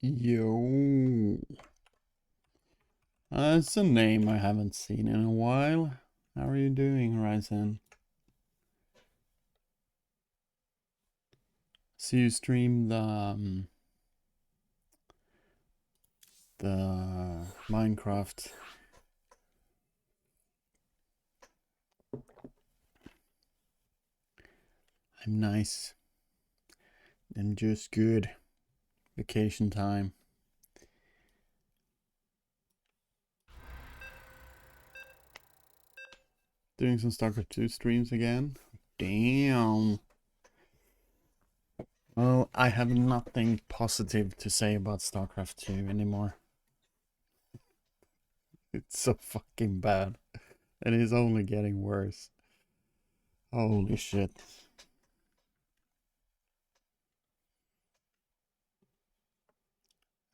Yo. It's a name I haven't seen in a while. How are you doing, Horizon? So you stream the Minecraft. I'm nice. I'm just good. Vacation time. Doing some StarCraft 2 streams again. Damn. Well, I have nothing positive to say about StarCraft 2 anymore. It's so fucking bad. And it's only getting worse. Holy shit.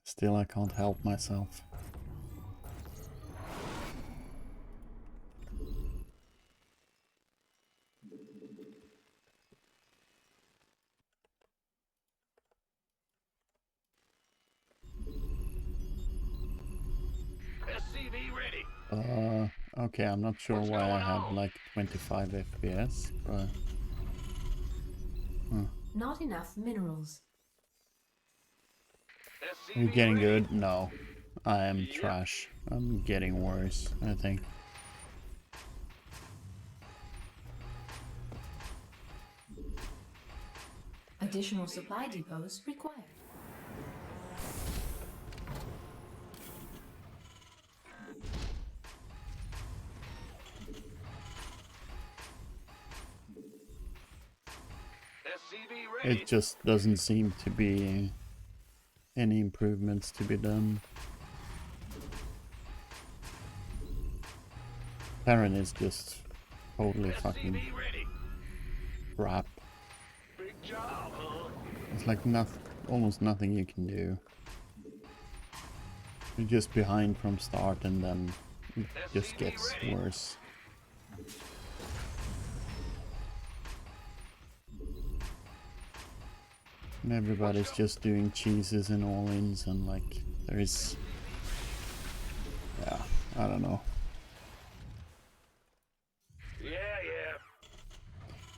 Still, I can't help myself. SCV ready. Okay, I'm not sure why I have like 25 FPS, but... Not enough minerals. Are you getting good? No. I am trash. I'm getting worse, I think. Additional supply depots required. SCV ready. It just doesn't seem to be any improvements to be done. Terran is just totally fucking crap. Big job, huh? It's like almost nothing you can do. You're just behind from start and then it just gets worse. And everybody's just doing cheeses and all-ins and like there is... Yeah, I don't know.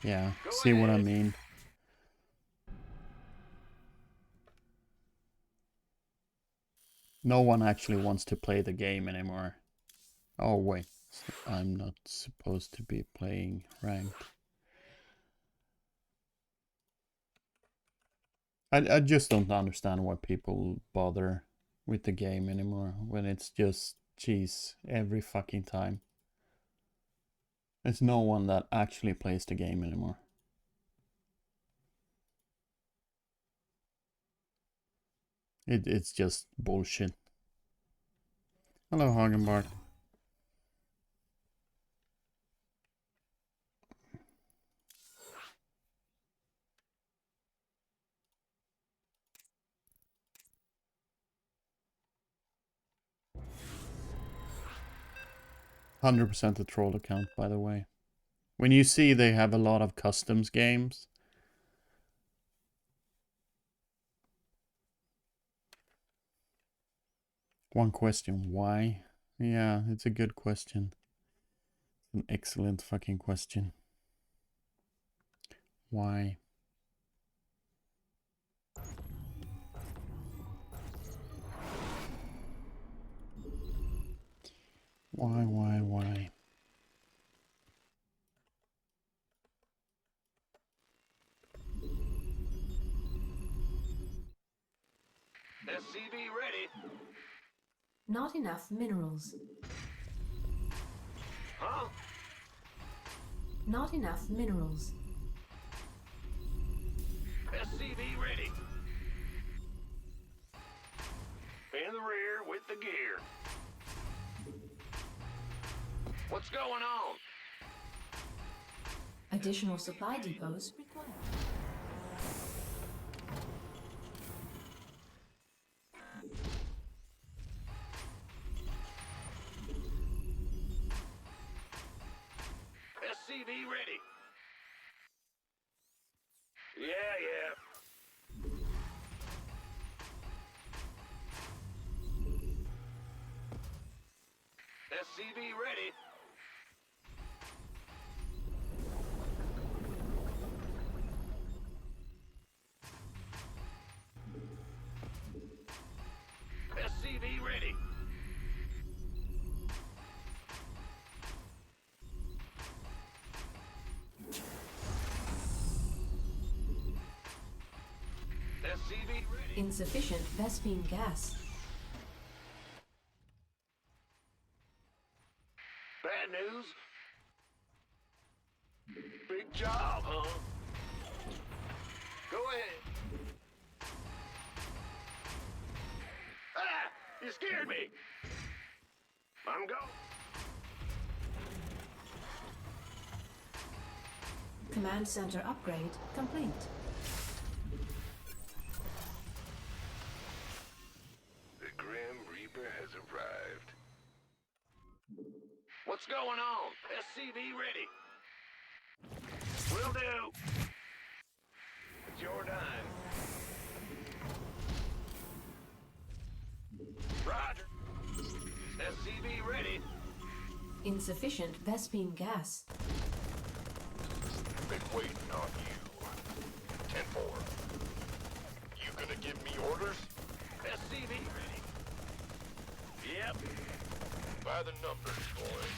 Yeah, see what I mean? No one actually wants to play the game anymore. Oh wait, I'm not supposed to be playing ranked. I just don't understand why people bother with the game anymore when it's just cheese every fucking time. There's no one that actually plays the game anymore. It's just bullshit. Hello, Hagenbart. 100% a troll account, by the way. When you see they have a lot of customs games. One question, why? Yeah, it's a good question. An excellent fucking question. Why? Why? SCV ready. Not enough minerals. Huh? Not enough minerals. SCV ready. In the rear with the gear. What's going on? Additional supply depots required. SCV ready. Yeah. SCV ready. SCV ready. SCV ready. Insufficient Vespine gas. Bad news? Big job, huh? Go ahead. Ah! You scared me! I'm go. Command center upgrade complete. The Grim Reaper has arrived. What's going on? SCV ready. Will do. It's your time. Roger. SCV ready. Insufficient Vespine gas. Been waiting on you. 10-4. You gonna give me orders? SCV ready. Yep. By the numbers, boys.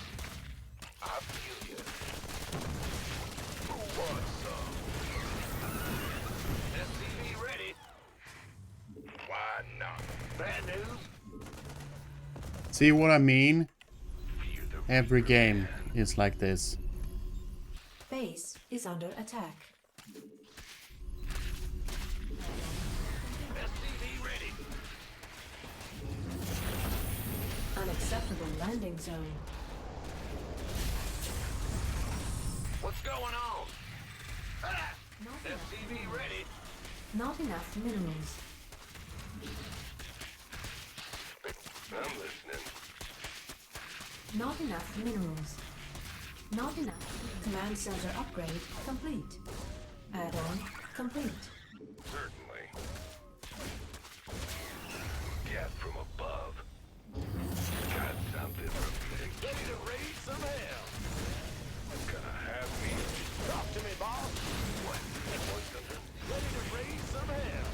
I feel you. Who wants some? SCV ready. Why not? Bad news? See what I mean? Fear the Every game is like this. Base is under attack. SCV ready. Unacceptable landing zone. What's going on? Ah! Not enough, SCV ready. not enough minerals. I'm listening. Not enough minerals. Not enough. Command center upgrade complete. Add-on complete. Certainly. Gas from above. Got something from me. Ready to raise some hell. Gonna have me. Talk to me, boss. What? Want something? Ready to raise some hell.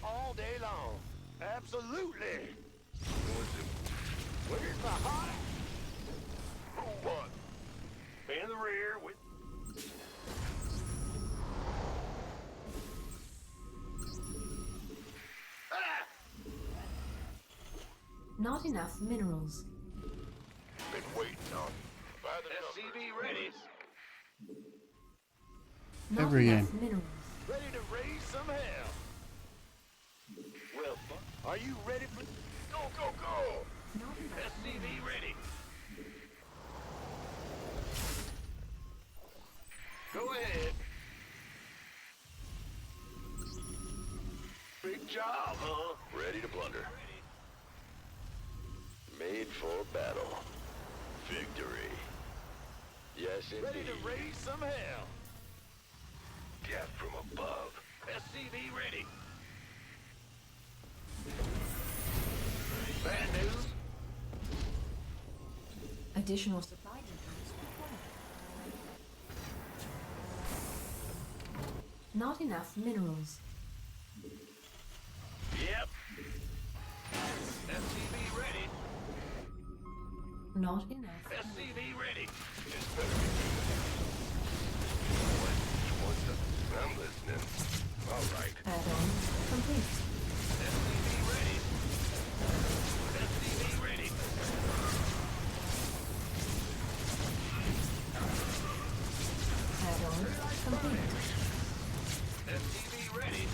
All day long. Absolutely. Where's my heart? Who won? In the rear with... Ah! Not enough minerals. Been waiting on by the SCV ready. Not Every enough game. minerals. Ready to raise some hell. Well, are you ready for... Go, go, go! Not enough. SCV ready. Go ahead. Big job, huh? Ready to blunder. Made for battle. Victory. Yes, indeed. Ready to raise some hell. Death from above. SCV ready. Bad news? Additional supply depots required. Not enough minerals. Yep. SCV ready. Not enough. SCV ready. This better be good. What's the... I'm listening. All right. Add-on complete. SCV ready. SCV ready. Add-on complete. SCV ready.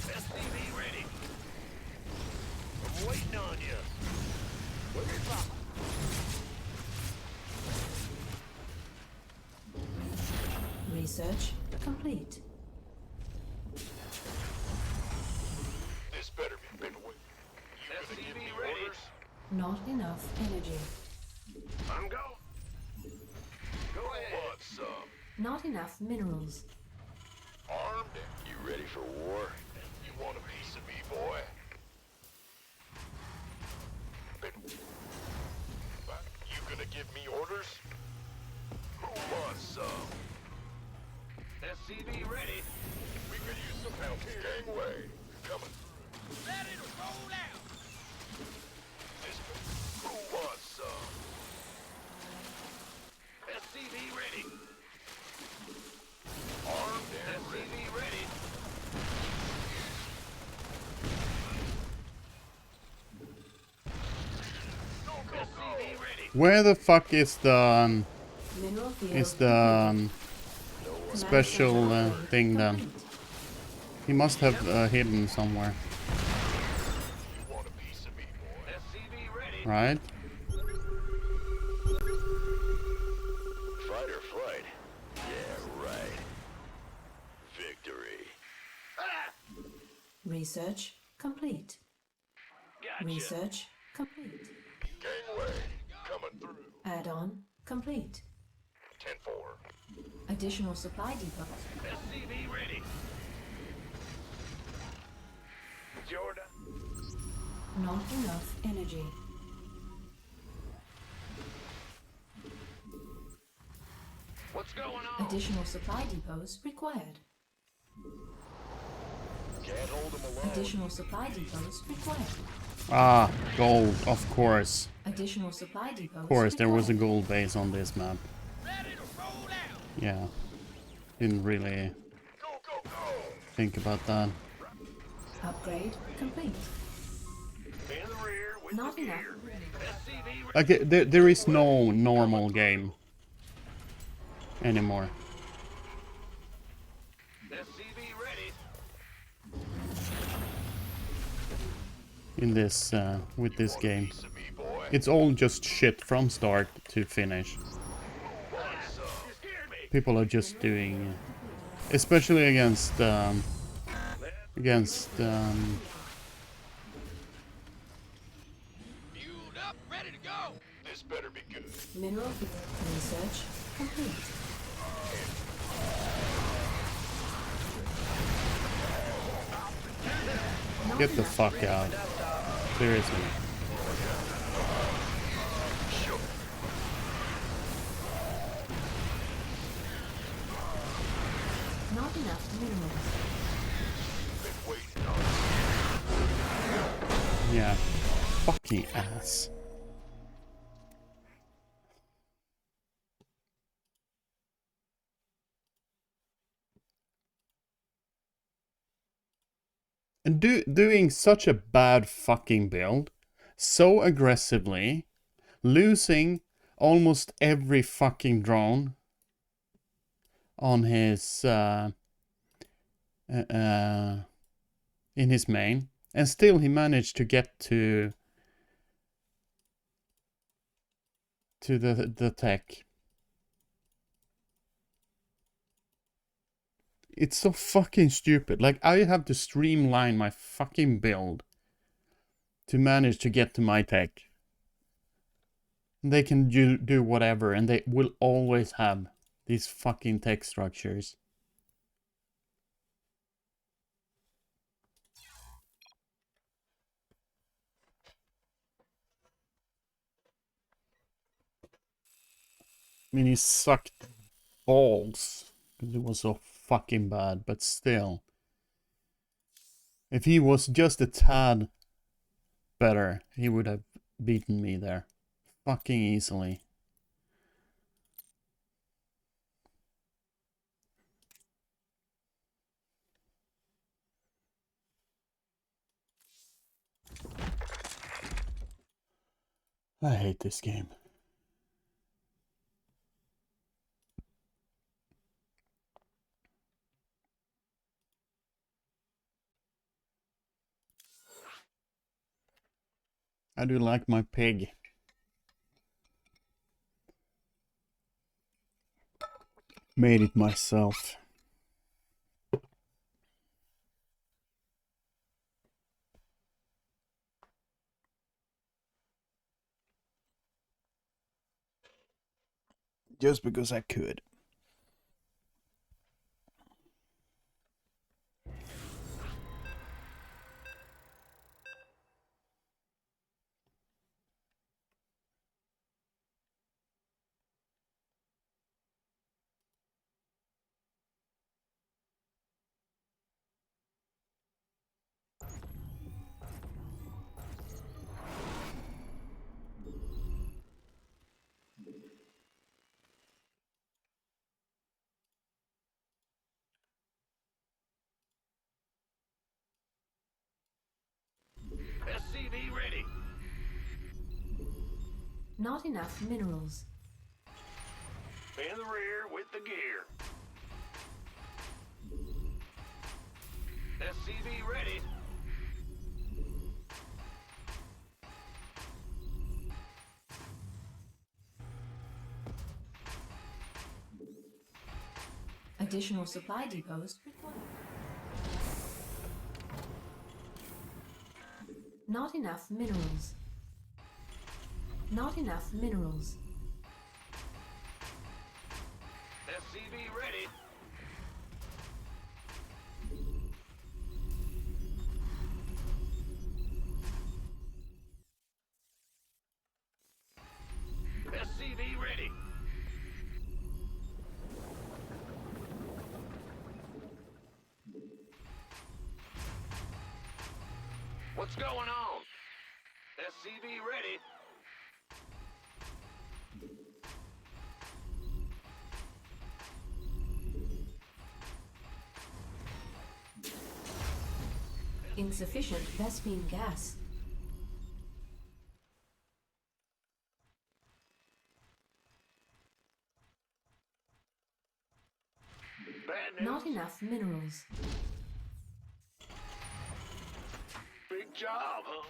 SCV ready. I'm waiting on you. Where's my... Research complete. This better be been with. You gonna give me orders? Not enough energy. I'm going. Go ahead. Want some? Not enough minerals. Armed? You ready for war? You want a piece of me, boy? You gonna give me orders? Who wants some? SCV ready. We could use some help here. Gangway, coming through. Let it roll out. Who wants some? SCV ready. Armed and SCV ready. SCV ready. Where the fuck is the Mineral field is the Command special center upgrade thing then? complete. He must have hidden somewhere, You want a piece of me, boy? SCV ready. right? Fight or flight? Yeah, right. Victory. Research complete. Gotcha. Research complete. Gangway, coming through. Add-on complete. 10-4. Additional supply depot. SCV ready. Jordan. Not enough energy. What's going on? Additional supply depots required. Can't hold him alone. Additional supply depots required. Ah, gold, of course. Additional supply depots Of course, there was a required. gold base on this map. Ready to roll out. Yeah. Didn't really Go, go, go. think about that. Upgrade complete. In the rear with Not the enough. gear. SCV ready. Like, there is no normal game anymore. SCV ready. In this, with this game. Piece of me, boy. It's all just shit from start to finish. Want some? You scared me. People are just doing, especially against, against, Fueled up, ready to go. This better be good. Mineral field research complete. Not get the enough. fuck out. Seriously. Not enough minerals. Been waiting on Yeah. Fucking ass. And doing such a bad fucking build, so aggressively, losing almost every fucking drone on his in his main, and still he managed to get to the tech. It's so fucking stupid. Like, I have to streamline my fucking build to manage to get to my tech. They can do whatever, and they will always have these fucking tech structures. I mean, he sucked balls because it was so fucking bad, but still. If he was just a tad better, he would have beaten me there. Fucking easily. I hate this game. I do like my pig. Made it myself. Just because I could. Not enough minerals. In the rear with the gear. SCV ready. Additional supply depots required. Not enough minerals. Not enough minerals. SCV ready. SCV ready. What's going on? SCV ready. Insufficient Vespene gas. Bad news. Not enough minerals. Big job, huh?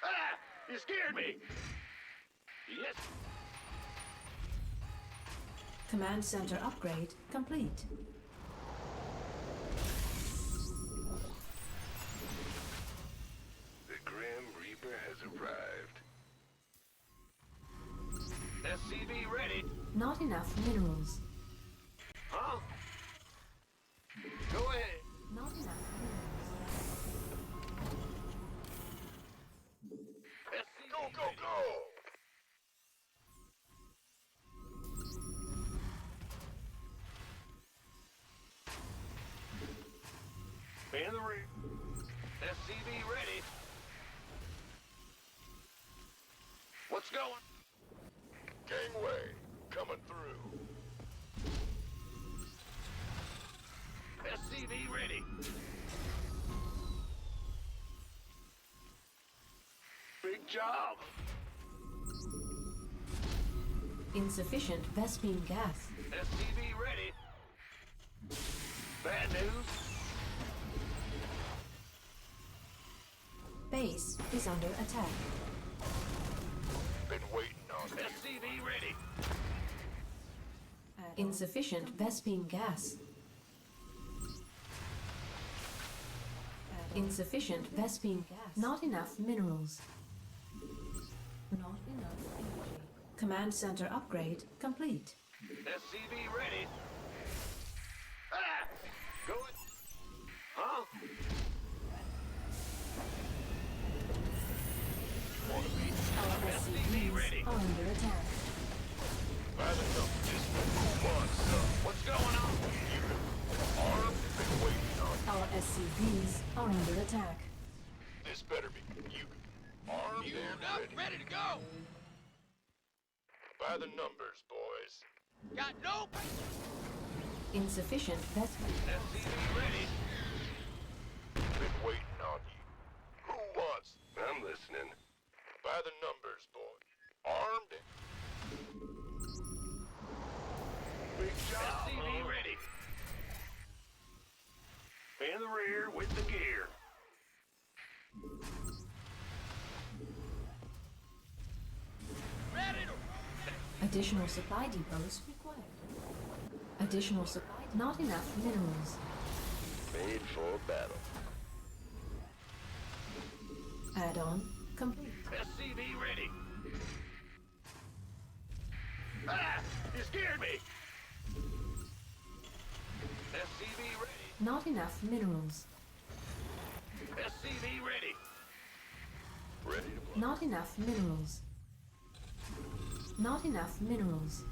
Ah! You scared me! Yes. Command center upgrade complete. The Grim Reaper has arrived. SCV ready. Not enough minerals. Huh? Go ahead. Not enough SCV go, go, go! In the rear. SCV ready. What's going? Gangway coming through. SCV ready. Big job. Insufficient Vespene gas. SCV ready. Bad news. Base is under attack. Been waiting on SCV ready. Insufficient Vespene gas. Insufficient Vespene gas. Not enough minerals. Not enough energy. Command center upgrade complete. SCV ready. Ah! Go it. Huh? Our SCV ready. SCVs are under attack. By the numbers. Who wants some? What's going on? You armed? Been waiting on. Our SCVs are under attack. This better be you. Armed and ready. Ready to go! By the numbers, boys. Got no... Insufficient Vespene. SCV ready. Been waiting on you. Who wants? I'm listening. By the numbers, boy. Armed and... Big job. SCV ready. In the rear with the gear. Ready to... Additional supply depots required. Additional supply. Not enough minerals. Made for battle. Add-on complete. SCV ready. Ah! You scared me! SCV ready. Not enough minerals. SCV ready. Ready to blow. Not enough minerals. Not enough minerals.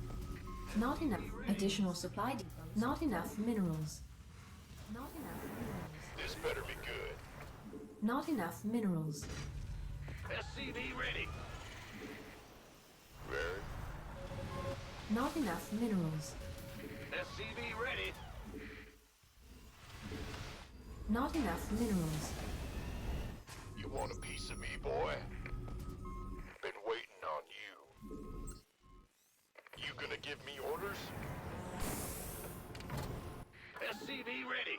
Not enough additional supply depots. Not enough minerals. Not enough minerals. This better be good. Not enough minerals. SCV ready. Ready. Not enough minerals. SCV ready. Not enough minerals. You want a piece of me, boy? You gonna give me orders? SCV ready.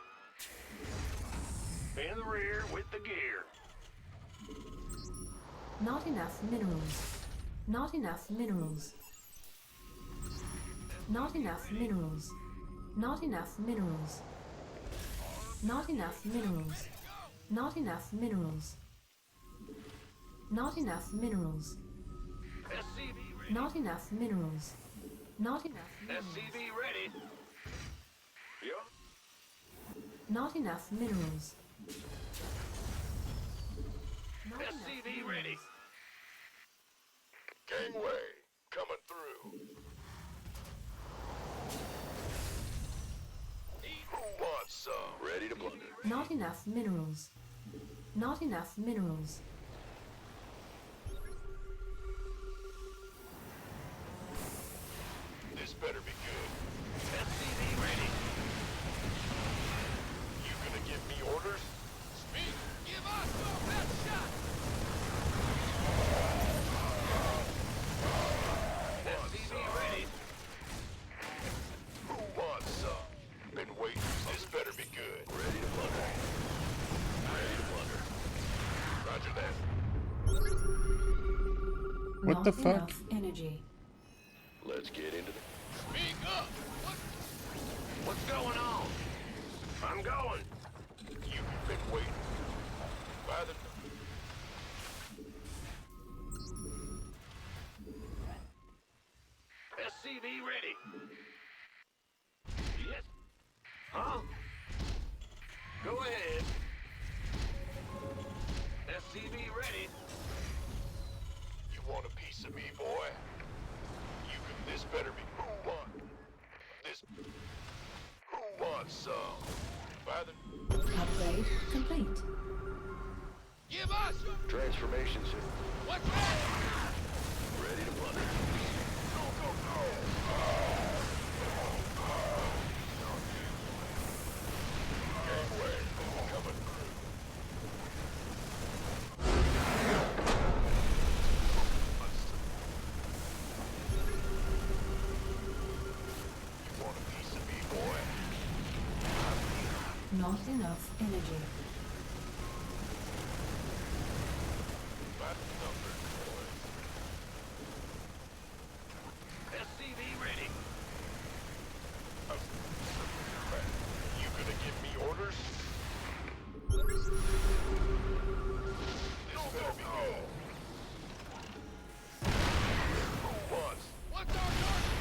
In the rear with the gear. Not enough minerals. Not enough minerals. Not enough minerals. Not enough minerals. Not enough minerals. Not enough minerals. Not enough minerals. SCV ready. Not enough minerals. Not enough minerals. SCV ready. Yeah. Not enough minerals. Not enough SCV ready. minerals. Gangway coming through. Who wants some? Ready to plunder. Not enough minerals. Not enough minerals. This better be good. SCV ready. You gonna give me orders? Speak! Give us your best shot! SCV ready. Who wants some? Been waiting. This better be good. Ready to plunder. Ready to plunder. Roger that. What Not the fuck? enough energy. Let's get into the... Speak up! What's going on? I'm going. You've been waiting. By the... SCV ready. Yes. Huh? Go ahead. SCV ready. You want a piece of me, boy? You can... This better be... Who want... This... Who wants some? By the... Upgrade complete. Give us your... Transformation system. What's that? Ready to plunder. Go, go, go! Gangway coming through. You want a piece of me, boy? Not enough energy. Bad number, boy. SCV ready. You gonna give me orders? This better be good. Who wants? What's our target?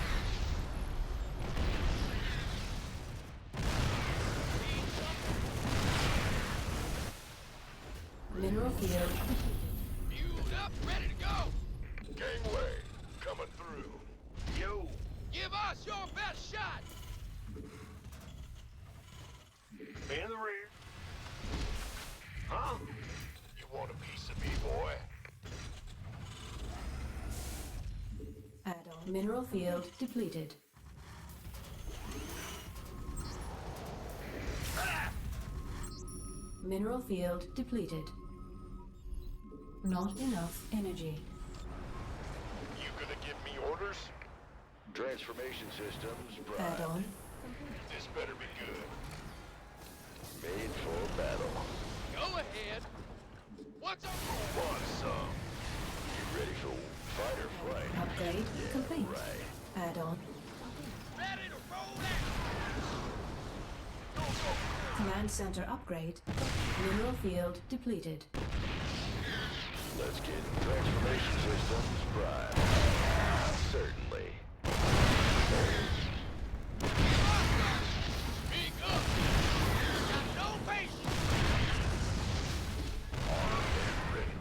Need something? Mineral field completed. Fueled up, ready to go! Gangway coming through. Yo, Give us your best shot! in the rear. Huh? You want a piece of me, boy? Add-on. Mineral field depleted. Mineral field depleted. Not enough energy. You gonna give me orders? Transformation systems prime. Add-on. This better be good. Made for battle. Go ahead! What's our... Who wants some? You ready for fight or flight? Upgrade complete. Right. Add-on. Ready to roll out! Command center upgrade. Mineral field depleted. Let's get transformation systems prime. Certainly. Speak up! Got no patience! Ready.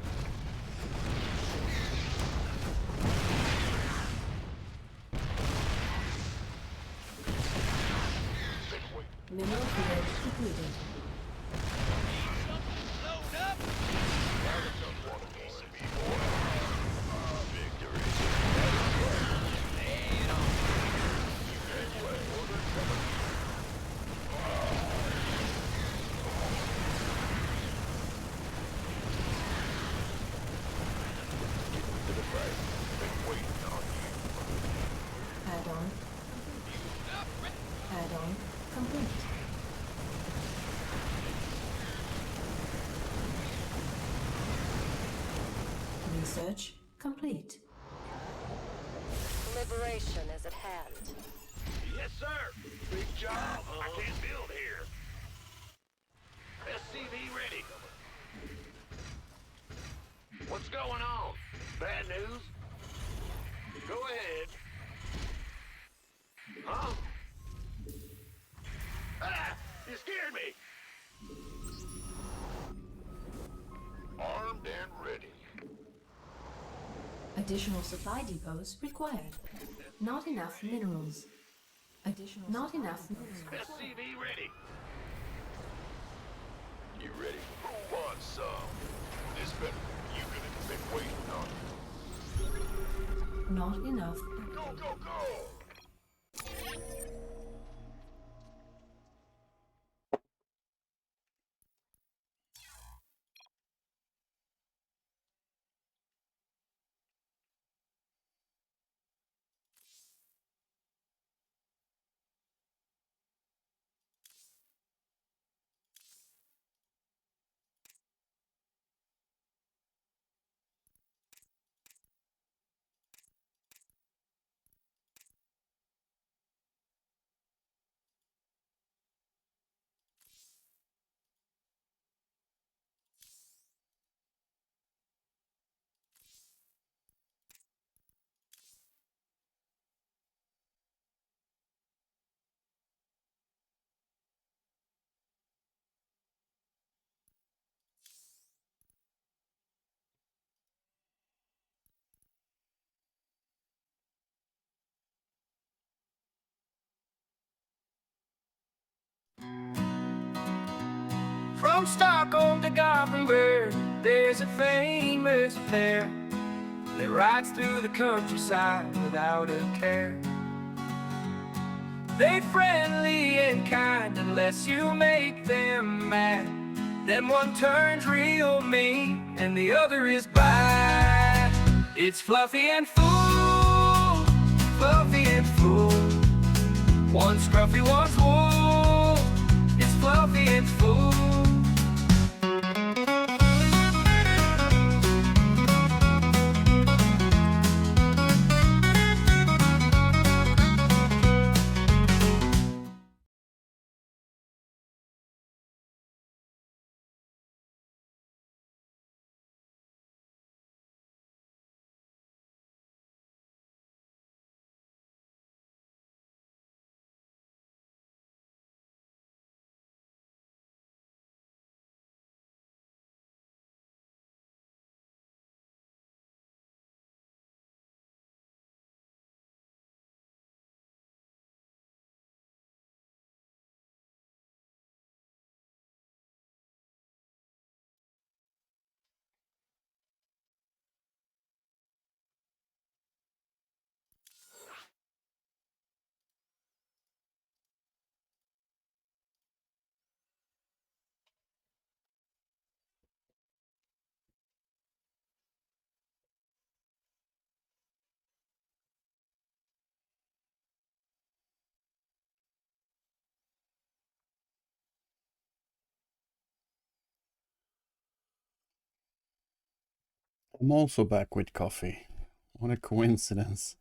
Been waiting. Mineral field depleted. Load up! Want a piece of me, boy? Victory. Lay it on! Gangway order coming. Get to the fight. Been waiting on you. complete. Research complete. Liberation is at hand. Yes, sir. Big job, huh? I can't build here. SCV ready. What's going on? Bad news? Go ahead. Huh? Ah! You scared me! Armed and ready. Additional supply depots required. Not enough minerals. Additional. Not enough minerals. SCV ready. You ready? Who wants some? This better you could have been waiting on. Not enough. Go, go, go! From Stockholm to Gothenburg, there's a famous pair that rides through the countryside without a care. They're friendly and kind unless you make them mad. Then one turns real mean and the other is bad. It's Fluffy and Fool, Fluffy and Fool. One's scruffy, one's wool. It's Fluffy and Fool. I'm also back with coffee. What a coincidence.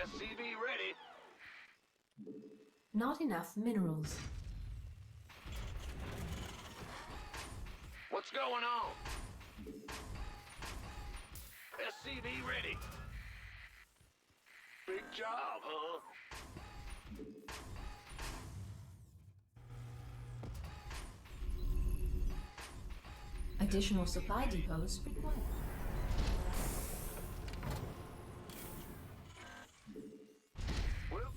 SCV ready. Not enough minerals. What's going on? SCV ready. Big job, huh? Additional supply depots required. Well,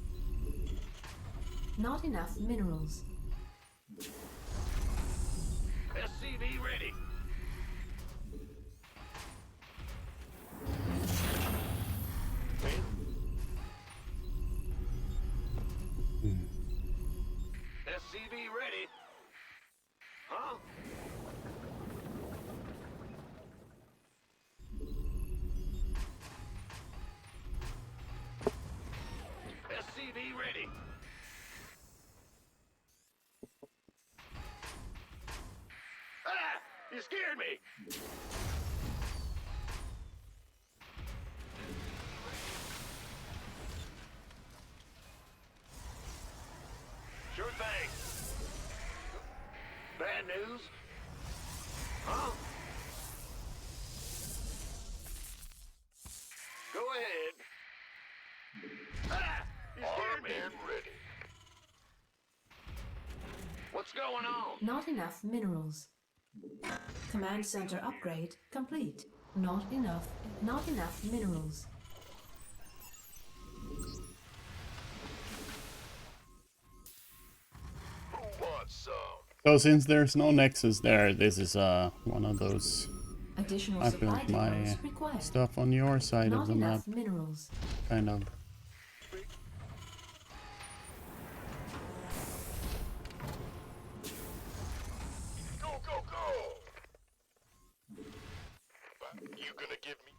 Not enough minerals. SCV ready. SCV ready. Huh? SCV ready. Ah! You scared me! Sure thing. Bad news? Huh? Go ahead. Ah! You scared me. Ready. What's going on? Not enough minerals. Command center upgrade complete. Not enough minerals. Who wants some? So since there's no nexus there, this is one of those. Additional I supply built my depots required. stuff on your side Not of the map, enough minerals. kind of. Go, go, go! You gonna give me...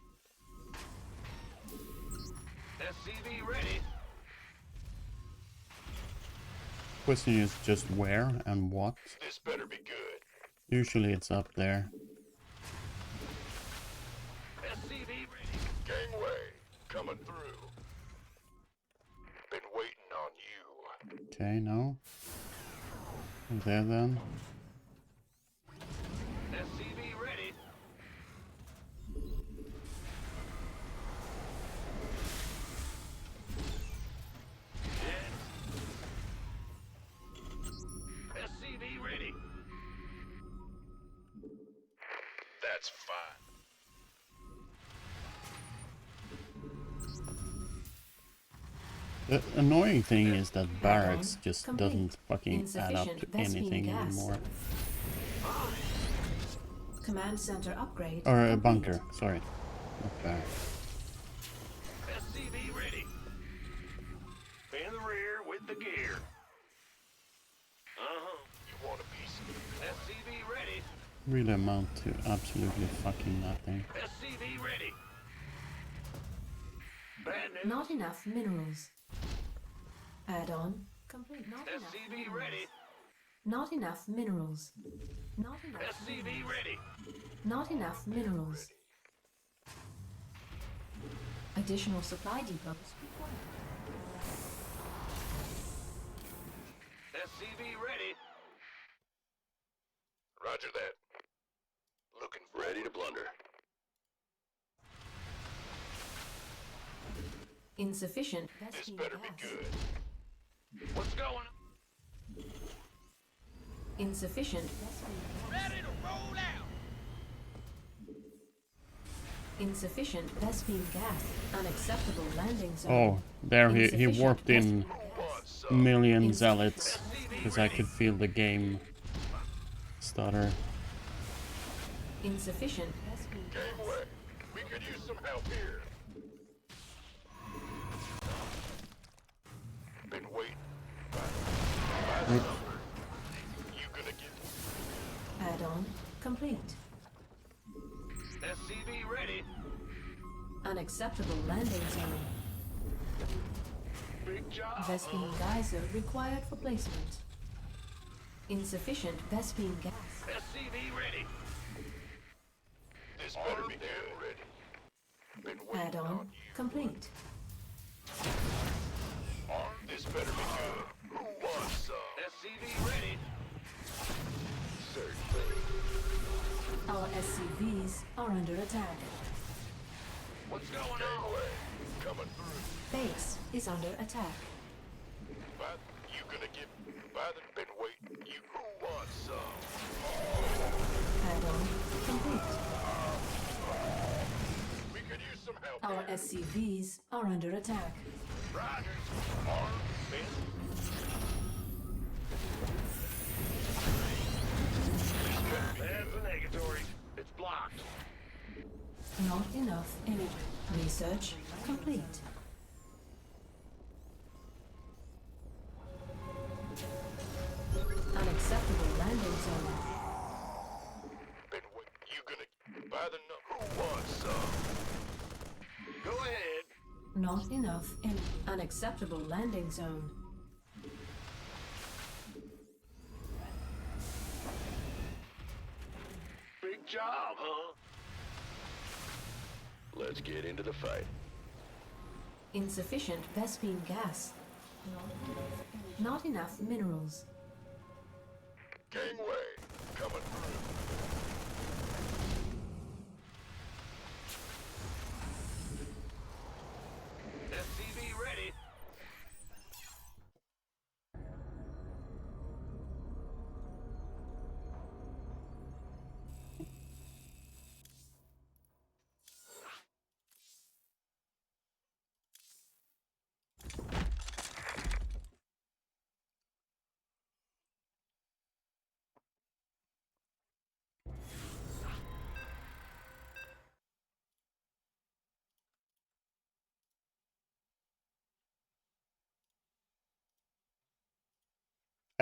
SCV ready. Question is just where and what. This better be good. Usually it's up there. SCV ready. Gangway, coming through. Been waiting on you. Okay, no. There then. SCV ready. Yes. SCV ready. That's fine. The annoying thing is that barracks just Complete. doesn't fucking add up to Insufficient Vespene anything gas. anymore. Command center upgrade Or a complete. bunker, sorry. Not barracks. SCV ready. In the rear with the gear. Uh-huh. You want a piece? SCV ready. Really amount to absolutely fucking nothing. SCV ready. Bad news. Not enough minerals. Add-on complete. Not enough SCV minerals. ready. Not enough minerals. Not enough. SCV ready. Not enough minerals. Additional supply depots required. SCV ready. Roger that. Looking ready to blunder. Insufficient This Vespene better be gas. good. What's going on? Insufficient Vespene gas. Ready to roll out. Insufficient Vespene gas. Unacceptable landing zone. Oh, there he Insufficient warped in Who wants a some? million zealots because I could feel the game stutter. Insufficient Vespene gas. Gangway. We could use some help here. Been waiting. Oops. You gonna get Add-on complete. SCV ready. Unacceptable landing zone. Big job. Vespene geyser required for placement. Insufficient Vespene gas. SCV ready. This better be good. Ready. Been waiting Add-on on you. complete. This better be good. Who wants some? SCV ready. Certainly. Our SCVs are under attack. What's going on? Coming through. Base is under attack. But you gonna get by the been waiting. You who wants some? Add-on complete. We could use some help. Our here. SCVs are under attack. Riders. Armed. This better be good. enough energy. Research complete. Unacceptable landing zone. Been you gonna buy the who wants some? Go ahead. Not enough energy. Unacceptable landing zone. Big job, huh? Let's get into the fight. Insufficient Vespine gas. Not enough minerals. Gangway, coming through. SCV ready.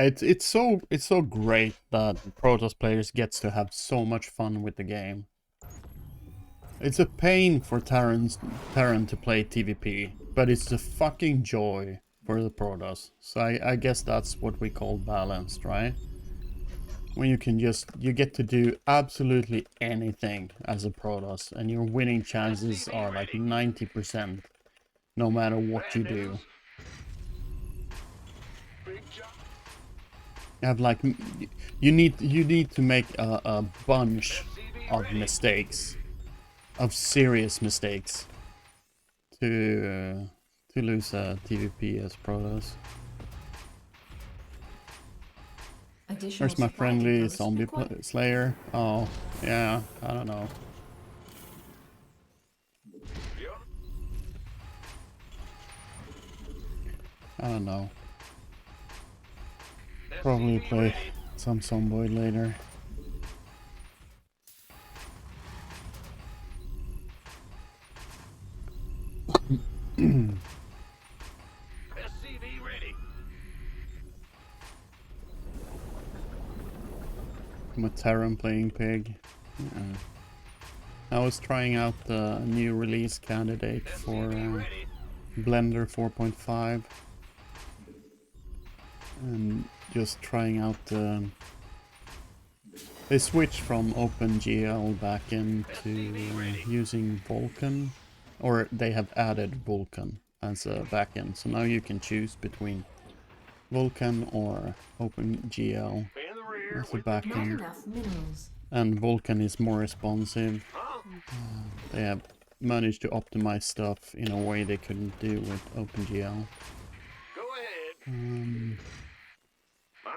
It's so great that Protoss players gets to have so much fun with the game. It's a pain for Terran to play TVP, but it's a fucking joy for the Protoss. So I guess that's what we call balanced, right? When you get to do absolutely anything as a Protoss, and your winning chances are like 90%, no matter what you do. Big job. You have like you need to make a bunch of mistakes, of serious mistakes, to lose a TVP as Protoss. Additional Where's my supply friendly depots zombie required. slayer? Oh yeah, I don't know. Yeah. I don't know. Probably play some Zomboid later. SCV ready. I'm a Terran playing pig. Yeah. I was trying out the new release candidate for Ready. Blender 4.5 and just trying out they switched from OpenGL backend to using Vulkan, or they have added Vulkan as a backend, so now you can choose between Vulkan or OpenGL In the rear as a with Not backend, enough minerals. and Vulkan is more responsive. They have managed to optimize stuff in a way they couldn't do with OpenGL. Go ahead.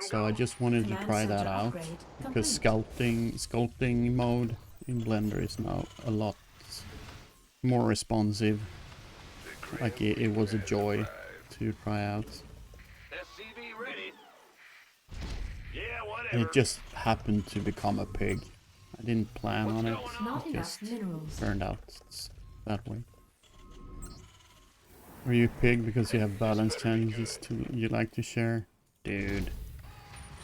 So I just wanted to Command try that center out, upgrade because complete. sculpting mode in Blender is now a lot more responsive. Like it was a joy to try out. SCV ready. Yeah, And whatever. it just happened to become a pig. I didn't plan on it. Not It enough just minerals. turned out that way. Are you a pig because you have balanced changes you like to share? Dude.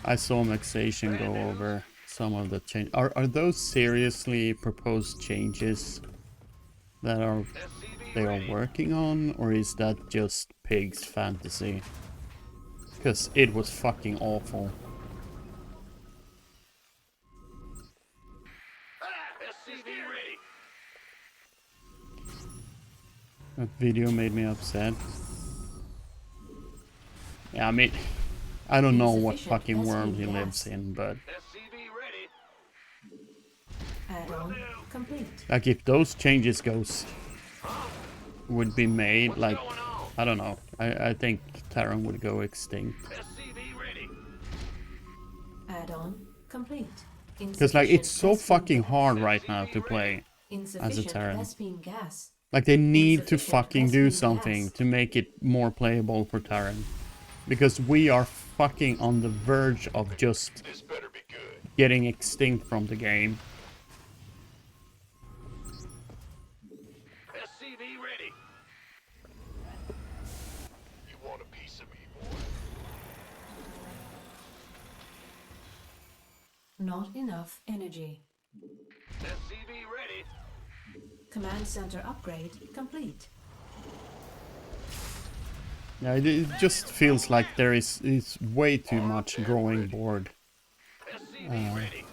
I saw Maxation go over some of the change. Are those seriously proposed changes that they are working on, or is that just pigs fantasy? Because it was fucking awful. SCV ready. That video made me upset. Yeah, I mean, I don't know what Insufficient fucking world he Vespine lives gas. in, but SCV ready. Add-on complete. like if those changes would be made, like, Going on? I don't know. I think Terran would go extinct. SCV ready. Add-on complete. Because like it's so Insufficient fucking Vespine hard gas. right now to play. Insufficient Terran. Vespine gas. Like they need to Insufficient fucking do Vespine something gas. to make it more playable for Terran. Because we are fucking on the verge of just This better be good. getting extinct from the game. Not enough energy. SCV ready. Command center upgrade complete. Yeah, it just feels like there is way too much growing board SCV ready.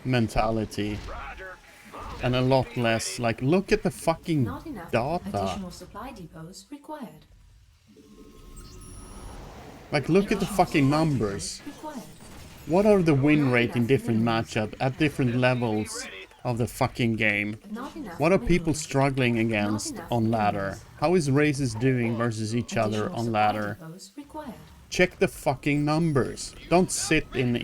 mentality. Roger. And a lot less, like, look at the fucking Not enough data. additional supply depots required. Like, look at the fucking numbers. Required. What are the win rate in different matchup at different levels of the fucking game? Not enough What are people minerals. struggling against on ladder? How is races doing versus each other Additional on supply ladder? depots required. Check the fucking numbers. Don't sit in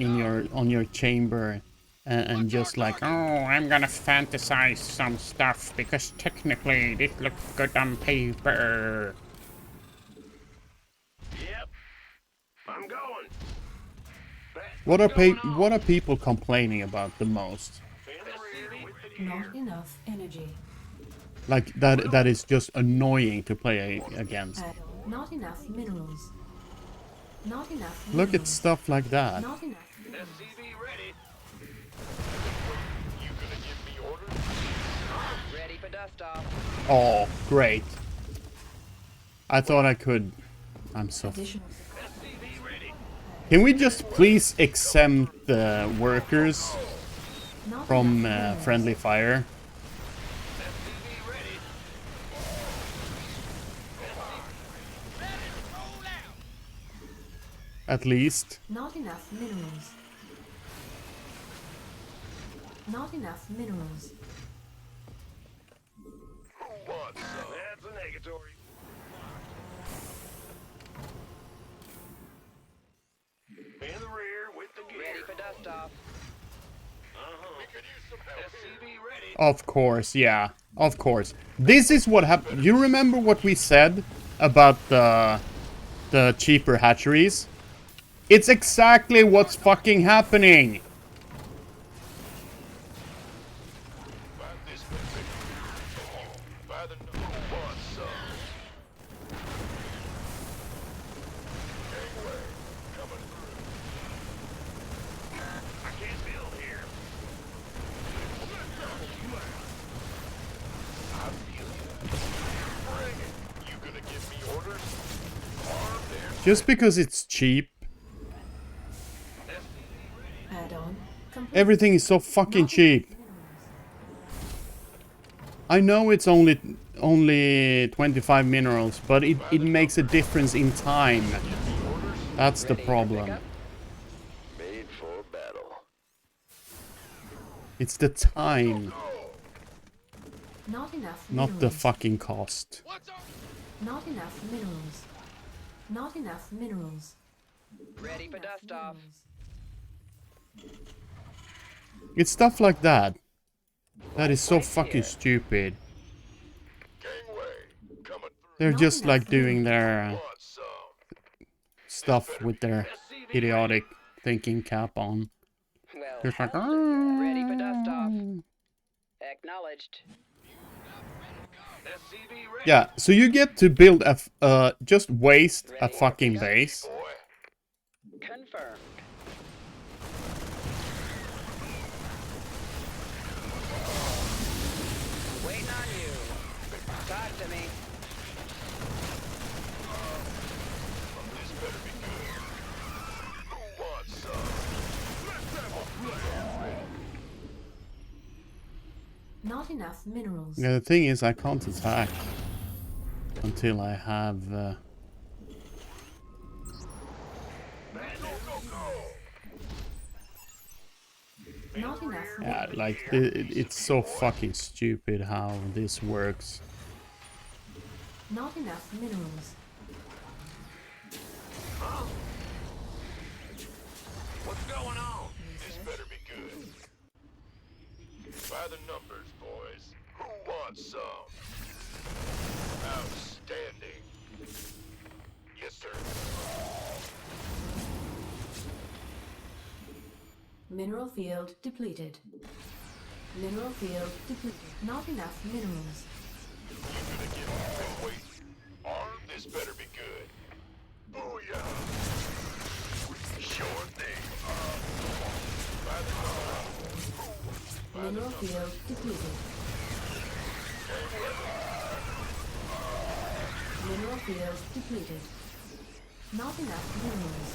your chamber and just like, oh, I'm gonna fantasize some stuff because technically this looks good on paper. Yep. I'm going. What are people complaining about the most? In the rear with the Not enough energy. Like that is just annoying to play against. Not enough minerals. Not enough Look at minerals. stuff like that. Not enough. SCV ready. You gonna give me orders? Ready for dust off. Oh, great. I thought I could. I'm so. Additional SCV ready. Can we just please exempt the workers not from enough minerals. friendly fire? SCV ready. Ready to roll out. At least. Not enough minerals. Not enough minerals. Who wants some? That's a negatory. In the rear with the gear. Ready for dust off. We could use some help. SCV ready. Of course, yeah. Of course. This is what happened. You remember what we said about the cheaper hatcheries? It's exactly what's fucking happening. Buy this baby. Buy the who wants some? Gangway coming through. I can't build here. I feel you. Bring it. You gonna give me orders? Armed and Just because it's cheap, Add-on complete. everything is so fucking cheap. I know it's only 25 minerals, but it makes a difference in time. That's the problem. made for battle. It's the time, Not enough not the minerals. fucking cost. What's up? Not enough minerals. Not enough minerals. Ready for dust off. It's stuff like that. That is so fucking stupid. Gangway coming through. They're Not just like enough doing their Want some? stuff with their idiotic thinking cap on. Well, Just like, ready for dust off. Acknowledged. SCV ready. yeah, so you get to build just waste a fucking base. Boy. Confirmed. Waiting on you. Talk to me. This better be good. Who wants some? Let's have a flash. Not enough minerals. Yeah, the thing is, I can't attack until I have. Go, go, go. Not enough Yeah, minerals. like it's so fucking stupid how this works. Not enough minerals. What's going on? This better be good. By the numbers, boys. Who wants some? Outstanding. Yes, sir. Mineral field depleted. Mineral field depleted. Not enough minerals. You gonna give me been waiting. Armed, this better be good. Booyah! Sure thing. By the numbers. Mineral field depleted. Mineral field depleted. Not enough minerals.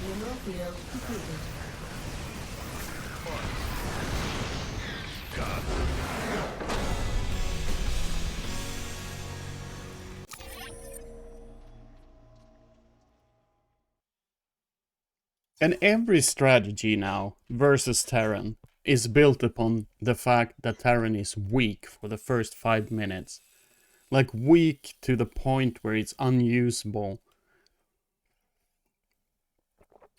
Mineral field depleted. And every strategy now versus Terran is built upon the fact that Terran is weak for the first 5 minutes. Like weak to the point where it's unusable.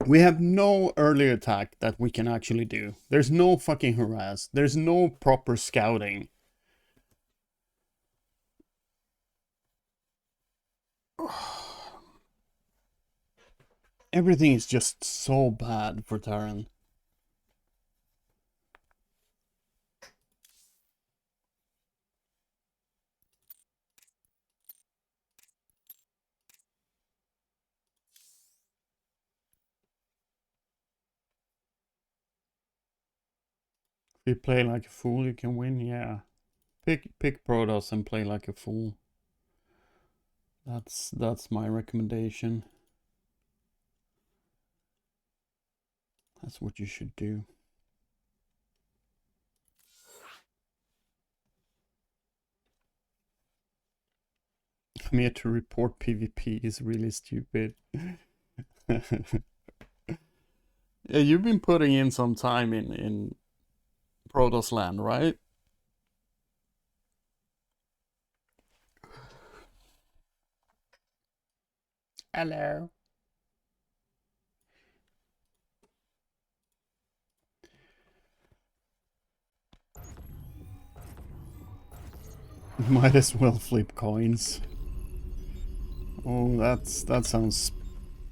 We have no early attack that we can actually do. There's no fucking harass. There's no proper scouting. Everything is just so bad for Terran. If you play like a fool, you can win, yeah. Pick Protoss and play like a fool. That's my recommendation. That's what you should do. I'm here to report PvP is really stupid. Yeah, you've been putting in some time in Protoss land, right? Hello. Might as well flip coins. Oh, that sounds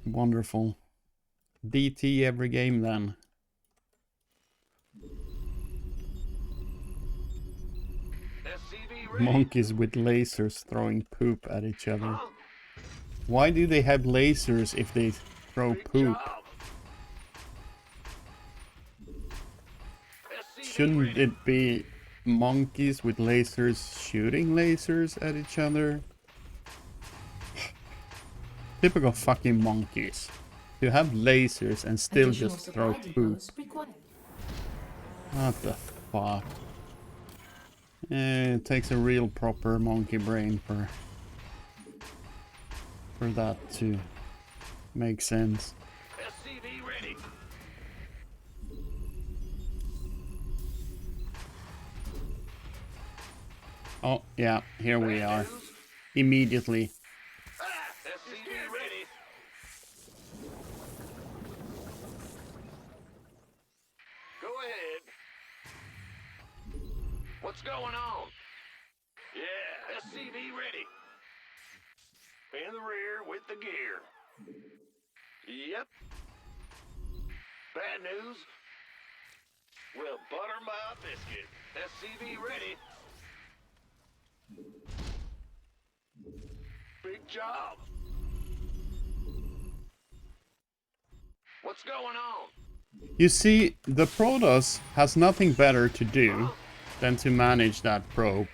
wonderful. DT every game then. SCV ready. Monkeys with lasers throwing poop at each other. Why do they have lasers if they throw Big poop? job. SCV Shouldn't ready. it be monkeys with lasers shooting lasers at each other? Typical fucking monkeys. You have lasers and still Additional just throw supply poop. depots required. What the fuck? It takes a real proper monkey brain for that to make sense. SCV ready. Oh, yeah, here we are. Immediately. SCV ready. Go ahead. What's going on? Yeah, SCV ready. In the rear with the gear. Yep. Bad news. Well, butter my biscuit. SCV ready. Big job. What's going on? You see, the Protoss has nothing better to do than to manage that probe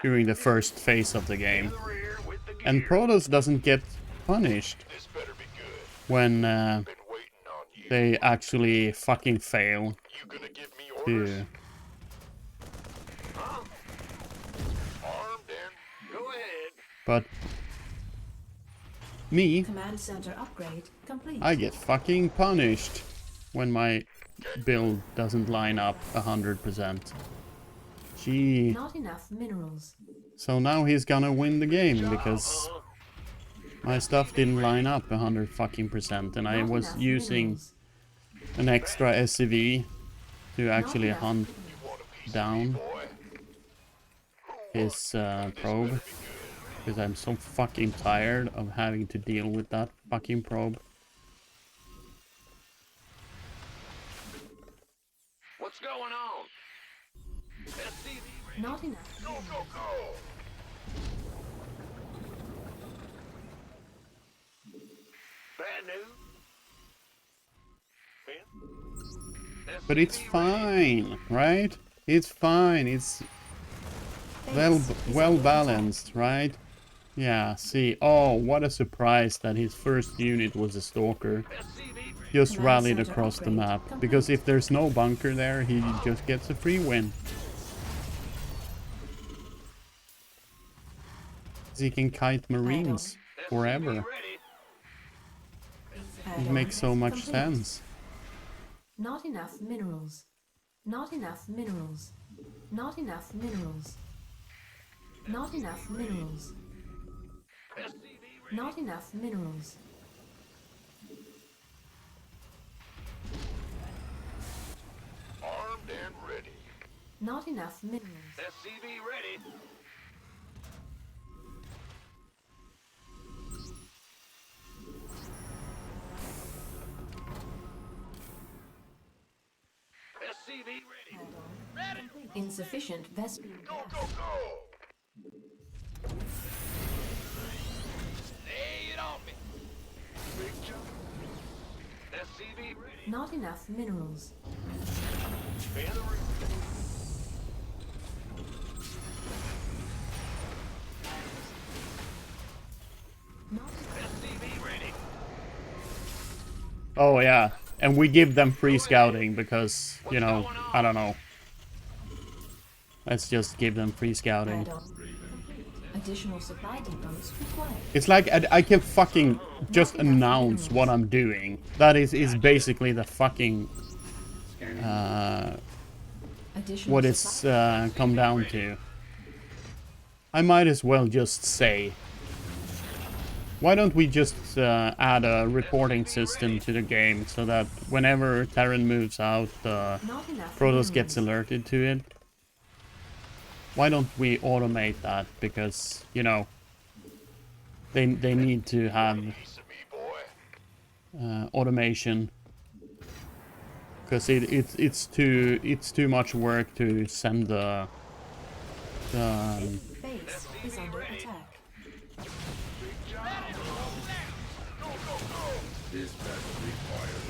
during the first phase of the game. In the rear with the gear. And Protoss doesn't get punished This better be good. when Been waiting on you. they actually fucking fail You gonna give me orders? to... Huh? Armed and go ahead. But me, Command center upgrade complete. I get fucking punished when my build doesn't line up 100%. Gee. Not enough minerals. So now he's gonna win the game because Uh-huh. my stuff didn't line up 100% and I Not was enough using minerals. an extra SCV to actually enough. hunt Want a piece down boy? his probe. Because I'm so fucking tired of having to deal with that fucking probe. What's going on? SCV ready. Not enough. Go, go, go! Bad news? Ben? But it's SCV ready. fine, right? It's fine. It's Base is well under balanced, right? Yeah, see. Oh, what a surprise that his first unit was a stalker. SCV ready. Just Command rallied center across the upgrade map. complete. Because if there's no bunker there, he just gets a free win. 'Cause he can kite marines forever. SCV ready. It Add-on makes so much complete. sense. Not enough minerals. Not enough minerals. Not enough minerals. Not enough minerals. SCV ready. Not enough minerals. Armed and ready. Not enough minerals. SCV ready. SCV ready. Add-on complete. Insufficient Vespene Go, gas. go, go! Lay it on me. Big jump. SCV ready. Not enough minerals. Man the roof. Not SCV ready. Oh yeah, and we give them free scouting because, you know, I don't know. Let's just give them free scouting. add-on complete. Additional supply depots required. It's like I can fucking just announce what I'm doing. That is basically the fucking Additional what it's supply come down to. I might as well just say, why don't we just add a reporting system to the game so that whenever Terran moves out, not enough Protoss gets minerals. alerted to it? Why don't we automate that? Because, you know, they need to have Piece of me, boy. automation. Because it's too much work to send the Base is under attack. Big job. Go, go, go! This battle requires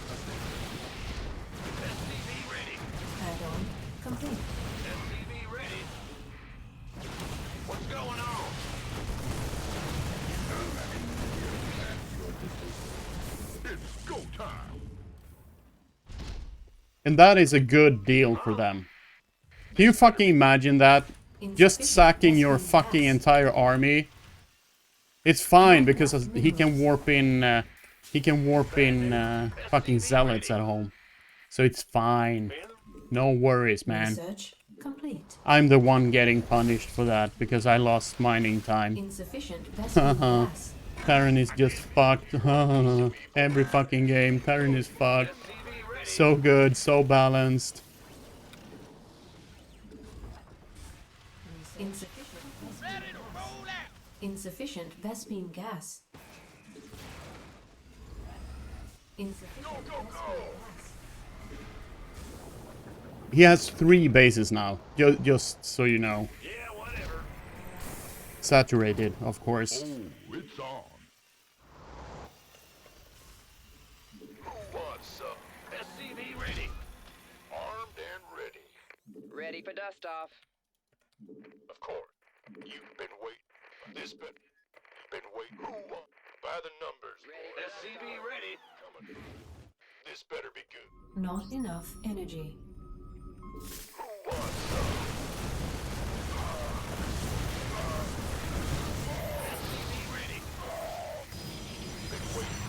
SCV ready. Add-on complete. SCV ready. What's going on? It's go time. and that is a good deal for them. Can you fucking imagine that? Just sacking your fucking entire army. It's fine because he can warp in fucking zealots at home. So it's fine. No worries, man. Research complete. I'm the one getting punished for that because I lost mining time. Insufficient Vespene gas. Terran is just fucked. Every fucking game, Terran is fucked. So good, so balanced. Insufficient Ready to roll out. Insufficient Vespene gas. Insufficient Vespene gas. He has 3 bases now, just so you know. Yeah, whatever. Saturated, of course. Oh, it's on. Who wants some? SCV ready. Armed and ready. Ready for dust off. Of course. You've been waiting. This been waiting. Who wants? By the numbers. SCV ready. Coming. This better be good. Not enough energy. Who wants some? SCV ready. Been waiting.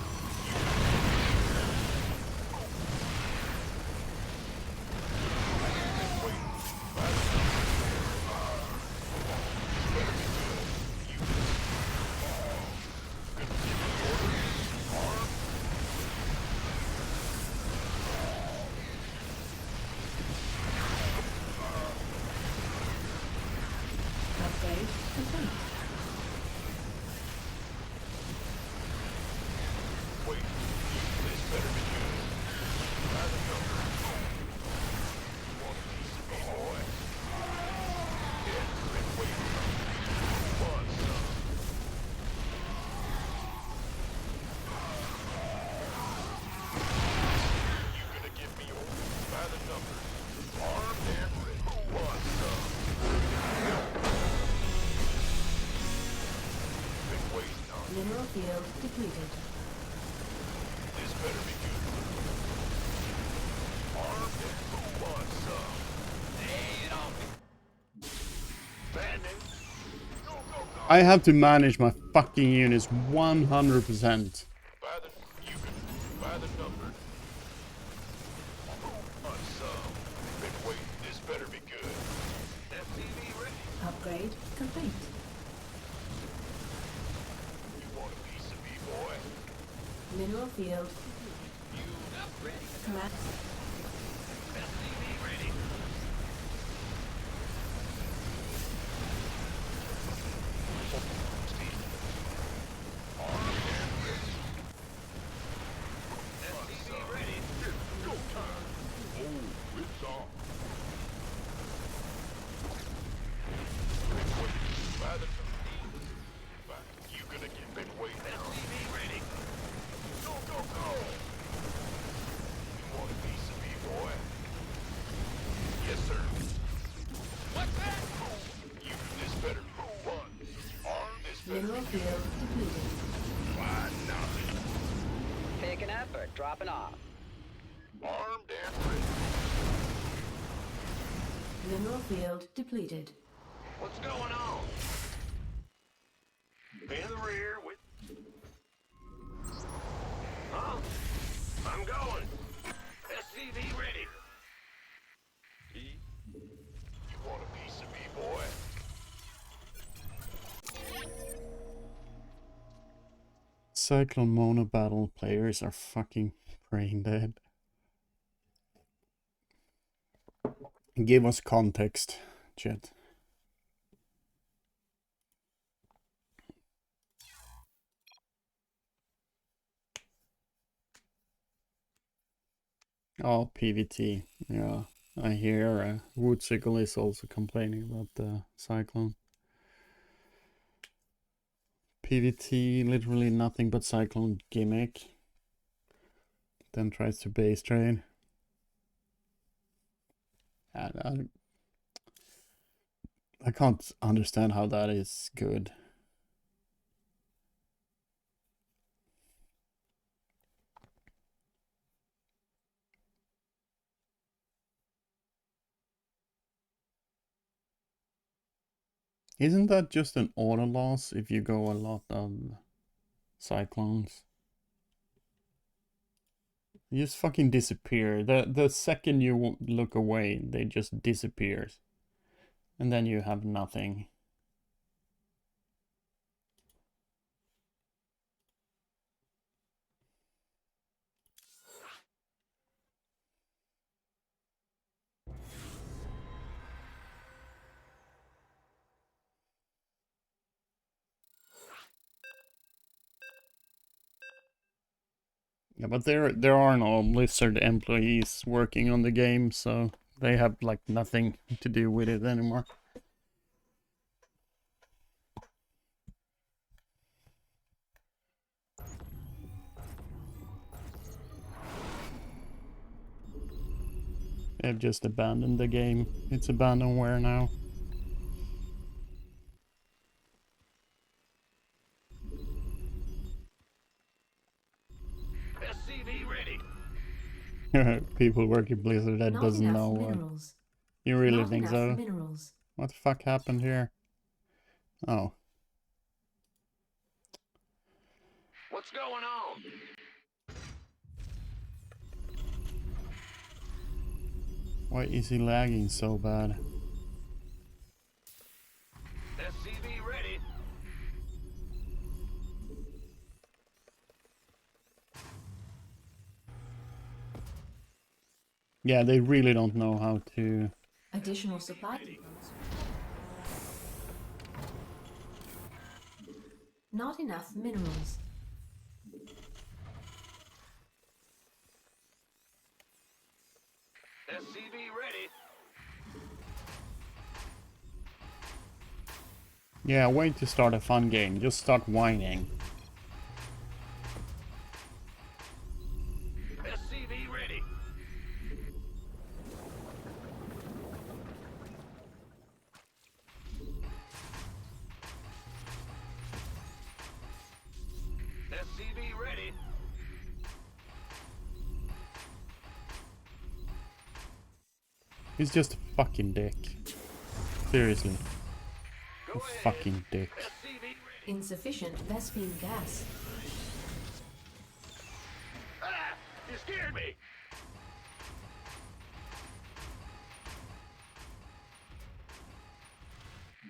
field depleted. This better be good. Armed and who wants some? Lay it on me. Bandit. Go, go, go. I have to manage my fucking units 100%. By the by the number. Who wants some? Been waiting. This better be good. FTV ready. Upgrade complete. You want a piece of me, boy? Mineral field. Command. FTV ready. FTV ready. Go time. Oh, it's on. By the you gonna get been waiting. FTV ready. Go, go, go. You want a piece of me, boy? Yes, sir. What's that? You this better move on. Arm this better. Mineral field depleted. Why not? Picking up or dropping off? Armed and ready. Mineral field depleted. What's going on? In the rear with. Huh? I'm going. SCV ready. You want a piece of me, boy? Cyclone Mono Battle players are fucking brain dead. Give us context, chat. Oh, PVT. Yeah, I hear Woodsickle is also complaining about the Cyclone. PVT, literally nothing but Cyclone gimmick. Then tries to base trade. And I can't understand how that is good. Isn't that just an auto loss if you go a lot of Cyclones? You just fucking disappear. The second you look away, they just disappear. And then you have nothing. Yeah, but there are no Blizzard employees working on the game, so they have like nothing to do with it anymore. They've just abandoned the game. It's abandonware now. SCV ready. People working Blizzard that Not doesn't enough know. minerals. You really Not think enough so? minerals. What the fuck happened here? Oh. What's going on? Why is he lagging so bad? SCV ready. Yeah, they really don't know how to... Additional supply depots. Not enough minerals. SCV ready. Yeah, wait to start a fun game. Just start whining. SCV ready. He's just a fucking dick. Seriously. A fucking dick. Insufficient Vespene gas. Ah! You scared me!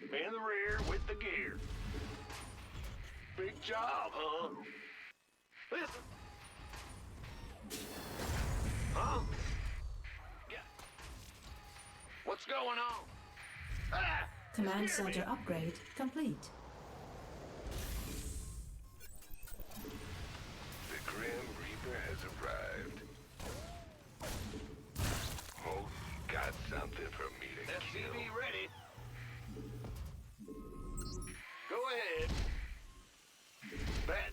In the rear with the gear. Big job, huh? Listen. Huh? Yeah. What's going on? Ah! Command center upgrade complete. The Grim Reaper has arrived. Oh, you got something for me to kill. SCV ready. Go ahead. Bet.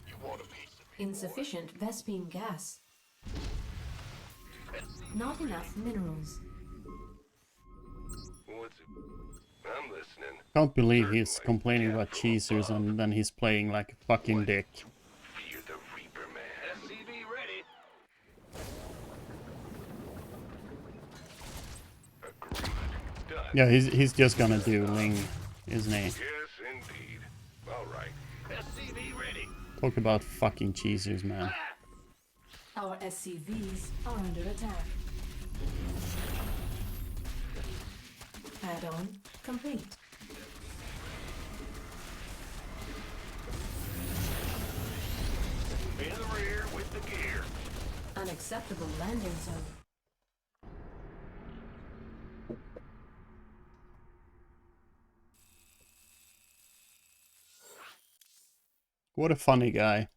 You want a piece of me? Insufficient Vespene gas. Not enough minerals. What's it? I'm listening. Can't believe he's complaining about cheesers and then he's playing like a fucking dick. Fear the Reaper, man. SCV ready. Agreed. Done. Yeah, he's just gonna do Ling, isn't he? Yes, indeed. All right. SCV ready. Talk about fucking cheesers, man. Our SCVs are under attack. Add-on complete. In the rear with the gear. Unacceptable landing zone. What a funny guy.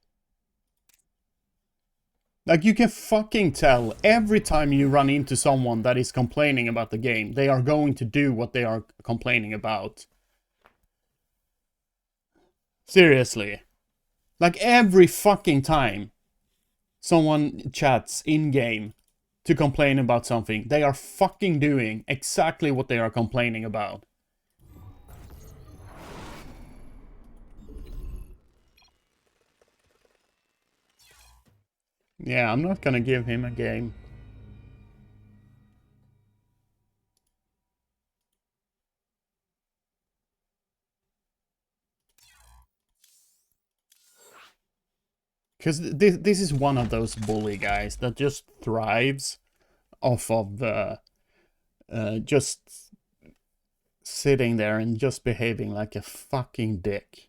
Like, you can fucking tell every time you run into someone that is complaining about the game, they are going to do what they are complaining about. Seriously. Like, every fucking time someone chats in-game to complain about something, they are fucking doing exactly what they are complaining about. Yeah, I'm not gonna give him a game. Because this is one of those bully guys that just thrives off of just sitting there and just behaving like a fucking dick.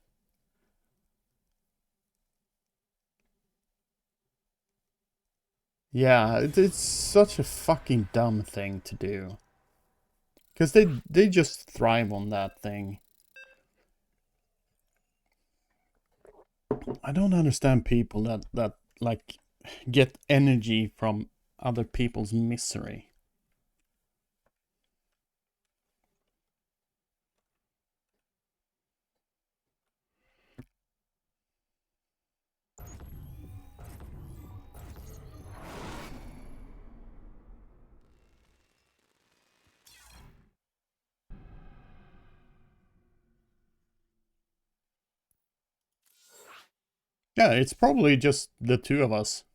Yeah, it's such a fucking dumb thing to do. Because they just thrive on that thing. I don't understand people that like get energy from other people's misery. Yeah, it's probably just the two of us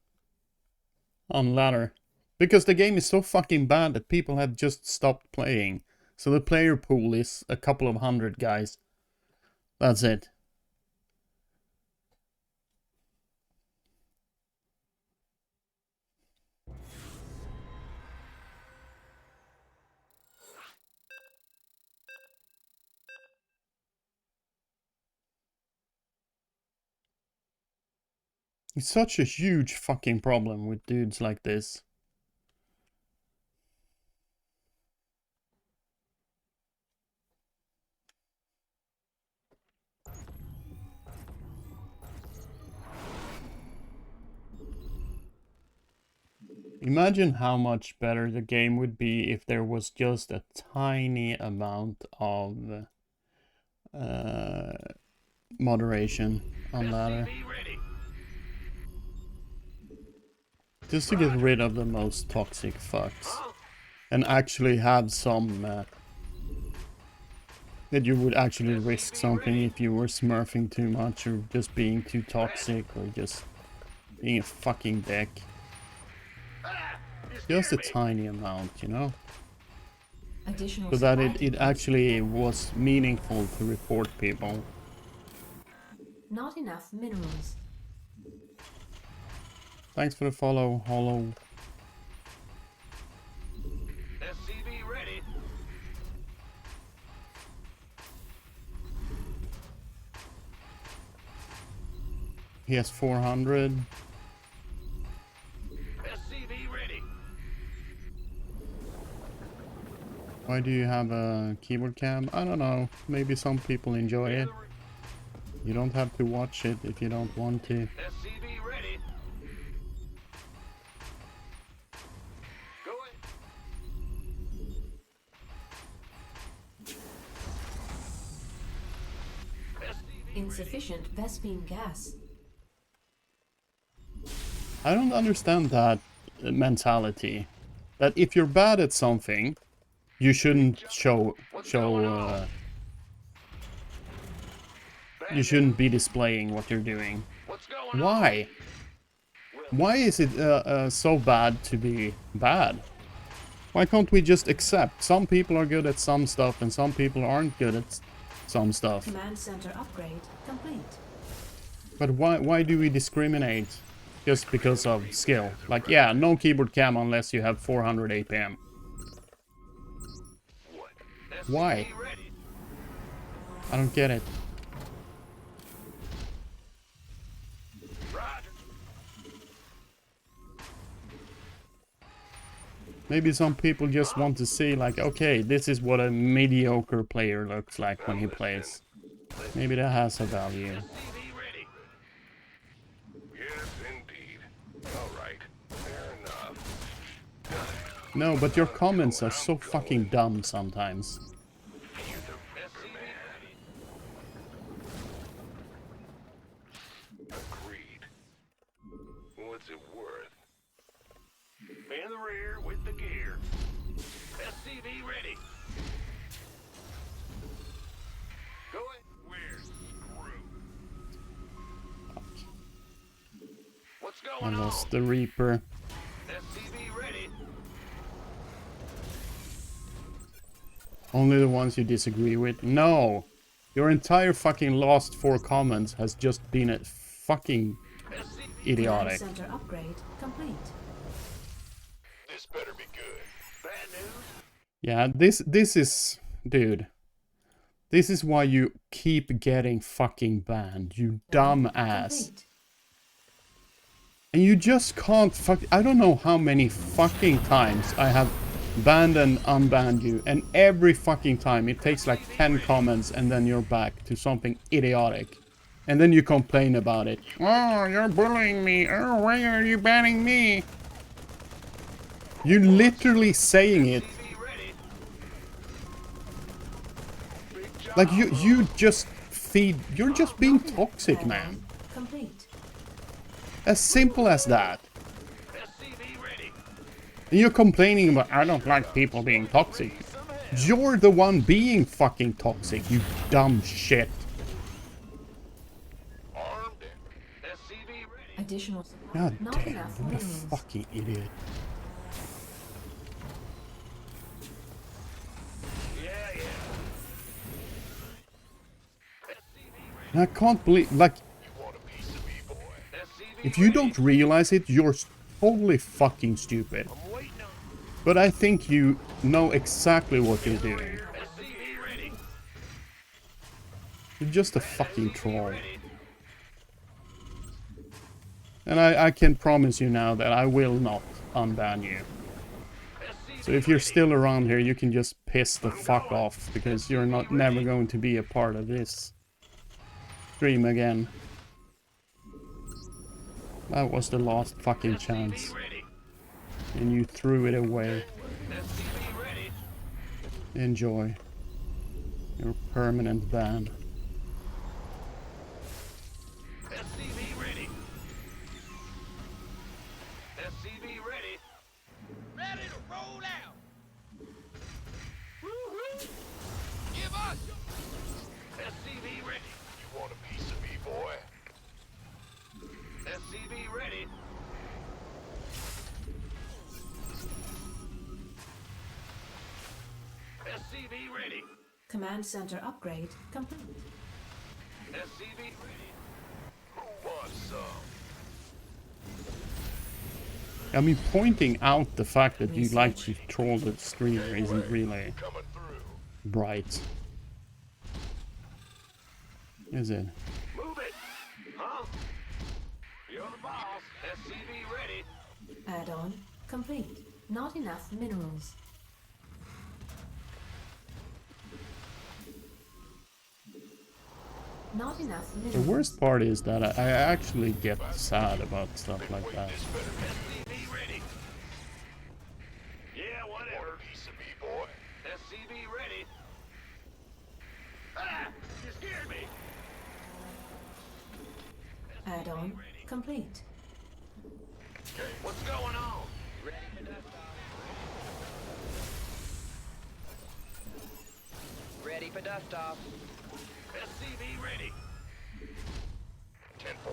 on ladder. Because the game is so fucking bad that people have just stopped playing. So the player pool is a couple of hundred guys. That's it. It's such a huge fucking problem with dudes like this. Imagine how much better the game would be if there was just a tiny amount of moderation on ladder. SCV ready. Just to get rid of the most toxic fucks. And actually have some... that you would actually risk something if you were smurfing too much or just being too toxic or just being a fucking dick. Ah! Just a tiny amount, you know? Additional So that supply it depots. actually was meaningful to report people. Not enough minerals. Thanks for the follow, Hollow. SCV ready. He has 400. SCV ready. Why do you have a keyboard cam? I don't know. Maybe some people enjoy it. You don't have to watch it if you don't want to. SCV ready. Going. SCV Insufficient Vespene gas. I don't understand that mentality. That if you're bad at something, you shouldn't you shouldn't be displaying what you're doing. What's going on? Why? Why is it so bad to be bad? Why can't we just accept some people are good at some stuff and some people aren't good at some stuff? Command center upgrade complete. But why do we discriminate just because of skill? Like, yeah, no keyboard cam unless you have 400 APM. Why? Ready. I don't get it. Roger. Maybe some people just want to see, like, okay, this is what a mediocre player looks like when he plays. Maybe that has a value. SCV ready. Yes, indeed. All right. Fair enough. No, but your comments are so fucking dumb sometimes. SCV ready. Agreed. What's it worth? In the rear with the gear. SCV ready. Going. We're screwed. What's I going on? lost the Reaper. SCV ready. Only the ones you disagree with. No! Your entire fucking last 4 comments has just been a fucking SCV. idiotic. Command center upgrade complete. This better be good. Bad news? Yeah, this is... Dude. This is why you keep getting fucking banned, you dumb ass. Complete. And you just can't I don't know how many fucking times I have banned and unbanned you, and every fucking time it takes like 10 comments and then you're back to something idiotic. And then you complain about it. Oh, you're bullying me. Oh, why are you banning me? You're literally saying it. SCV ready. Big job. Like you just feed, you're just being toxic, man. Complete. As simple as that. SCV ready. And you're complaining about, I don't like people being toxic. You're the one being fucking toxic, you dumb shit. Armed and SCV ready. Additional supply. God Not damn, enough what a minerals. fucking idiot. Yeah, yeah. And I can't believe, like, You want a piece of me, boy? SCV if you don't realize it, you're totally fucking stupid. I'm waiting on But I think you know exactly what you're doing. SCV ready. You're just a fucking troll. Ready. And I can promise you now that I will not unban you. So if you're still around here, you can just piss the fuck off, because you're not never going to be a part of this stream again. That was the last fucking chance, Ready. and you threw it away. SCV ready. Enjoy your permanent ban. SCV ready. SCV ready. Ready to roll out. Woo-hoo. Give us your SCV ready. You want a piece of me, boy? SCV ready. SCV ready. Command center upgrade complete. SCV ready. Who wants some? I mean, pointing out the fact that you like to troll the streamer isn't really Coming through. bright. Is it? Move it. Huh? You're the boss. SCV ready. Add-on complete. Not enough minerals. Not enough The minerals. worst part is that I actually get sad about stuff like that. SCV ready. Yeah, whatever. Piece of me, boy. SCV ready. Ah! You scared me. Add-on complete. Okay, what's going on? Ready for dust off. SCV ready. 10-4.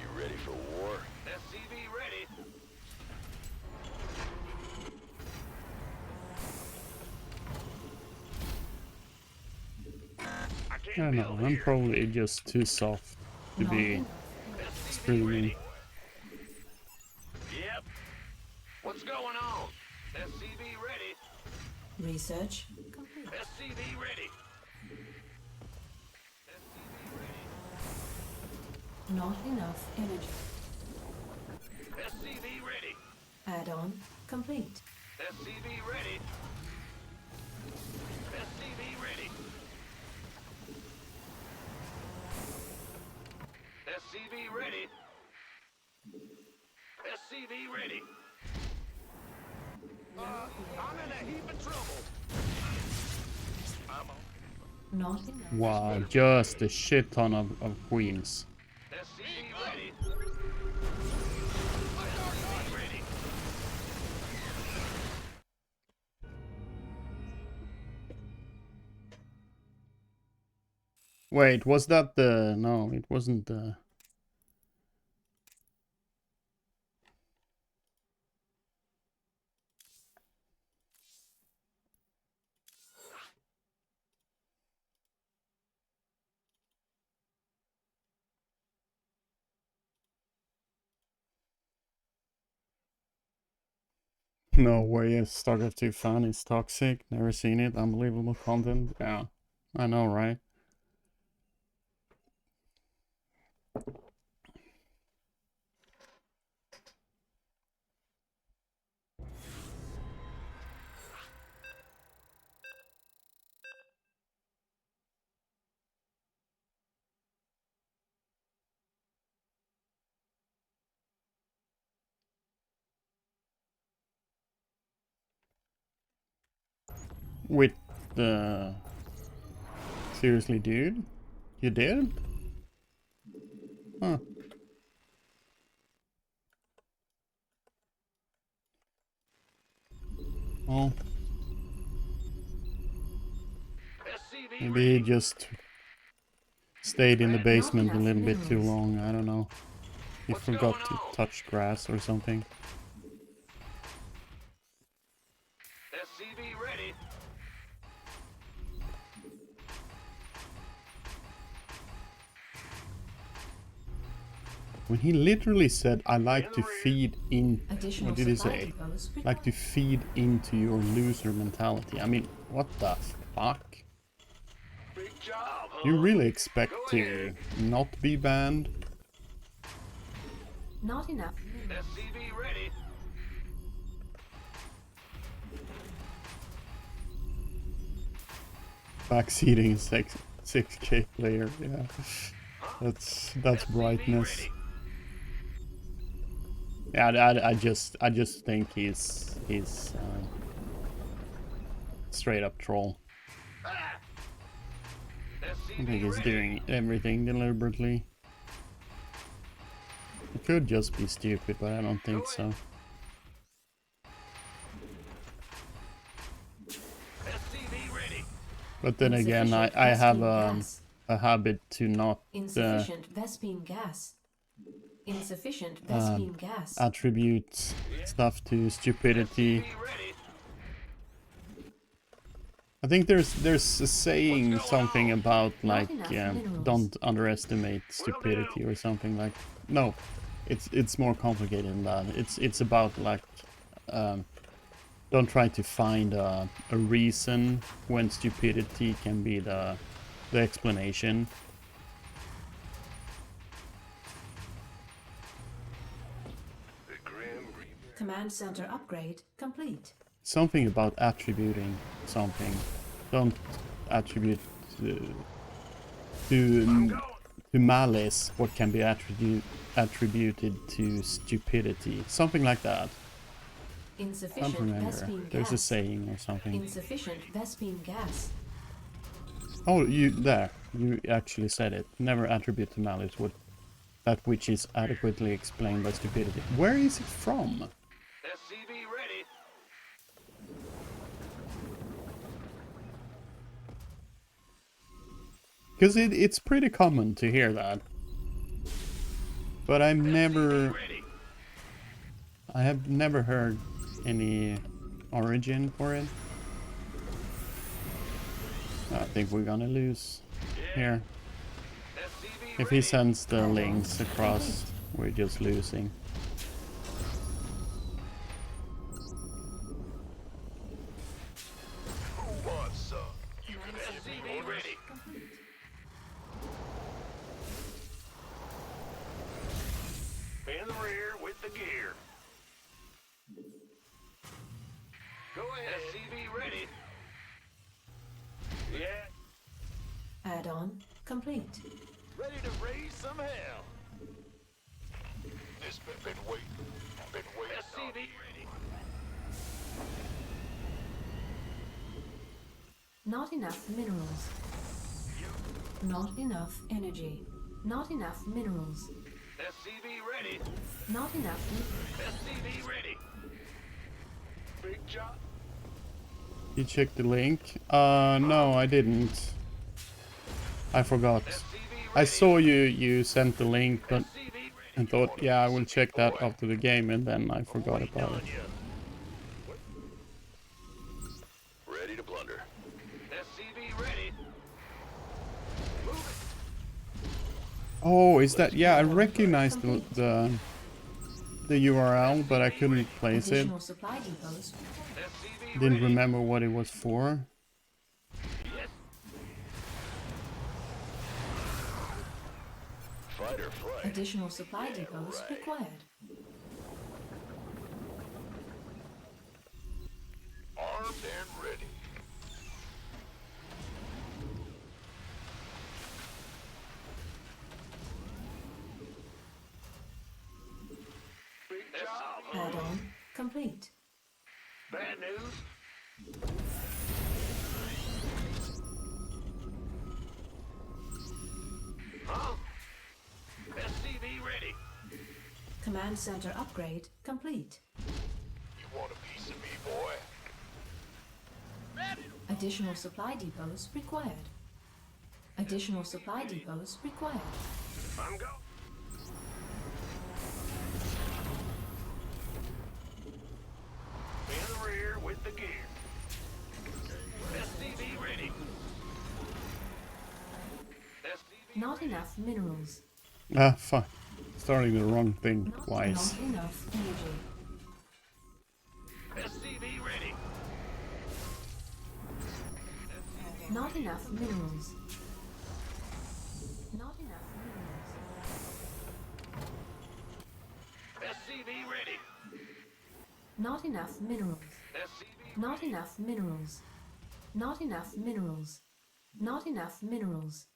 You ready for war? SCV ready. I I can't don't know, build I'm here. probably just too soft to Not be enough. SCV streaming. ready. Yep. What's going on? SCV ready. Research complete. SCV ready. Not enough energy. SCV ready. Add-on complete. SCV ready. SCV ready. SCV ready. SCV ready. I'm in a heap of trouble. I'm on. Not enough. Wow, just a shit ton of queens. SCV ready. SCV ready. Wait, was that the... No, it wasn't the... No way, a StarCraft 2 fan is toxic. Never seen it. Unbelievable content. Yeah, I know, right? With the... Seriously, dude? You did? Huh. Well, SCV maybe ready. he just stayed in the basement a little bit too long. I don't know. He What's forgot going to on? touch grass or something. SCV ready. When he literally said, I like to feed in... Additional What did he supply say? depots Like to feed into your loser mentality. I mean, what the fuck? Big job, huh? You really expect Go to ahead. not be banned? Not enough minerals. SCV ready. Backseating 6K player, yeah. That's SCV brightness. ready. Yeah, I just think he's straight up troll. Ah! I SCV think he's ready. doing everything deliberately. It could just be stupid, but I don't think so. SCV ready. But then again, I Insufficient have Vespene gas. a habit to not Insufficient Vespene gas. Insufficient Vespene gas. attribute stuff to stupidity. SCV ready. I think there's a saying something about like enough minerals. don't underestimate stupidity or something like. No, it's more complicated than that. It's about like don't try to find a reason when stupidity can be the explanation. The Grim Reaper. Command center upgrade complete. Something about attributing something. Don't attribute to malice what can be attributed to stupidity. Something like that. I don't Insufficient remember. Vespene There's a gas. saying or something. Insufficient Vespene gas. Oh, you actually said it. Never attribute to malice that which is adequately explained by stupidity. Where is it from? SCV ready. Because it's pretty common to hear that. But I have never heard any origin for it. I think we're gonna lose here. SCV If he sends the links across, we're just losing. Who wants some? Command center SCV upgrade ready. complete. In the rear with the gear. Go ahead. SCV ready. Yeah. Add-on complete. Ready to raise some hell. This been waiting. Been waiting. SCV ready. Not enough minerals. Not enough energy. Not enough minerals. SCV ready. Not enough. SCV ready. Big job. You checked the link? No, I didn't. I forgot. I saw you sent the link, but I thought, yeah, I will check that after the game, and then I forgot about it. Ready to plunder. SCV ready. Oh, is that? Yeah, I recognized the URL, but I couldn't place it. Additional supply depots. SCV Didn't ready. remember what it was for. Yes. Fight or flight. Additional supply depots required. Armed and ready. Big job. Add-on complete. Bad news. Huh? SCV ready. Command center upgrade complete. You want a piece of me, boy? Ready to Additional supply depots required. Additional supply depots required. I'm go. In the rear with the gear. SCV ready. SCV Not enough minerals. Ah, fuck. Starting the wrong thing twice. Not enough energy. SCV ready. Not enough minerals. Not enough minerals. SCV ready. Not enough minerals. SCV Not enough minerals. Not enough minerals. Not enough minerals.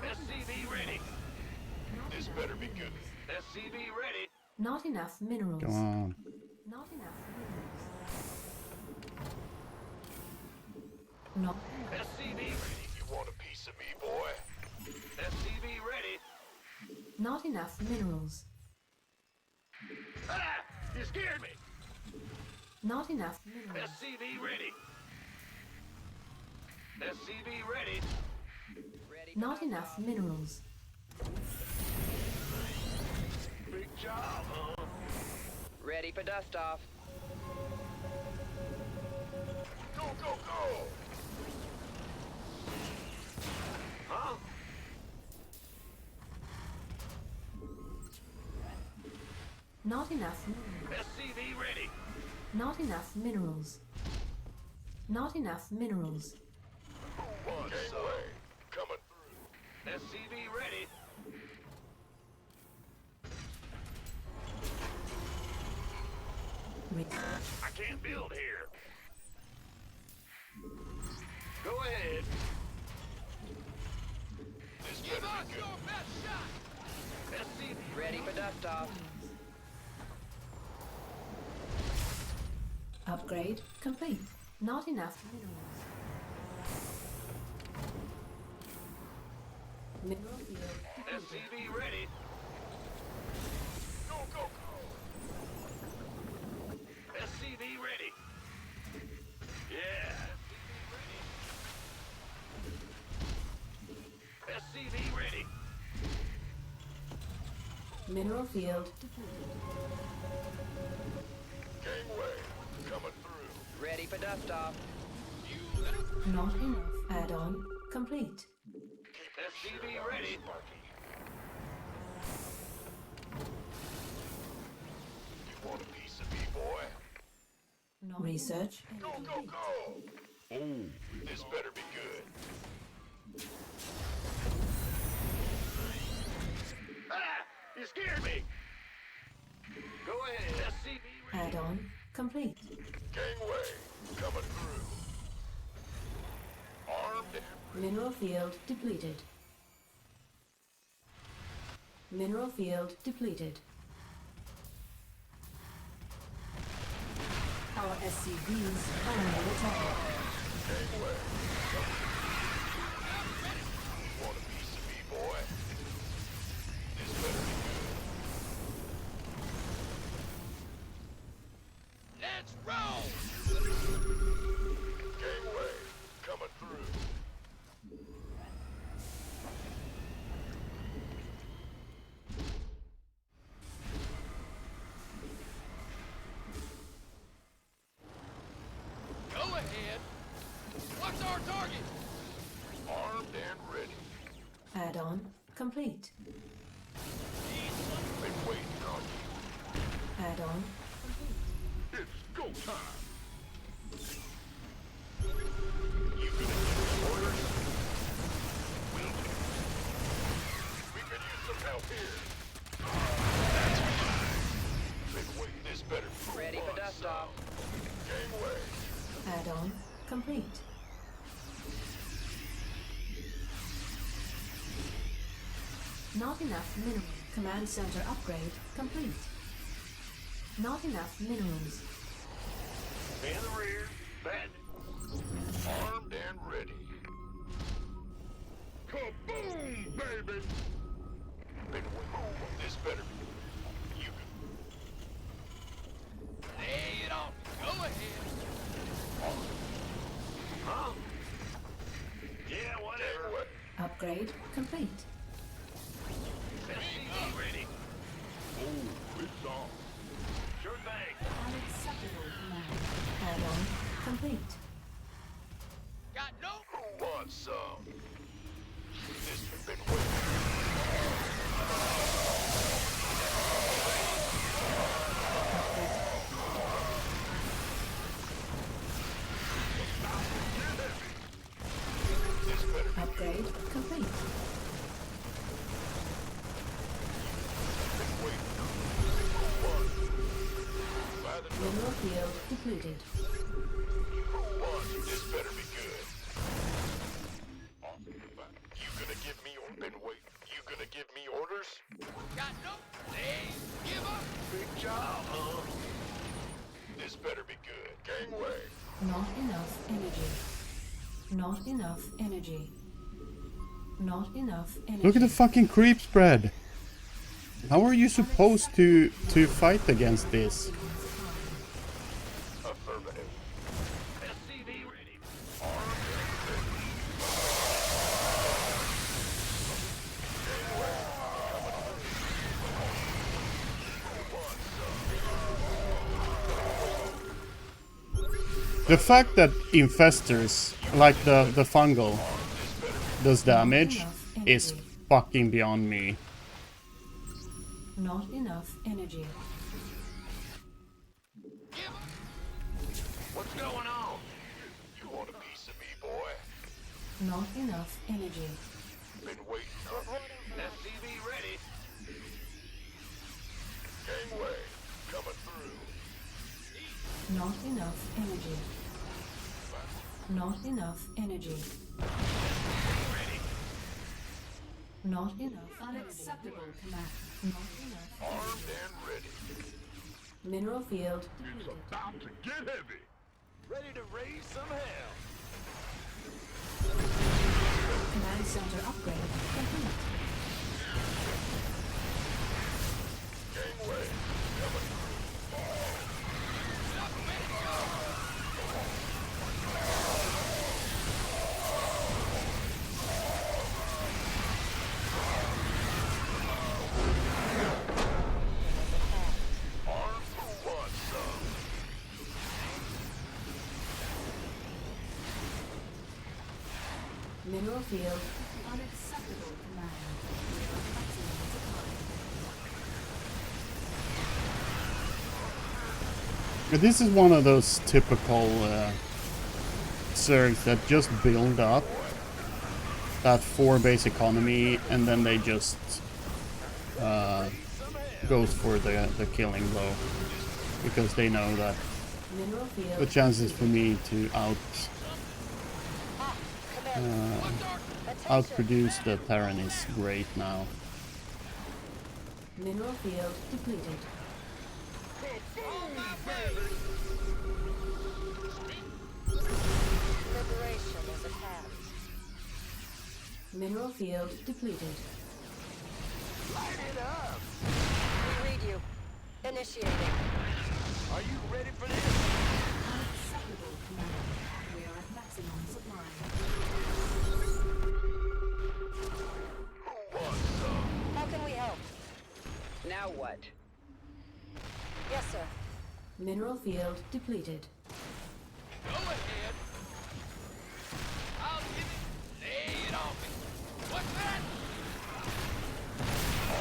SCV ready. This better be good. SCV ready. Not enough minerals. Come on. Not enough minerals. Not enough. SCV ready. You want a piece of me, boy? SCV ready. Not enough minerals. Ah! You scared me. Not enough minerals. SCV ready. SCV ready. Ready for Not enough minerals. Big job, huh? Ready for dust off. Go, go, go! Huh? Not enough minerals. SCV ready. Not enough minerals. Not enough minerals. Who wants Gateway coming through. SCV ready. I can't build here. Go ahead. This Give better us be your good. best shot. SCV Ready for dust off. Upgrade complete. Not enough minerals. Mineral field depleted. SCV ready. Go, go, go. SCV ready. Yeah. SCV ready. Mineral field depleted. Gangway coming through. Ready for dust off. Not enough add-on complete. SCV ready. You want a piece of me, boy? Not research. Go, go, go! Oh, this better be good. Ah! You scared me! Go ahead. SCV ready. Add-on complete. Gangway coming through. Armed. Mineral field depleted. Mineral field depleted. Our SCVs are under attack. Gangway. Want a piece of me, boy? This better be good. Let's roll. Gangway coming through. Go ahead. What's our target? Armed and ready. Add-on complete. Been waiting on you. Add-on It's go time. You gonna give orders? Will do. We could use some help here. That's fine. Been waiting. This better be Ready for dust off. Gangway. add-on complete. Not enough minerals. Command center upgrade complete. Not enough minerals. In the rear. Bandit. Armed and ready. Kaboom, baby! Been waiting. This better be. You can. Lay it on. Go ahead. Huh? Yeah, whatever. Upgrade complete. SCV ready. Oh, it's on. Sure thing. Unacceptable command. Add-on complete. Got no. Who wants some? This has been waiting. This better be Upgrade complete. been waiting. Who wants? By the Mineral field depleted. Who wants? This better be good. You gonna give me or been waiting? You gonna give me orders? Got no. They give up. Big job, huh? This better be good. Gangway. Not enough energy. Not enough energy. Not enough energy. Look at the fucking creep spread. How are you supposed to fight against this? Affirmative. SCV ready. The fact that infestors, like the fungal, does damage is fucking beyond me. Not enough energy. What's going on? You want a piece of me, boy? Not enough energy. Been waiting on you. SCV ready. Gangway, coming through. Not enough energy. Not enough energy. Not enough. Unacceptable command. Not enough. Armed and ready. Mineral field It's depleted. about to get heavy. Ready to raise some hell. Command center upgrade complete. Gangway, coming through. Armed who wants some? Mineral field unacceptable command. We are maximum supply. This is one of those typical Zergs that just build up that 4 base economy and then they just goes for the killing blow because they know that Mineral field the chances for me to outproduce the Terran is great now. mineral field depleted. Liberation is at hand. Mineral field depleted. Light it up. We read you. Initiating. Are you ready for this? Unacceptable command. We are at maximum supply. Who wants some? How can we help? Now what? Yes, sir. Mineral field depleted. Go ahead. I'll give it. Lay it on me. What's that?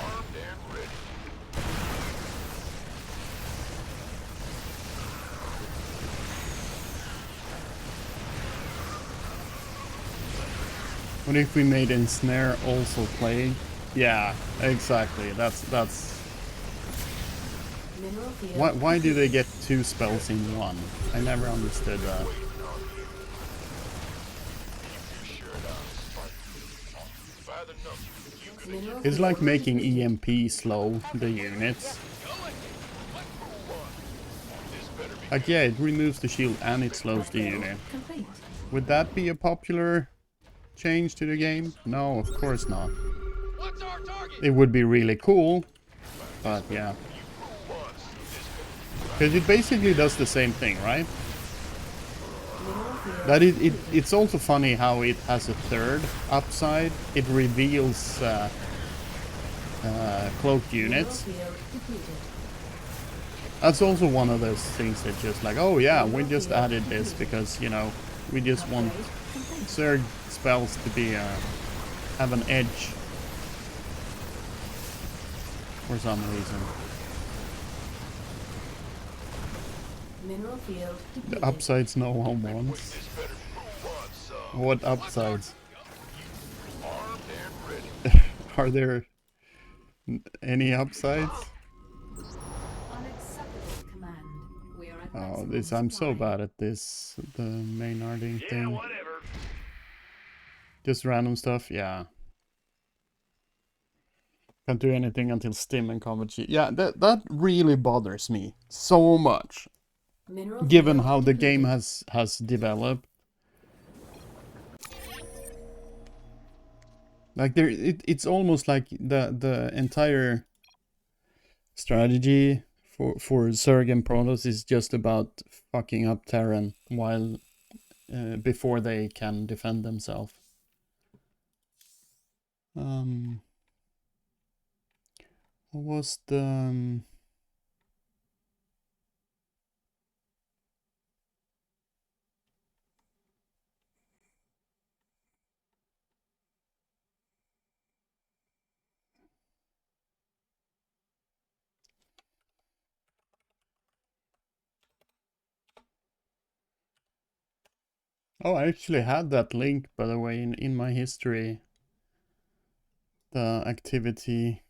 Armed and ready. What if we made Ensnare also play? Yeah, exactly. That's Mineral field. why do they get 2 spells in one? I never understood that. By the numbers, you can Mineral It's field like making depleted. EMP slow the units. Go ahead. this better be Like yeah, it removes the shield and it slows the unit. Complete. Would that be a popular change to the game? No, of course not. What's our target? It would be really cool, but yeah. Because it basically does the same thing, right? Mineral field That it's also funny how it has a third upside. It reveals cloaked Mineral units. field depleted. That's also one of those things that just like, oh yeah, we just added this because, you know, we just want Upgrade complete. Zerg spells to be have an edge for some reason. Mineral field depleted. The upsides no one wants. What upsides? armed and ready. Are there any upsides? Unacceptable command. We are at Oh, maximum this I'm so supply. bad at this. The Maynarding Yeah, thing. whatever. Just random stuff, yeah. Can't do anything until Stim and Combat G. Yeah, that really bothers me so much. Mineral Given field how the depleted. game has developed. Like it's almost like the entire strategy for Zerg and Protoss is just about fucking up Terran while before they can defend themselves. What was the Oh, I actually had that link, by the way, in my history. The activity.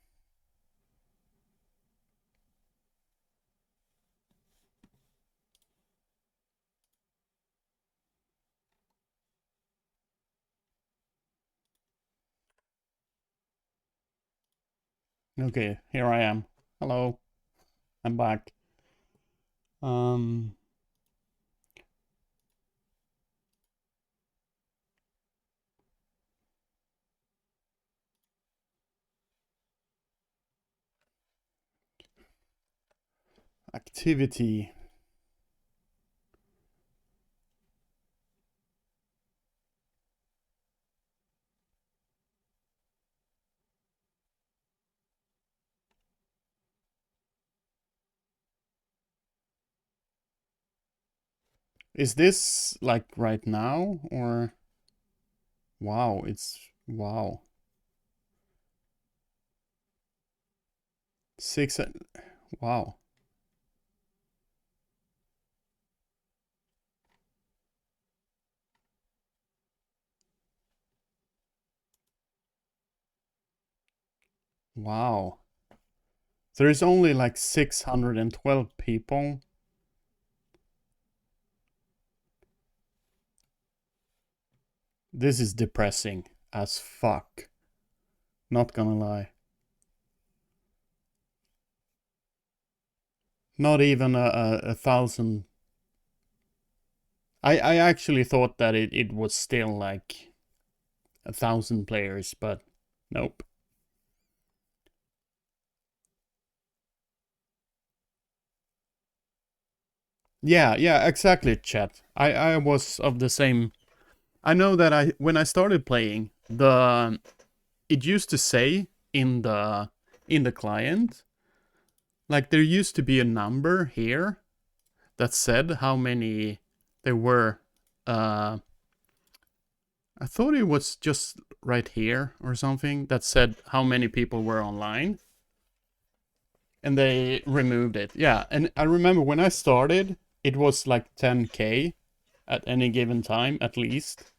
Okay, here I am. Hello. I'm back. Um Activity. Is this like right now or wow, it's wow. 6 wow. Wow. There's only like 612 people. This is depressing as fuck. Not gonna lie. Not even a thousand. I actually thought that it was still like 1,000 players, but nope. Yeah, exactly, chat. I was of the same. I know that when I started playing, it used to say in the client, like there used to be a number here that said how many there were. I thought it was just right here or something that said how many people were online. And they removed it. Yeah, and I remember when I started, it was like 10K at any given time, at least.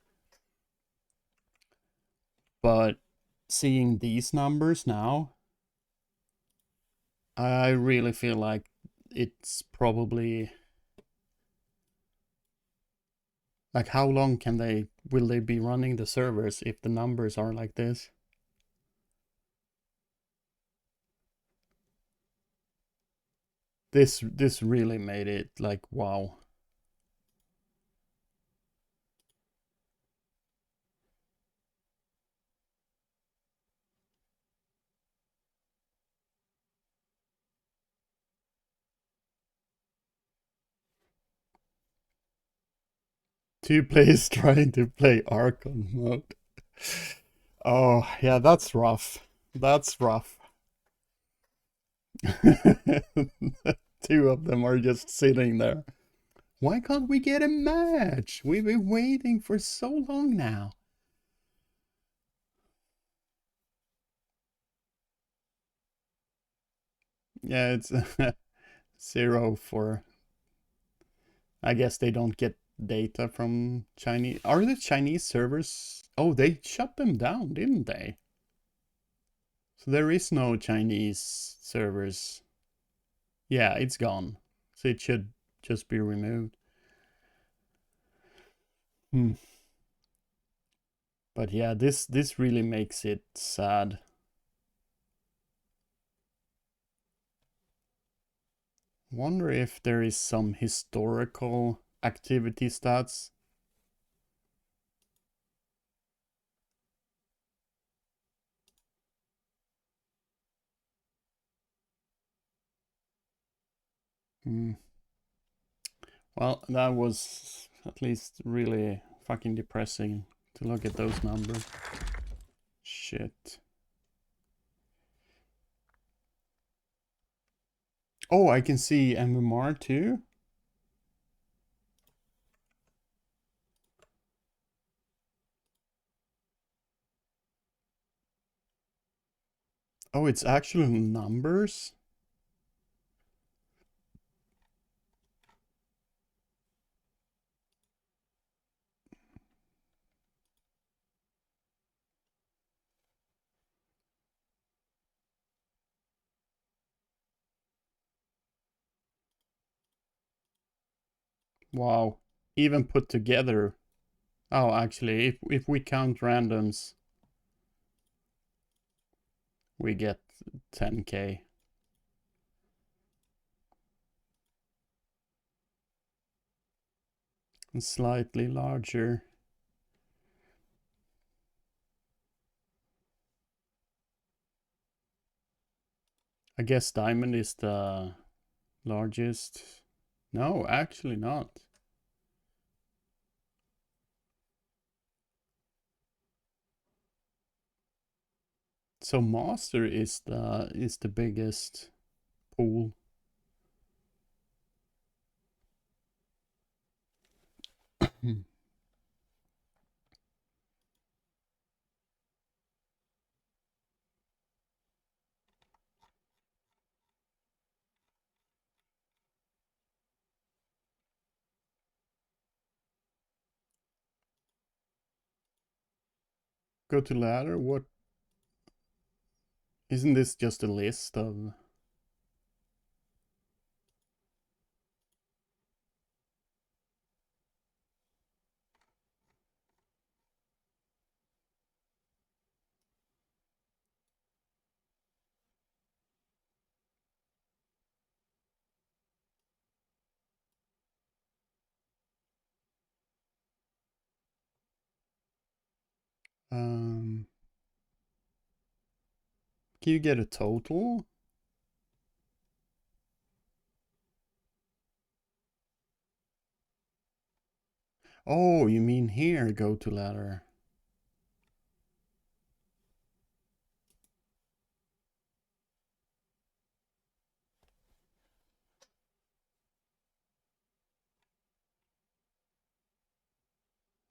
But seeing these numbers now, I really feel like it's probably like how long will they be running the servers if the numbers are like this? This really made it like wow. Two players trying to play Archon mode. Oh, yeah, that's rough. That's rough. Two of them are just sitting there. Why can't we get a match? We've been waiting for so long now. Yeah, it's 0 for. I guess they don't get data from Chinese. Are the Chinese servers? Oh, they shut them down, didn't they? So there is no Chinese servers. Yeah, it's gone. So it should just be removed. Hmm. But yeah, this really makes it sad. Wonder if there is some historical activity stats. Hmm. Well, that was at least really fucking depressing to look at those numbers. Shit. Oh, I can see MMR too. Oh, it's actual numbers. Wow. Even put together. Oh, actually, if we count randoms, we get 10k. And slightly larger. I guess diamond is the largest. No, actually not. So master is the biggest pool. Go to ladder. What? Isn't this just a list of? Can you get a total? Oh, you mean here, go to ladder.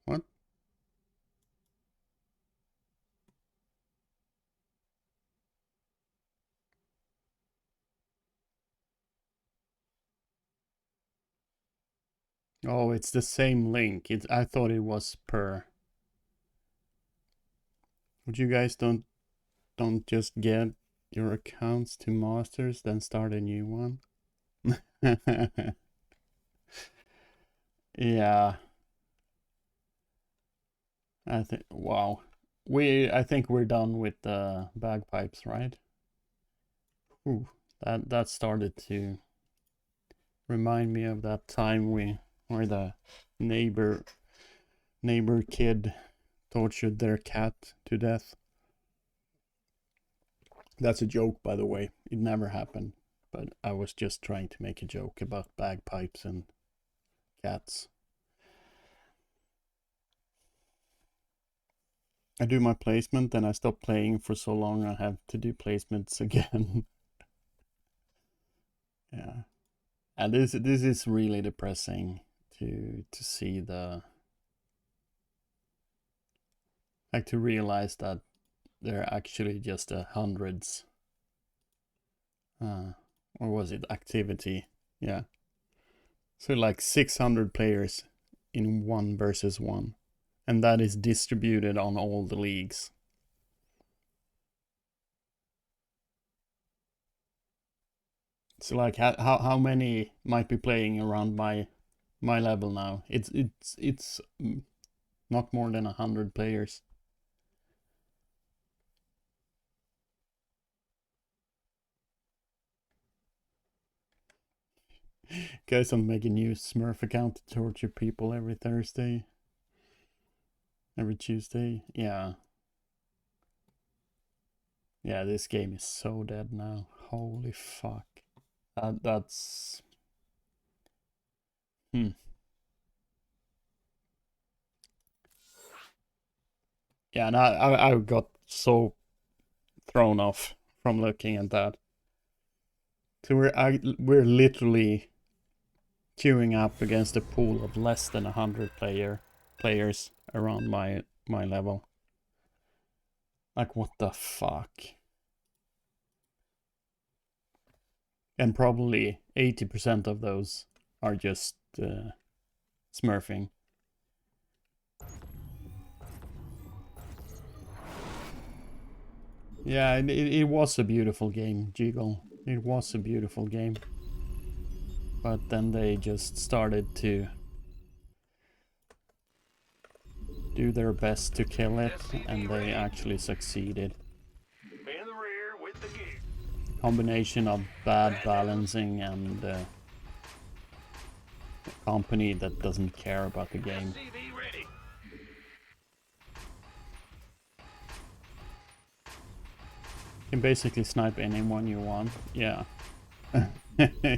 What? Oh, it's the same link. I thought it was per. Would you guys don't just get your accounts to masters, then start a new one? Yeah. I think, wow. I think we're done with the bagpipes, right? Ooh, that started to remind me of that time where the neighbor kid tortured their cat to death. That's a joke, by the way. It never happened, but I was just trying to make a joke about bagpipes and cats. I do my placement, then I stop playing for so long I have to do placements again. Yeah. And this is really depressing to see to realize that they're actually just hundreds. Or was it activity? Yeah. So like 600 players in 1 versus 1. And that is distributed on all the leagues. So like how many might be playing around my level now? It's not more than 100 players. Guys, I'm making a new Smurf account to torture people every Thursday. Every Tuesday. Yeah. Yeah, this game is so dead now. Holy fuck. That's... Yeah, and I got so thrown off from looking at that. So we're literally queuing up against a pool of less than 100 players around my level. Like, what the fuck? And probably 80% of those are just smurfing. Yeah, it was a beautiful game, Jiggle. It was a beautiful game. But then they just started to do their best to kill it, and they actually succeeded. In the rear with the gear. Combination of bad balancing and a company that doesn't care about the game. SCV ready. You can basically snipe anyone you want. Yeah.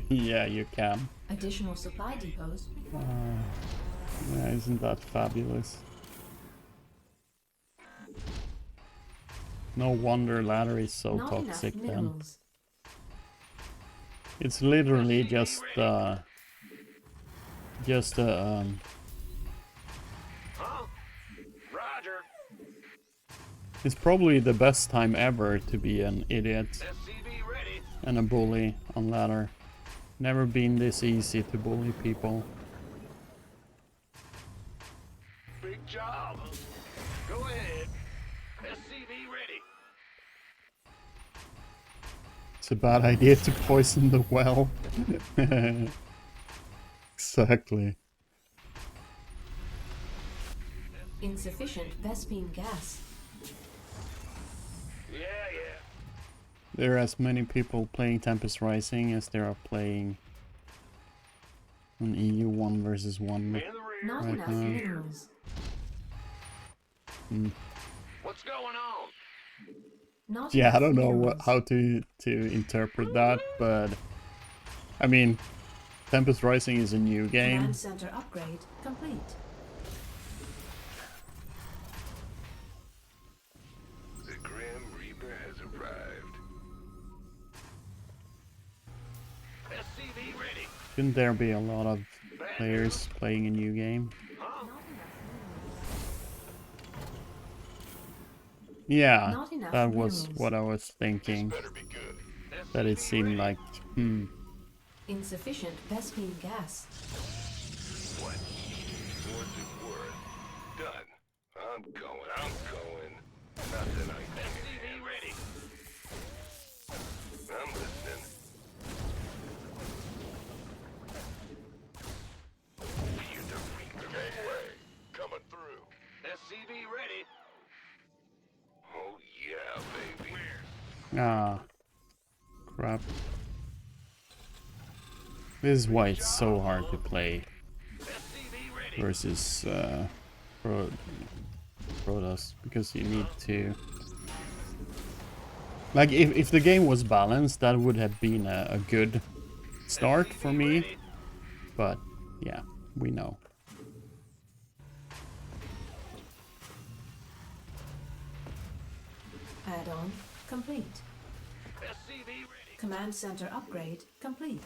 Yeah, you can. Additional supply depots. Yeah, isn't that fabulous? No wonder ladder is so Not toxic enough then. minerals. It's literally just Huh? Roger. it's probably the best time ever to be an idiot SCV ready. and a bully on ladder. Never been this easy to bully people. Big job. Go ahead. SCV ready. It's a bad idea to poison the well. Exactly. Insufficient Vespene gas. Yeah. There are as many people playing Tempest Rising as there are playing an EU 1 versus 1. In the rear. Not Right enough now. minerals. What's going on? Not Yeah, I enough don't know minerals. how to interpret that, but I mean, Tempest Rising is a new game. Command center upgrade complete. The Grim Reaper has arrived. SCV ready. Shouldn't there be a lot of players playing a new game? Huh? Yeah, Not enough that was minerals. what I was thinking. Better be good. That it seemed like, Insufficient Vespene gas. What? What's it worth? Done. I'm going. Nothing I can. SCV ready. I'm listening. Hear the Reaper. Gangway. Coming through. SCV ready. Oh yeah, baby. ah, crap. This is why it's so hard to play SCV ready. versus Protoss, because you need to... Like, if the game was balanced, that would have been a good start for me, but yeah, we know. Add-on complete. SCV ready. Command center upgrade complete.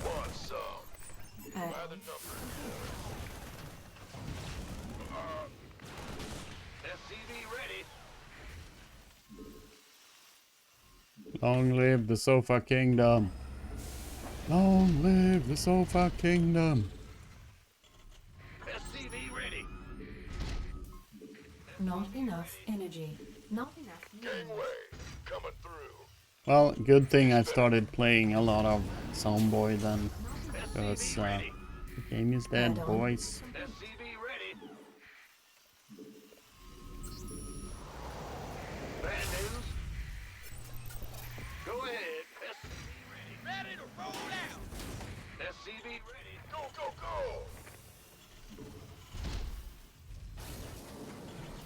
Want some? Add By the number. SCV ready. Long live the Sofa Kingdom! Long live the Sofa Kingdom! SCV ready. not enough energy. Not enough minerals. Gangway. Coming through. Well, good thing I started playing a lot of Soundboy then, because SCV the ready. game is dead, Add-on. boys. SCV ready. Bad news. Go ahead. SCV ready. Ready to roll out. SCV ready. Go, go, go.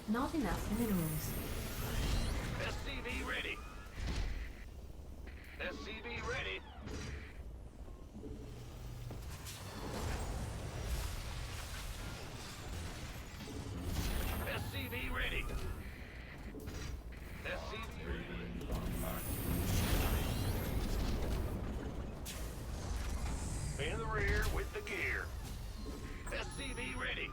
Not enough minerals. SCV ready. SCV ready. SCV ready. SCV ready. In the rear with the gear. SCV ready.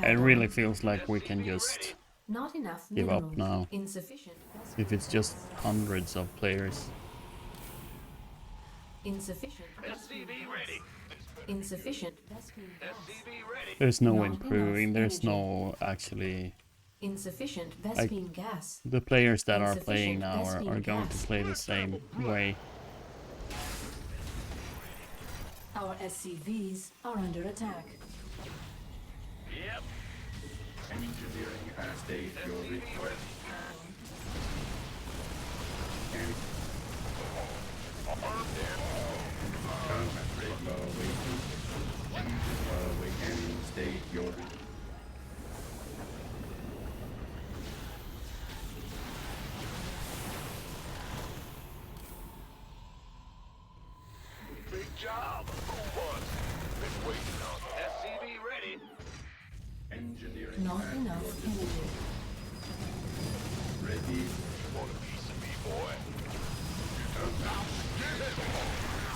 It really feels like we can just, Not enough Give up minerals. now. Insufficient. if it's just hundreds of players. Insufficient. SCV ready. Insufficient. Vespene gas. SCV ready. There's no Not enough improving, there's energy. no actually... Insufficient Vespene gas. The players that are playing Insufficient now are Vespene going to gas. play the same way. Our SCVs are under attack. Yep. Engineering has stayed your SCV request. ready. Armed and Combat ready. Awaiting. Awaiting. State your big job. Who won? Been waiting on that. SCV ready. engineering Not has enough your energy. ready. Want a piece of me, boy?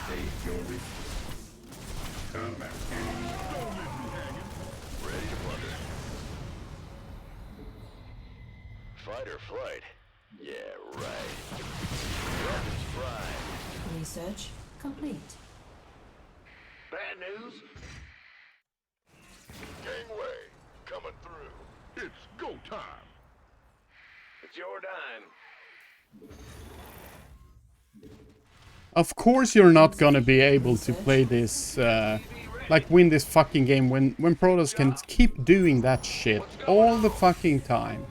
State your request. Combat Ready to plunder. Fight or flight? Yeah, right. Rockets prime. Research complete. Bad news? Gangway, coming through. It's go time. It's your dime. Of course you're not gonna be able to play this, like win this fucking game when Protoss can keep doing that shit all the fucking time.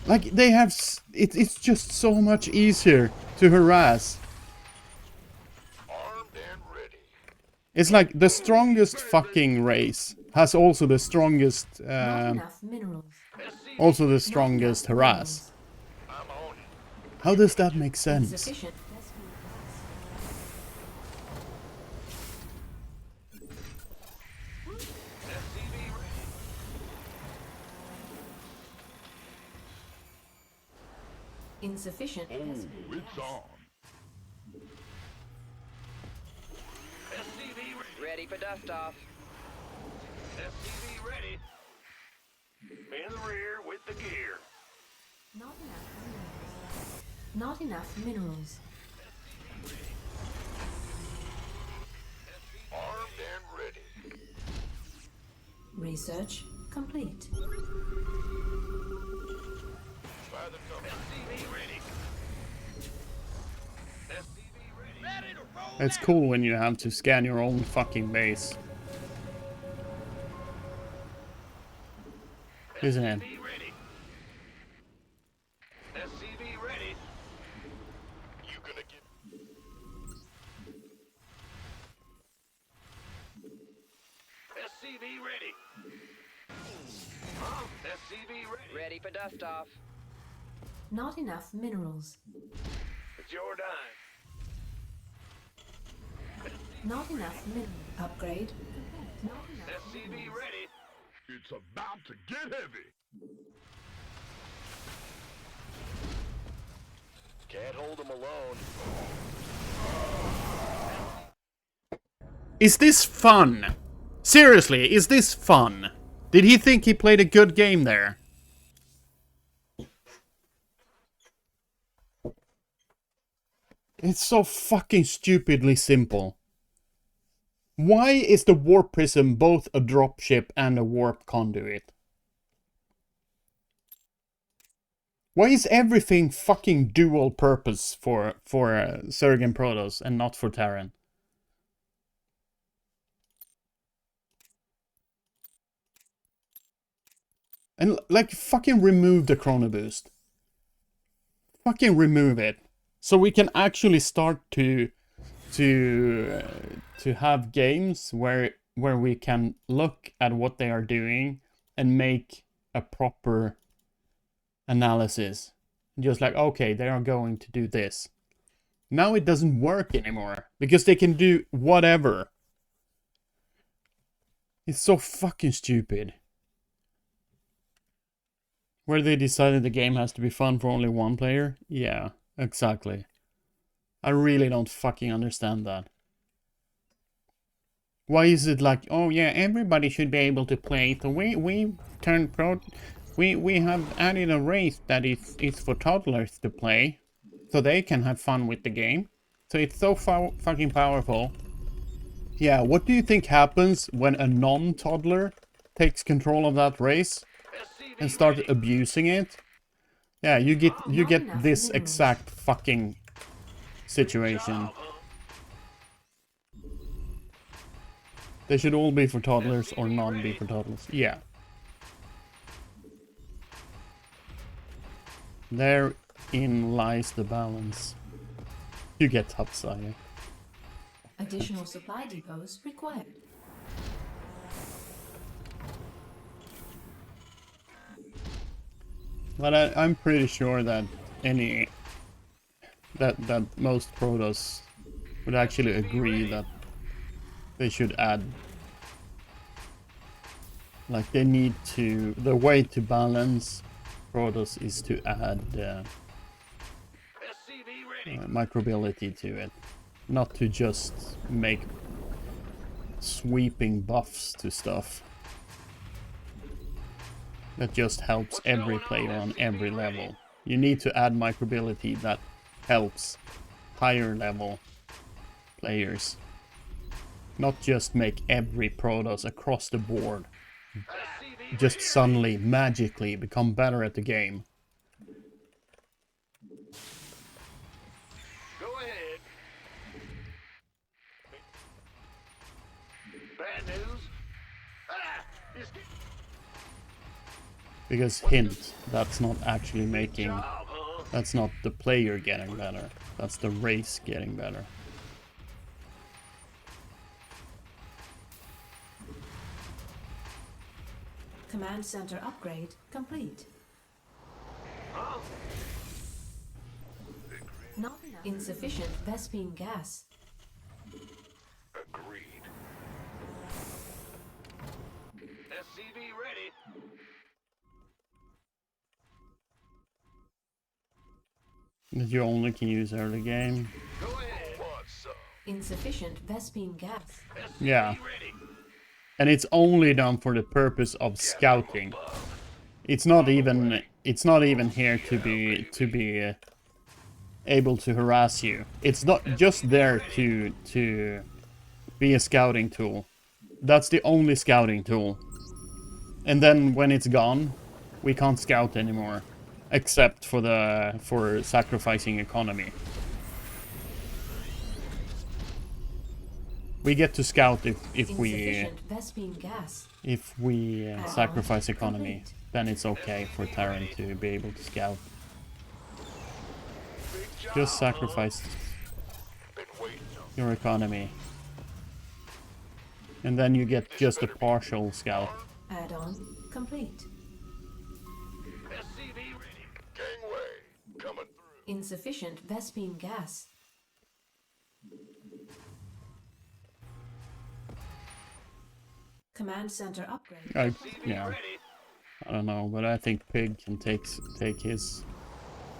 Like, they have... It's just so much easier to harass. Armed and ready. It's like the strongest fucking race has also the strongest, Not enough minerals. also the strongest harass. I'm on it. How does that make sense? Insufficient. SCV ready. Insufficient. It's on. SCV ready. Ready for dust off. SCV ready. In the rear with the gear. Not enough minerals. Not enough minerals. Armed and ready. Research complete. By the company. SCV ready. SCV ready. Ready to roll It's cool when you have to scan your own fucking base. Isn't it? SCV ready. SCV ready. You gonna get SCV ready. SCV ready. Ready for dust off. Not enough minerals. it's your dime. Not enough minerals. Upgrade. Not enough. SCV ready. It's about to get heavy. Can't hold them alone. Is this fun? Seriously, is this fun? Did he think he played a good game there? It's so fucking stupidly simple. Why is the warp prism both a dropship and a warp conduit? Why is everything fucking dual purpose for Zerg and Protoss and not for Terran? And like fucking remove the chrono boost. Fucking remove it, so we can actually start to have games where we can look at what they are doing and make a proper analysis. Just like, okay, they are going to do this. Now it doesn't work anymore because they can do whatever. It's so fucking stupid. Where they decided the game has to be fun for only one player? Yeah, exactly. I really don't fucking understand that. Why is it like, oh yeah, everybody should be able to play, so we turned pro... We have added a race that is for toddlers to play, so they can have fun with the game. So it's so fucking powerful. Yeah, what do you think happens when a non-toddler takes control of that race and start abusing it? Yeah, you get this exact fucking situation. They should all be for toddlers or none be for toddlers. Yeah. Therein lies the balance. You get topside. Additional supply depots required. But I'm pretty sure that that most Protoss would actually agree that they should add, like, they need to, the way to balance Protoss is to add SCV ready. microbility to it, not to just make sweeping buffs to stuff. That just helps every player on every level. You need to add microbility that helps higher level players. Not just make every Protoss across the board just suddenly, magically become better at the game. Go ahead. Bad news? Ah! Because hint, that's not actually making, Job, huh? that's not the player getting better. That's the race getting better. Command center upgrade complete. Not enough. Insufficient Vespene gas. Agreed. SCV ready. That you only can use early game. Go ahead. Want some? Insufficient Vespene gas. Yeah. Ready. And it's only done for the purpose of scouting. It's not even here to be able to harass you. It's not just there to be a scouting tool. That's the only scouting tool. And then when it's gone, we can't scout anymore, except for sacrificing economy. We get to scout if we Insufficient Vespene gas. sacrifice economy. Then it's okay for Terran to be able to scout. Just sacrifice Been waiting on. your economy. And then you get just a partial scout. Add-on complete. SCV ready. Gangway coming through. Insufficient Vespene gas. Command center upgrade. Yeah, I don't know, but I think Pig can take his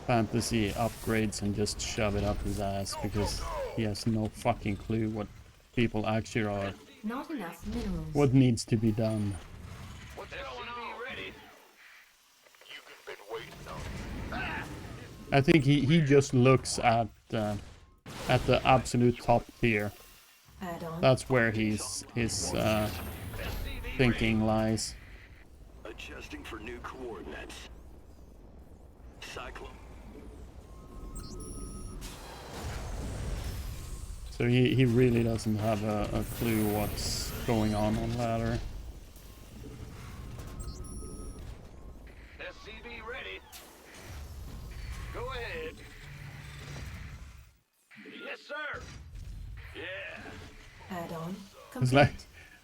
fantasy upgrades and just shove it up his ass because he has no fucking clue what people actually are, Not enough minerals. what needs to be done. What's going on? Ready. You've been waiting on. I think he just looks at the absolute top tier. Add-on. That's where his thinking lies. Adjusting for new coordinates. Cyclone. So he really doesn't have a clue what's going on ladder. SCV ready. Go ahead. Yes, sir. Yeah. Add-on It's complete. like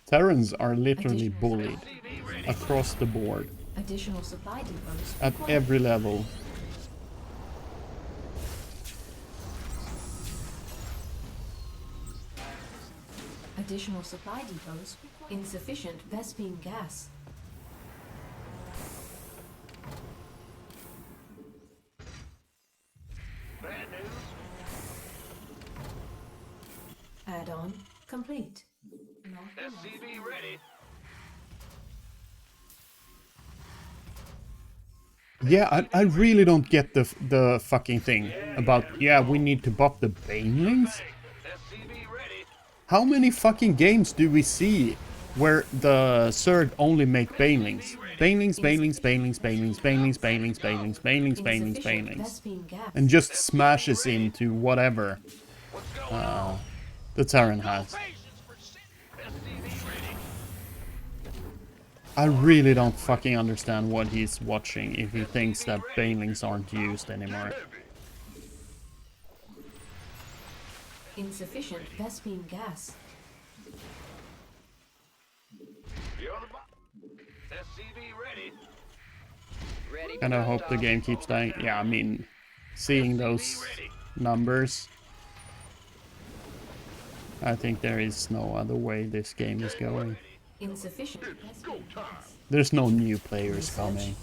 Terrans are literally Additional bullied SCV ready. across the board Additional supply depots. at required. every level. Additional supply depots. Insufficient Vespene gas. Bad news. Add-on complete. Not enough. SCV ready. Yeah, I really don't get the fucking thing about, yeah, we need to buff the Banelings. SCV ready. How many fucking games do we see where the Zerg only make Banelings? Banelings, Banelings, Banelings, Banelings, Banelings, Banelings, Banelings, Banelings, Banelings, Insufficient Banelings. Vespene gas. And just smashes into whatever What's going on? the Terran has. Patience for sin. SCV ready. I really don't fucking understand what he's watching if he thinks that banelings aren't used anymore. Insufficient Vespene gas. SCV ready. Ready. And I for hope the liftoff. game keeps dying. Yeah, I mean, seeing those numbers, I think there is no other way this game is going. Insufficient Vespene gas. There's no new players coming.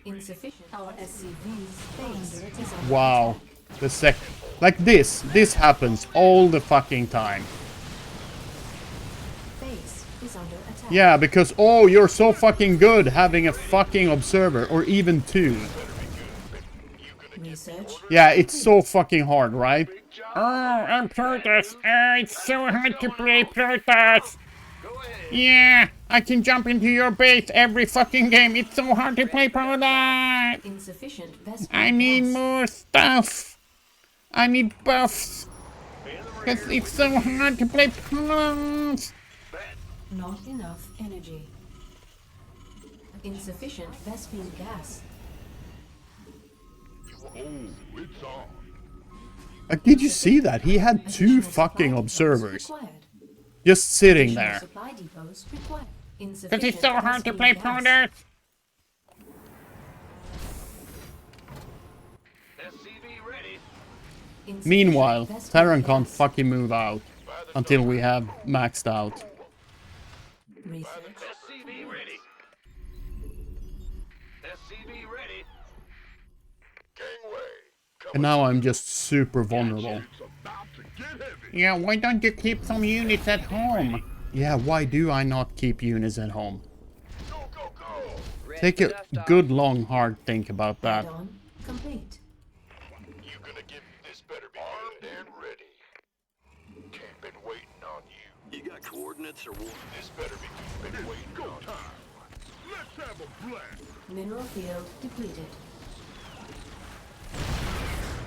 Insufficient. Our SCV's base is under Wow. attack. Like this happens all the fucking time. Base is under attack. Yeah, because, oh, you're so fucking good having a fucking observer, or even two. Research. Yeah, it's so fucking hard, right? Oh, I'm Protoss. It's so hard to play Protoss. Yeah, I can jump into your base every fucking game. It's so hard to play Protoss. Insufficient Vespene I need gas. more stuff. I need buffs. Because it's so hard to play Protoss. Not enough energy. Insufficient Vespene gas. it's on. Did you see that? He had two Additional fucking supply observers depots required. just sitting Additional there. supply depots required. Because Insufficient it's so hard to Vespene play gas. Protoss. SCV ready. Insufficient Meanwhile, Vespene Terran can't gas. fucking move out until we have maxed out. Research. SCV ready. SCV ready. Gangway. And now I'm just super vulnerable. It's about to get heavy. Yeah, why don't you keep some units at home? Yeah, why do I not keep units at home? Go, go, go. Ready Take for a liftoff. good long hard think about that. Add-on complete. You gonna get this better be armed and ready. Can't been waiting on you. You got coordinates or what? This better be been waiting on time. Let's have a blast. Mineral field depleted.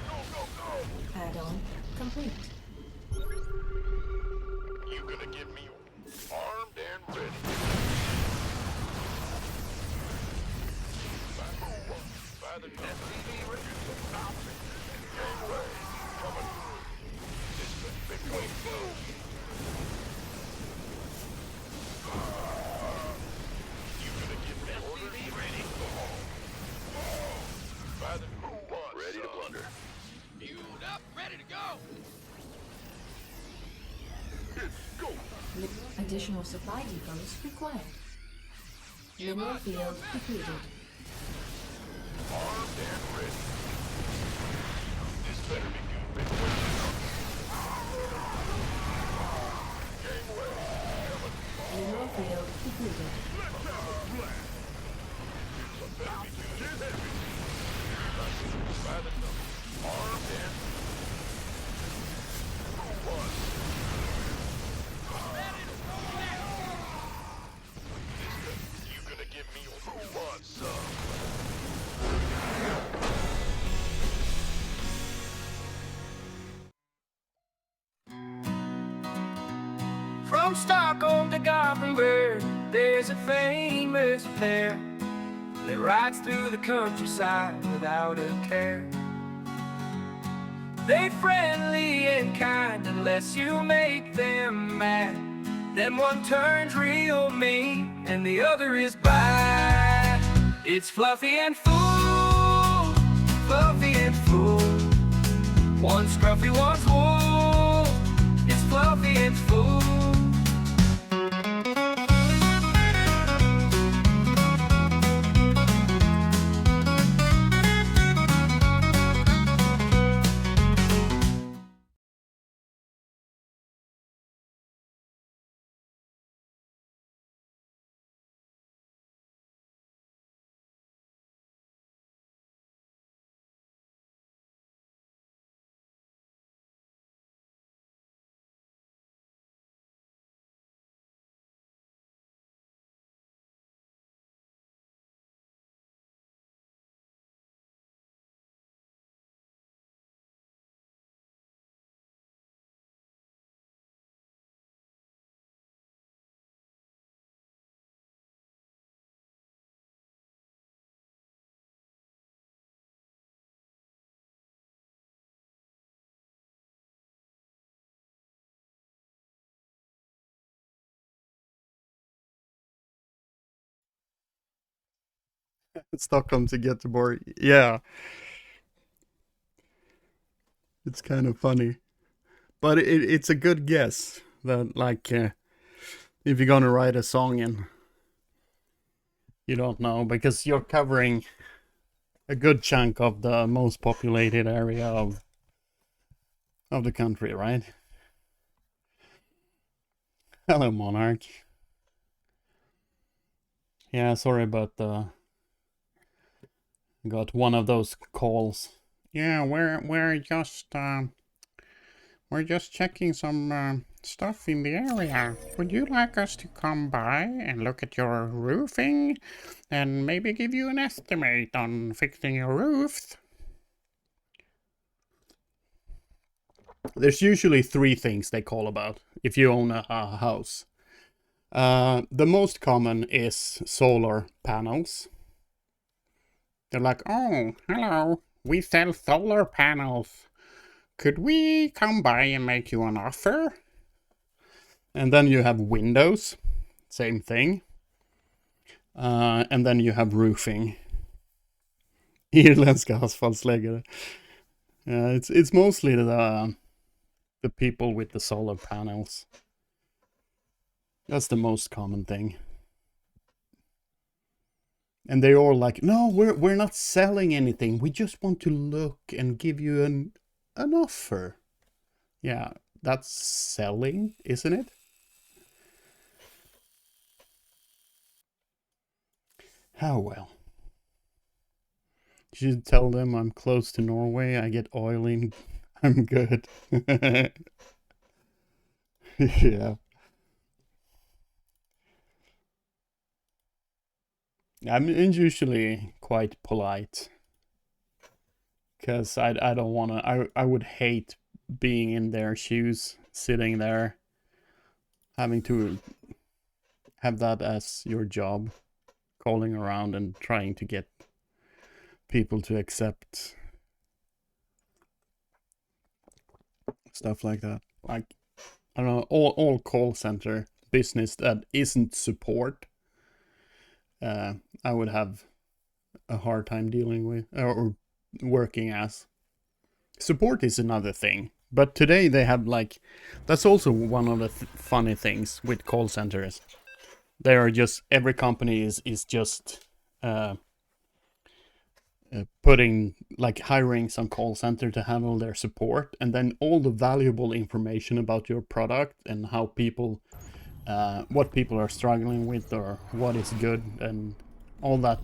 Go, go, go. Add-on complete. You gonna get me armed and ready. By the SCV ready. Gangway. Coming. This been waiting on you. You gonna get me SCV ready. By the who wants ready to plunder. Fueled up, ready to go. Additional supply depots required. Mineral field depleted. Armed and ready. This better be good. Been waiting on you. Gangway. Mineral field depleted. Armed and who wants? You gonna give me who wants some? From Stockholm to Gothenburg, there's a famous pair that rides through the countryside without a care. They're friendly and kind unless you make them mad. Then one turns real mean and the other is bad. It's Fluffy and Fool, Fluffy and Fool. One's scruffy, one's wool. It's Fluffy and Fool. Stockholm to Göteborg. Yeah. It's kind of funny. But it's a good guess that, like, if you're gonna write a song and you don't know, because you're covering a good chunk of the most populated area of the country, right? Hello, Monarch. Yeah, sorry about got one of those calls. Yeah, we're just checking some stuff in the area. Would you like us to come by and look at your roofing and maybe give you an estimate on fixing your roof? There's usually 3 things they call about if you own a house. The most common is solar panels. They're like, oh, hello, we sell solar panels. Could we come by and make you an offer? And then you have windows, same thing. And then you have roofing. Irländska asfaltsläggare. It's mostly the people with the solar panels. That's the most common thing. And they're all like, no, we're not selling anything. We just want to look and give you an offer. Yeah, that's selling, isn't it? Oh well. You should tell them I'm close to Norway. I get oil in. I'm good. Yeah. I'm usually quite polite. Because I don't want to... I would hate being in their shoes, sitting there, having to have that as your job, calling around and trying to get people to accept stuff like that. Like, I don't know, all call center business that isn't support, I would have a hard time dealing with or working as. Support is another thing, but today they have, like, that's also one of the funny things with call centers. They are just, every company is just putting, like, hiring some call center to handle their support, and then all the valuable information about your product and how people, what people are struggling with or what is good, and all that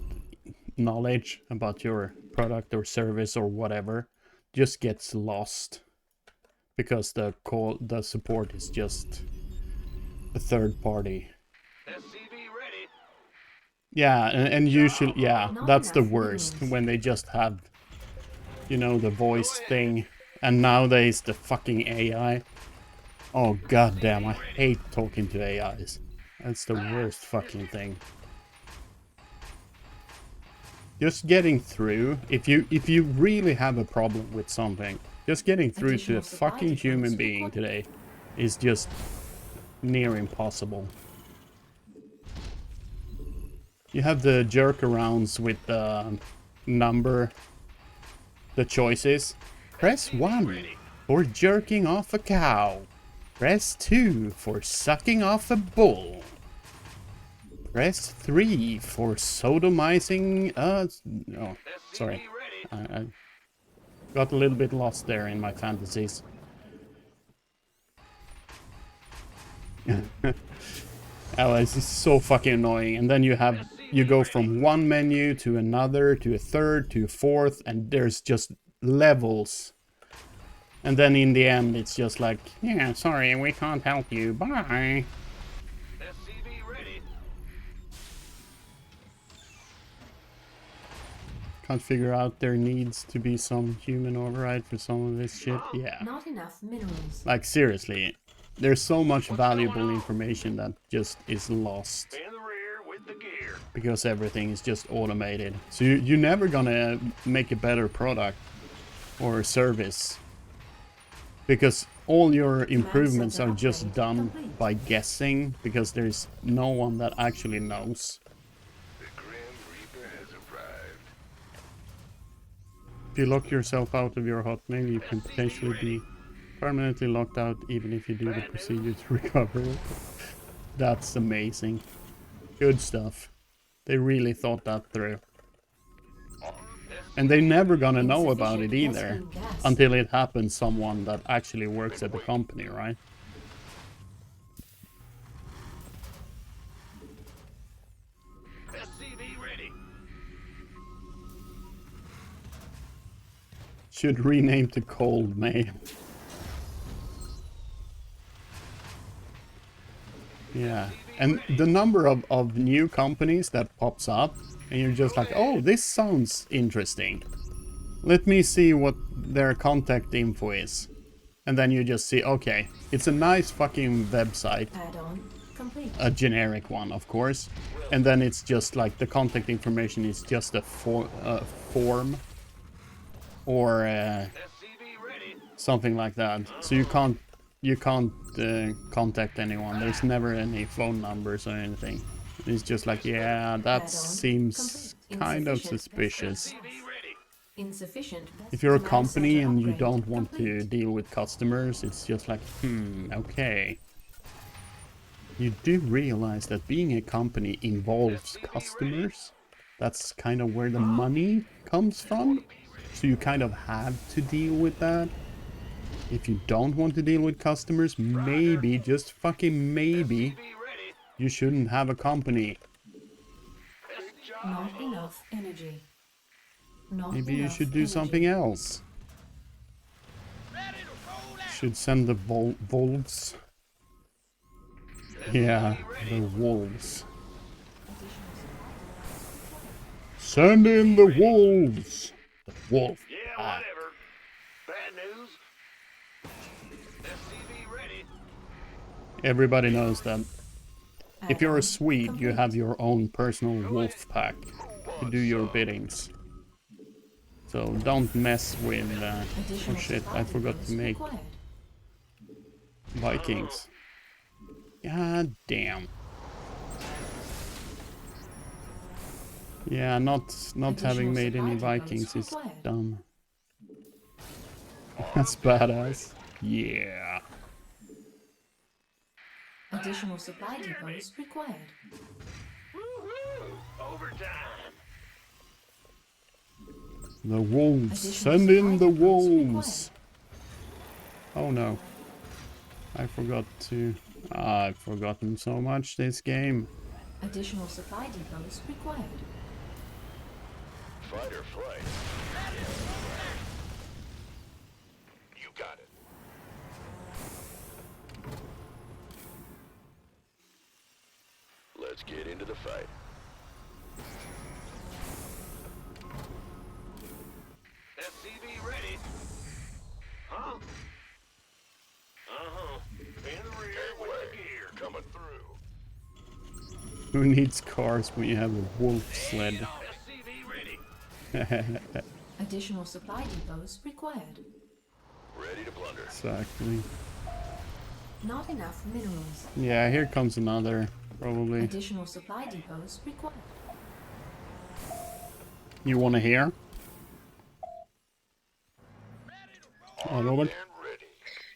knowledge about your product or service or whatever just gets lost because the support is just a third party. SCV ready. Yeah, and usually, yeah, Not that's the enough worst, minerals. when they just have, you know, the voice thing, and nowadays the fucking AI. Oh goddamn, I hate talking to AIs. That's the worst fucking thing. Just getting through, if you really have a problem with something, just getting through to a Additional supply fucking human depots being required. today is just near impossible. You have the jerk arounds with the number, the choices. Press 1 for jerking off a cow. Press 2 for sucking off a bull. Press 3 for sodomizing no, sorry. I got a little bit lost there in my fantasies. Oh, it's just so fucking annoying. And then you go from one menu to another, to a third, to a fourth, and there's just levels. And then in the end, it's just like, yeah, sorry, we can't help you. Bye. SCV ready. Can't figure out there needs to be some human override for some of this shit. Yeah. Not enough minerals. Like, seriously. There's so much valuable information that just is lost. In the rear with the gear. Because everything is just automated. So you're never gonna make a better product or service. Because all your improvements are just done by guessing, because there's no one that actually knows. The Grim Reaper has arrived. you lock yourself out of your hotmail, you can potentially be permanently locked out even if you do the procedure to recover it. That's amazing. Good stuff. They really thought that through. And they're never gonna know about it either until it happens someone that actually works at the company, right? SCV ready. Should rename to Cold May. Yeah, and the number of new companies that pops up, and you're just like, oh, this sounds interesting. Let me see what their contact info is. And then you just see, okay, it's a nice fucking website, Add-on complete. a generic one, of course. And then it's just like the contact information is just a form or SCV ready. something like that. So you can't contact anyone. There's never any phone numbers or anything. It's just like, yeah, that Add-on seems complete. kind of Insufficient suspicious. SCV ready. Insufficient. If you're a Command company center and you upgrade don't want to complete. deal with customers, it's just like, okay. You do realize that being a company involves customers. That's kind of where the money comes from. So you kind of have to deal with that. If you don't want to deal with customers, maybe, just fucking maybe, SCV ready. you shouldn't have a company. Not enough energy. Not Maybe you enough should do energy. something else. Ready to roll out. Should send the wolves. Yeah, the wolves. Send in the wolves. The wolf. Yeah, pack. whatever. Bad news. SCV ready. Everybody knows that if you're a Add-on Swede, you complete. have your own personal wolf pack to do your biddings. So don't mess with. Oh Additional shit! supply I forgot depots to make required. Vikings. God damn. Yeah, not having Additional made any supply depots Vikings is required. dumb. That's badass. Yeah. Additional supply depots required. Woohoo! Overtime. The wolves. Additional Send in the supply depots wolves. Oh no. I forgot to. I've forgotten so much this game. Additional supply depots required. Fight or flight. You got it. Let's get into the fight. SCV ready. Huh? Uh-huh. In the rear with the gear coming through. Who needs cars when you have a wolf sled? SCV ready. Additional supply depots required. Ready to blunder. Exactly. Not enough minerals. Yeah, here comes another, probably. Additional supply depots required. You wanna hear? Robert? And ready.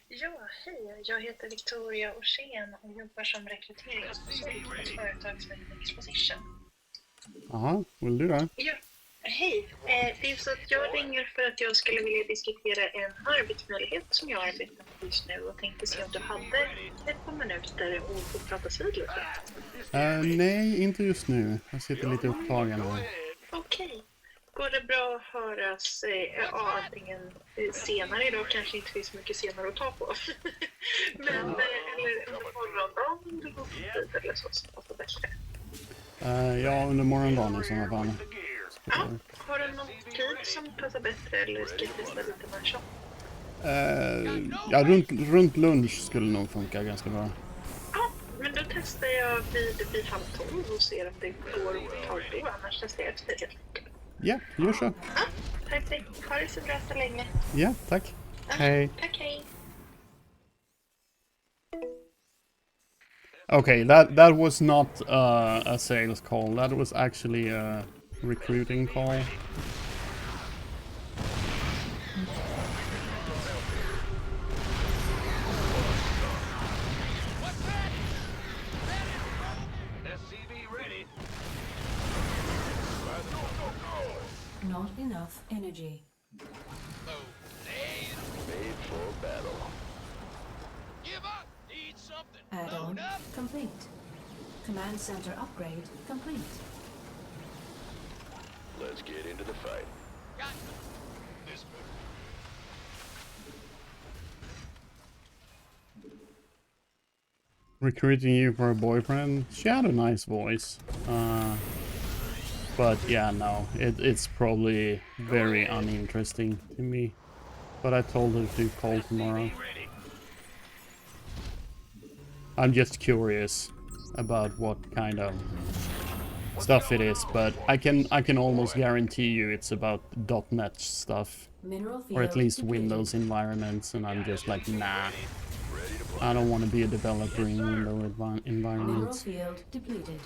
Ja, hej. Jag heter Victoria Orsén och jobbar som rekryteringskonsult på ett företag som heter Exposition. Aha, vill du det? Ja, hej. Det är så att jag ringer för att jag skulle vilja diskutera en arbetsmöjlighet som jag arbetar med just nu och tänkte se om du hade ett par minuter och få prata vid lite. Nej, inte just nu. Jag sitter lite upptagen här. Okej. Går det bra att höras antingen senare idag, kanske inte finns mycket senare att ta på. Men eller under morgondagen om du går tid eller så passar bättre. Ja, under morgondagen i sådana fall. Ja, har du någon tid som passar bättre eller ska jag testa lite mer så? Ja, runt lunch skulle nog funka ganska bra. Ja, men då testar jag vid 11:30 och ser om det går att ta då, annars testar jag efter helt enkelt. Ja, gör så. Ja, perfekt. Ha det så bra så länge. Ja, tack. Ja, Hej. tack, hej. Okay, that was not a sales call. That was actually a recruiting call. enough energy. So, lay it on. Made for battle. Give up. Need something. Add-on Load up. complete. Command center upgrade complete. Let's get into the fight. Got this move. Recruiting you for a boyfriend? She had a nice voice. But yeah, no, it's probably very uninteresting to me. But I told her to call tomorrow. Ready. I'm just curious about what kind of stuff it is, but I can almost guarantee you it's about .NET stuff, Mineral field or at least depleted. Windows environments, and I'm just like, nah. I don't want to be a developer in Windows Mineral environments. field depleted.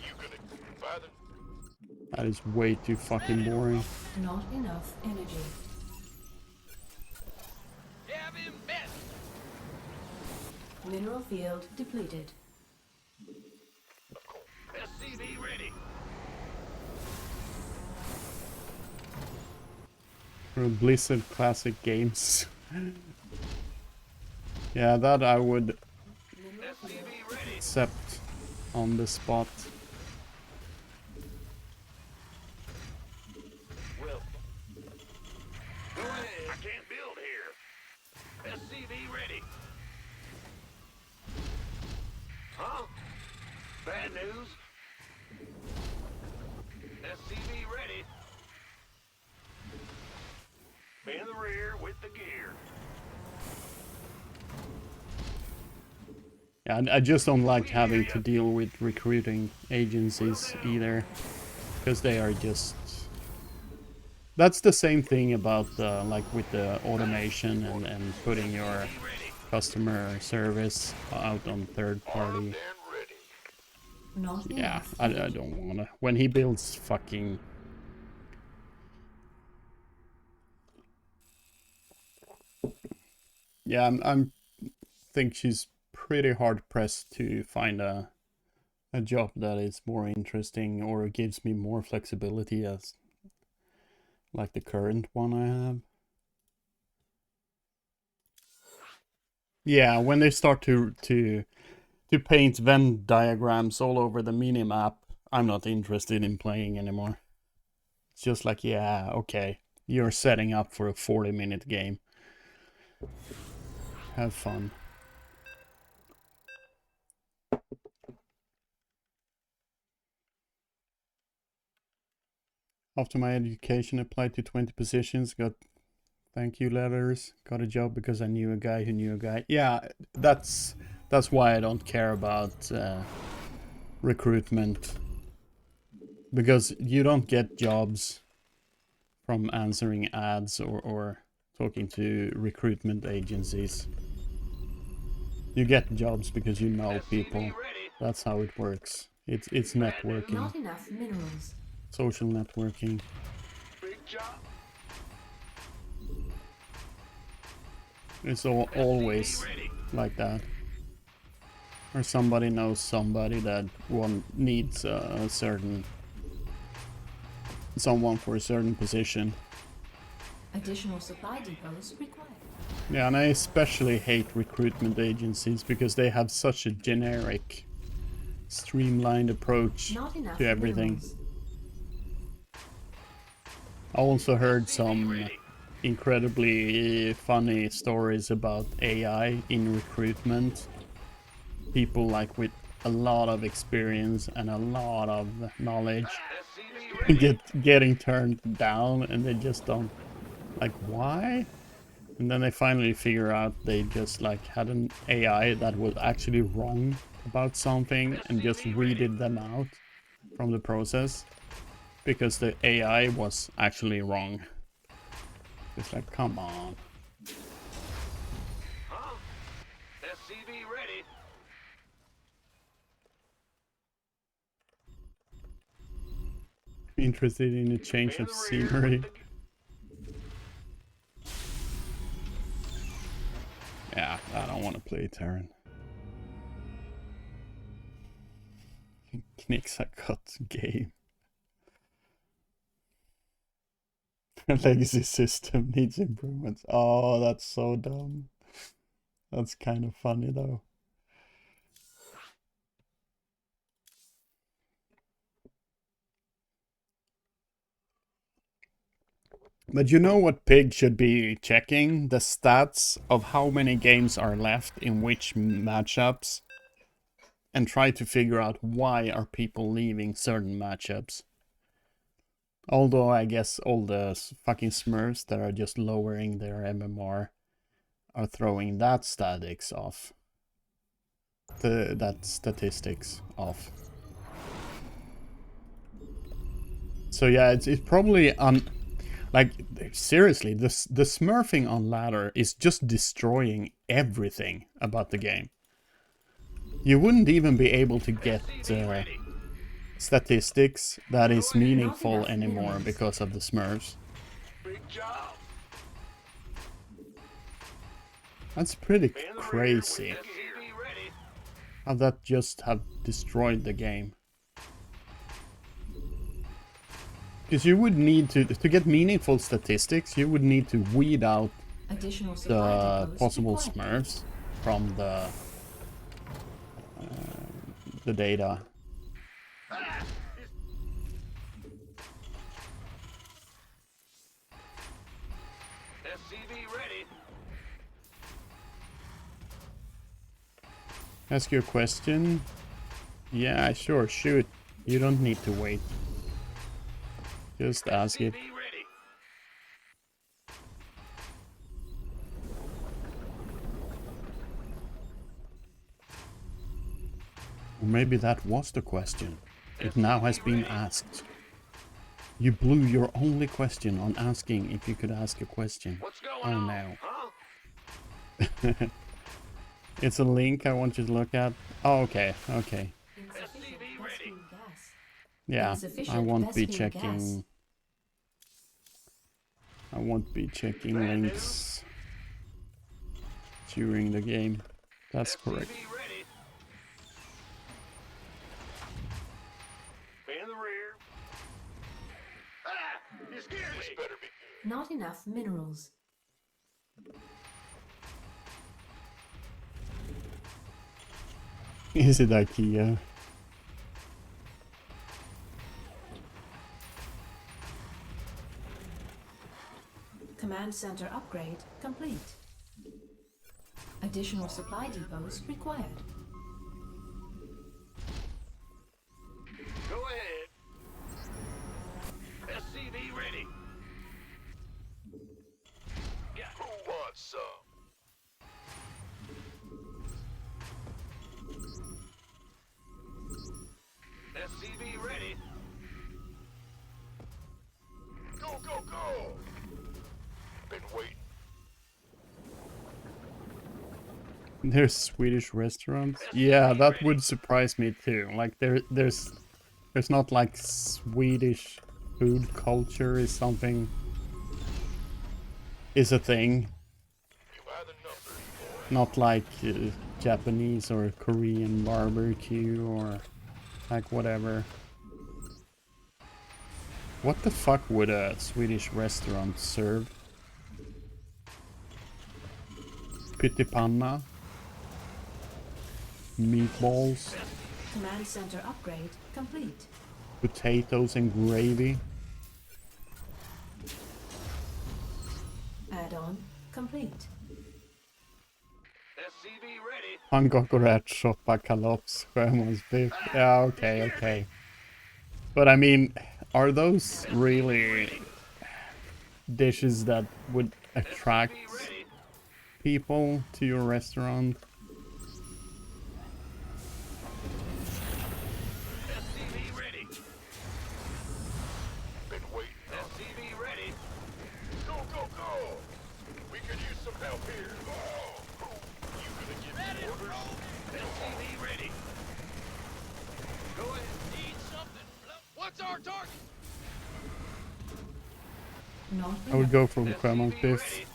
You gonna buy the That is way too fucking boring. Not enough energy. Have him bet. Mineral field depleted. SCV ready. For Blizzard Classic Games. Yeah, that I would SCV ready. accept on the spot. Well, go ahead. I can't build here. SCV ready. Huh? Bad news. SCV ready. In the rear with the gear. Yeah, I just don't like having to deal with recruiting agencies either, because they are just... That's the same thing about like with the automation and putting your customer service out on third party. And ready. Not Yeah, enough. I don't wanna. When he builds fucking... Yeah, I'm think she's pretty hard pressed to find a job that is more interesting or gives me more flexibility as like the current one I have. Yeah, when they start to paint Venn diagrams all over the minimap, I'm not interested in playing anymore. It's just like, yeah, okay, you're setting up for a 40-minute game. Have fun. After my education, applied to 20 positions, got thank you letters, got a job because I knew a guy who knew a guy. Yeah, that's why I don't care about recruitment. Because you don't get jobs from answering ads or talking to recruitment agencies. You get jobs because you know people. That's how it works. It's networking, Not enough minerals. social networking. Big job. It's always like that. Or somebody knows somebody that one needs a certain someone for a certain position. Additional supply depots required. Yeah, and I especially hate recruitment agencies because they have such a generic, streamlined approach Not enough to everything. minerals. I also heard some incredibly funny stories about AI in recruitment. People like with a lot of experience and a lot of knowledge getting turned down, and they just don't, like, why? And then they finally figure out they just like had an AI that was actually wrong about something and just weeded them out from the process because the AI was actually wrong. It's like, come on. Huh? SCV ready. Interested in a change of scenery. Yeah, I don't want to play Terran. Knixacut game. Legacy system needs improvements. Oh, that's so dumb. That's kind of funny though. But you know what Pig should be checking? The stats of how many games are left in which matchups, and try to figure out why are people leaving certain matchups. Although I guess all the fucking Smurfs that are just lowering their MMR are throwing that statistics off. That statistics off. So yeah, it's probably like seriously, the smurfing on ladder is just destroying everything about the game. You wouldn't even be able to get statistics that is meaningful anymore because of the smurfs. Big job. That's pretty crazy. SCV ready. How that just have destroyed the game. Because you would need to get meaningful statistics, you would need to weed out Additional supply the depots possible required. smurfs from the data. SCV ready. Ask your question. Yeah, sure, shoot. You don't need to wait. Just ask it. SCV ready. Or maybe that was the question. It now has been asked. You blew your only question on asking if you could ask a question. What's going Oh on? no. Huh? It's a link I want you to look at. Oh, okay, okay. Insufficient SCV ready. Vespene gas. Yeah, I Insufficient won't be Vespene gas. checking. I won't be checking links during the game. That's correct. SCV ready. In the rear. Ah! You scared me. This better be good. Not enough minerals. Is it IKEA? Command center upgrade complete. Additional supply depots required. Go ahead. SCV ready. Yeah. Who wants some? SCV ready. Go, go, go! Been waiting. There's Swedish restaurants. Yeah, that would surprise me too. Like there's not like Swedish food culture is something is a thing. You are the numbers, boy. Not like Japanese or Korean barbecue or like whatever. What the fuck would a Swedish restaurant serve? Pyttipanna? Meatballs? Command center upgrade complete. Potatoes and gravy? Add-on complete. SCV ready. Pannkakor, kalops, sjömansbiff. Yeah, okay. But I mean, are those really dishes that would attract Ready. people to your restaurant? SCV ready. Been waiting. SCV ready. Go, go, go! We could use some help here. Oh, you gonna give me orders? SCV ready. Go ahead. Need something. What's our target? Not I would go for SCV sjömansbiff. ready.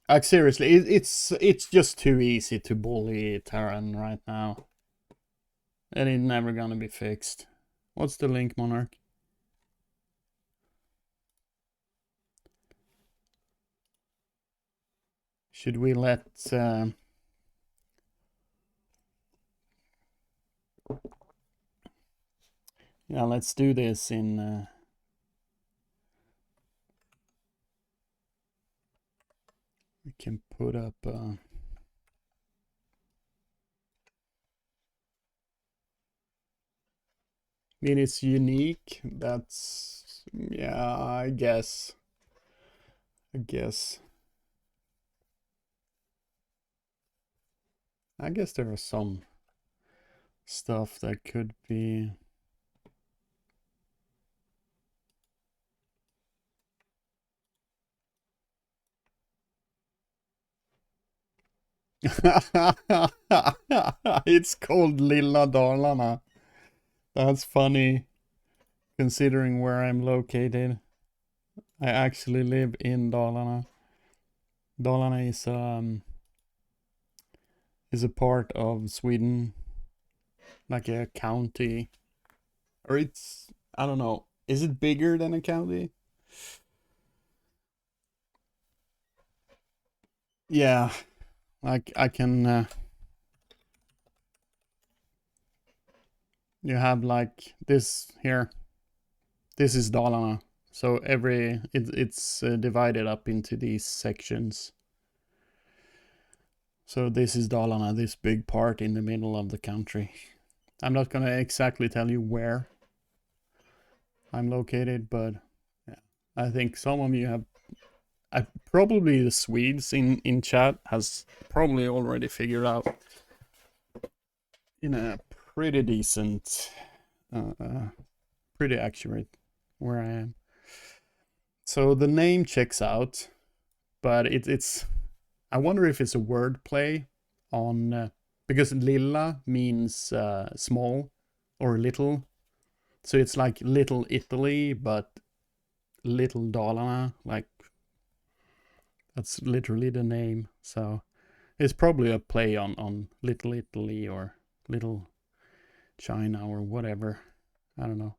Like seriously, it's just too easy to bully Terran right now. and it's never gonna be fixed. What's the link, Monarch? Should we let yeah, let's do this in we can put up I mean, it's unique. That's, yeah, I guess. I guess there are some stuff that could be. It's called Lilla Dalarna. That's funny, considering where I'm located. I actually live in Dalarna. Dalarna is a part of Sweden, like a county, or it's, I don't know. Is it bigger than a county? Yeah, like I can. You have like this here. This is Dalarna. So it's divided up into these sections. So this is Dalarna, this big part in the middle of the country. I'm not gonna exactly tell you where I'm located, but yeah, I think some of you have. Probably the Swedes in chat has probably already figured out in a pretty decent, pretty accurate where I am. So the name checks out, but it's. I wonder if it's a word play on because lilla means small or little, so it's like Little Italy, but Little Dalarna, like that's literally the name. So it's probably a play on Little Italy or Little China or whatever. I don't know.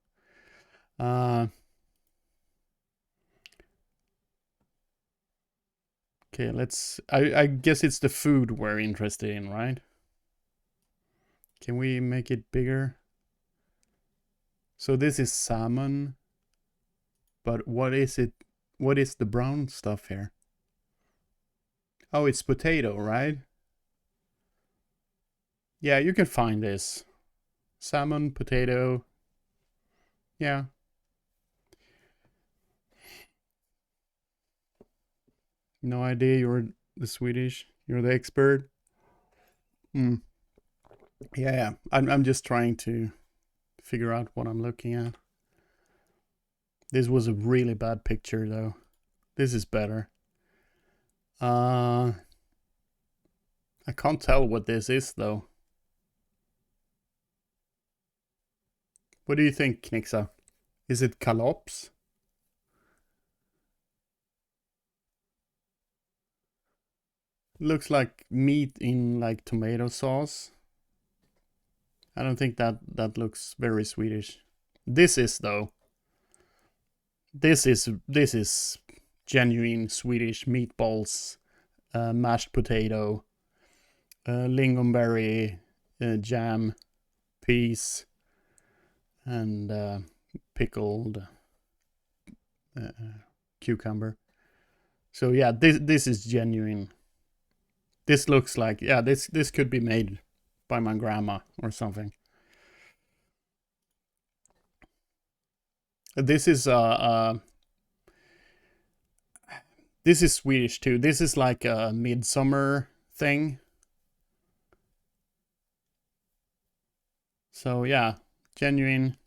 Okay, let's. I guess it's the food we're interested in, right? Can we make it bigger? So this is salmon. But what is it? What is the brown stuff here? Oh, it's potato, right? Yeah, you can find this. Salmon, potato. Yeah. No idea, you're the Swedish. You're the expert. Yeah. I'm just trying to figure out what I'm looking at. This was a really bad picture though. This is better. I can't tell what this is though. What do you think, Knixa? Is it kalops? Looks like meat in like tomato sauce. I don't think that looks very Swedish. This is though. This is genuine Swedish meatballs, mashed potato, lingonberry jam, peas, and pickled cucumber. So yeah, this is genuine. This looks like, yeah, this could be made by my grandma or something. This is Swedish too. This is like a midsummer thing. So yeah, genuine.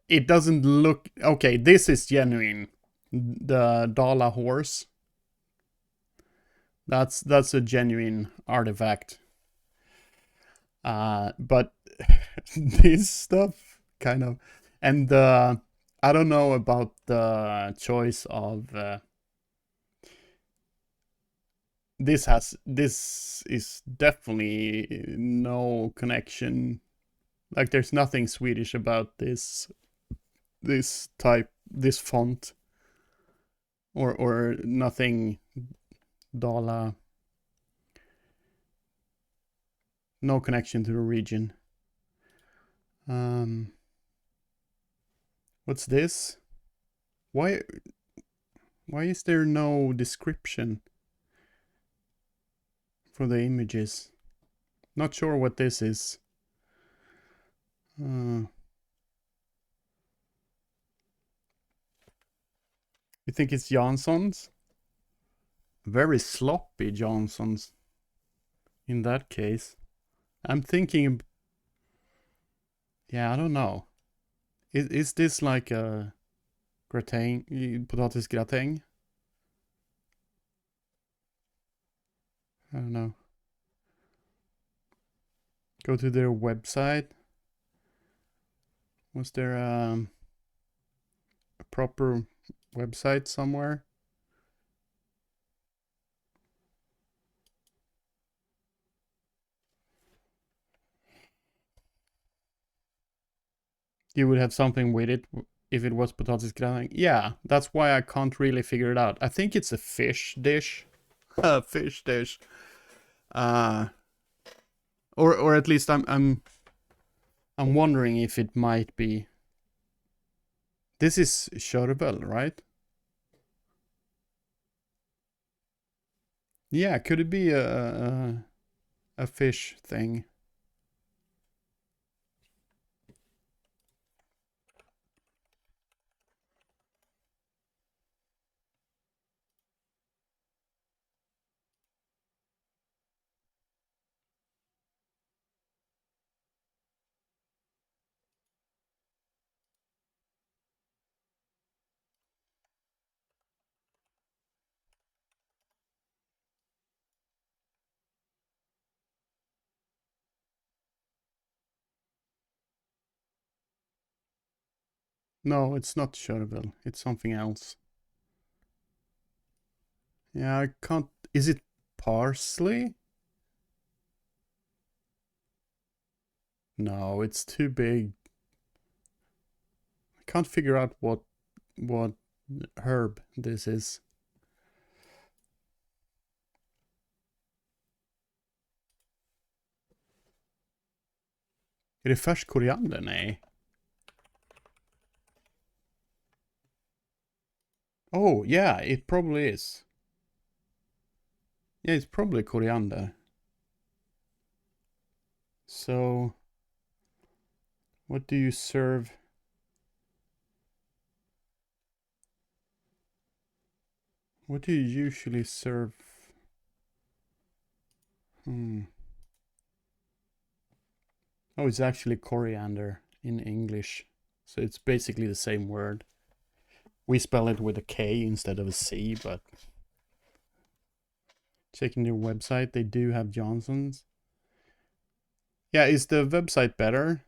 It doesn't look okay. This is genuine. The Dala horse. That's a genuine artifact. But this stuff kind of, and I don't know about the choice of this is definitely no connection. Like there's nothing Swedish about this font, or nothing Dala. No connection to the region. What's this? Why is there no description for the images? Not sure what this is. You think it's Janssons? Very sloppy Janssons. In that case, I'm thinking. Yeah, I don't know. Is this like a gratäng, potatisgratäng? I don't know. Go to their website. Was there a proper website somewhere? You would have something with it if it was potatisgratäng. Yeah, that's why I can't really figure it out. I think it's a fish dish. A fish dish. Or at least I'm wondering if it might be. This is körbel, right? Yeah, could it be a fish thing? No, it's not körbel. It's something else. Yeah, I can't. Is it parsley? No, it's too big. I can't figure out what herb this is. Är det färsk koriander? Nej. Oh, yeah, it probably is. Yeah, it's probably coriander. So, what do you serve? What do you usually serve? Oh, it's actually coriander in English. So it's basically the same word. We spell it with a K instead of a C, but checking their website, they do have Janssons. Yeah, is the website better?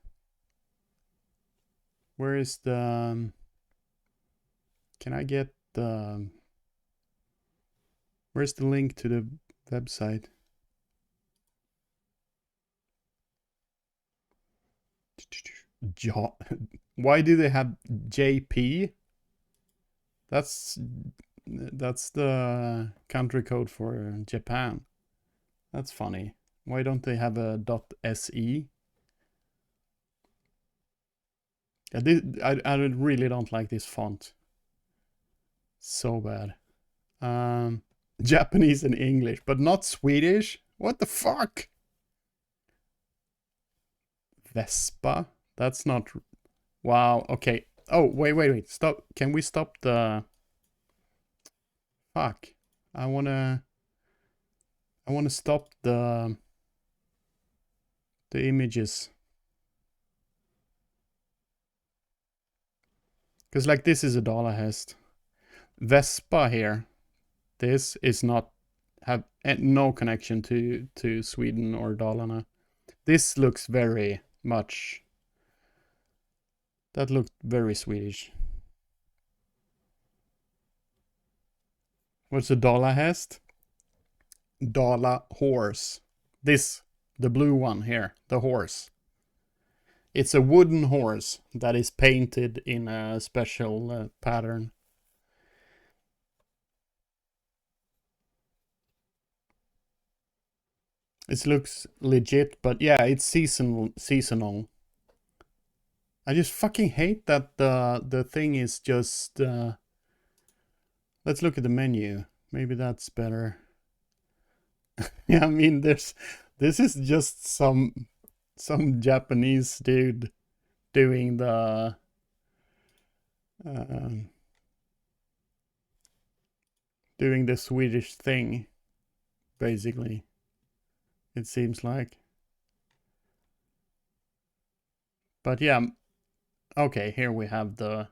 Where is the... Can I get the... Where's the link to the website? Why do they have JP? That's the country code for Japan. That's funny. Why don't they have a .se? I really don't like this font. So bad. Japanese and English, but not Swedish? What the fuck? Vespa? That's not... Wow, okay. Oh, wait. Stop. Can we stop the... Fuck. I wanna stop the images. Because like this is a Dalahäst. Vespa here. This is not... have no connection to Sweden or Dalarna. This looks very much... That looked very Swedish. What's a Dalahäst? Dala horse. This, the blue one here, the horse. It's a wooden horse that is painted in a special pattern. It looks legit, but yeah, it's seasonal. I just fucking hate that the thing is just let's look at the menu. Maybe that's better. Yeah, I mean this is just some Japanese dude doing the Swedish thing, basically. It seems like. But yeah, okay, here we have the...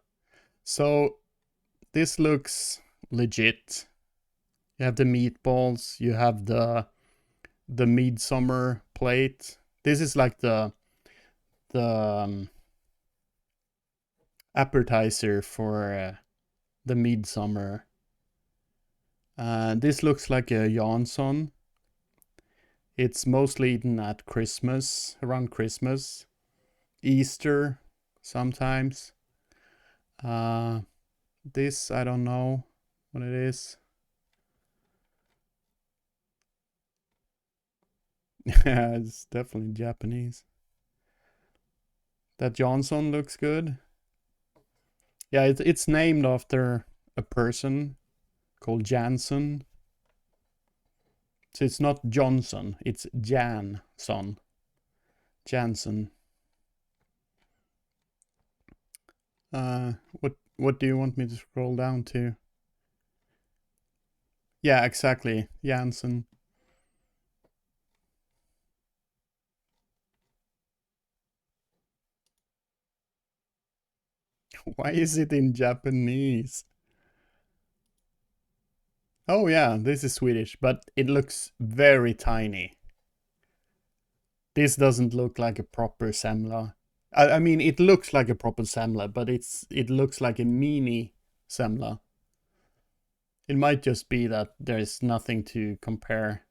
So, this looks legit. You have the meatballs, you have the midsummer plate. This is like the appetizer for the midsummer. This looks like a Jansson. It's mostly eaten at Christmas, around Christmas, Easter sometimes. This, I don't know what it is. Yeah, it's definitely Japanese. That Jansson looks good. Yeah, it's named after a person called Jansson. So it's not Johnson, it's Jansson. Jansson. What do you want me to scroll down to? Yeah, exactly. Jansson. Why is it in Japanese? Oh yeah, this is Swedish, but it looks very tiny. This doesn't look like a proper semla. I mean, it looks like a proper semla, but it looks like a mini semla. It might just be that there's nothing to compare.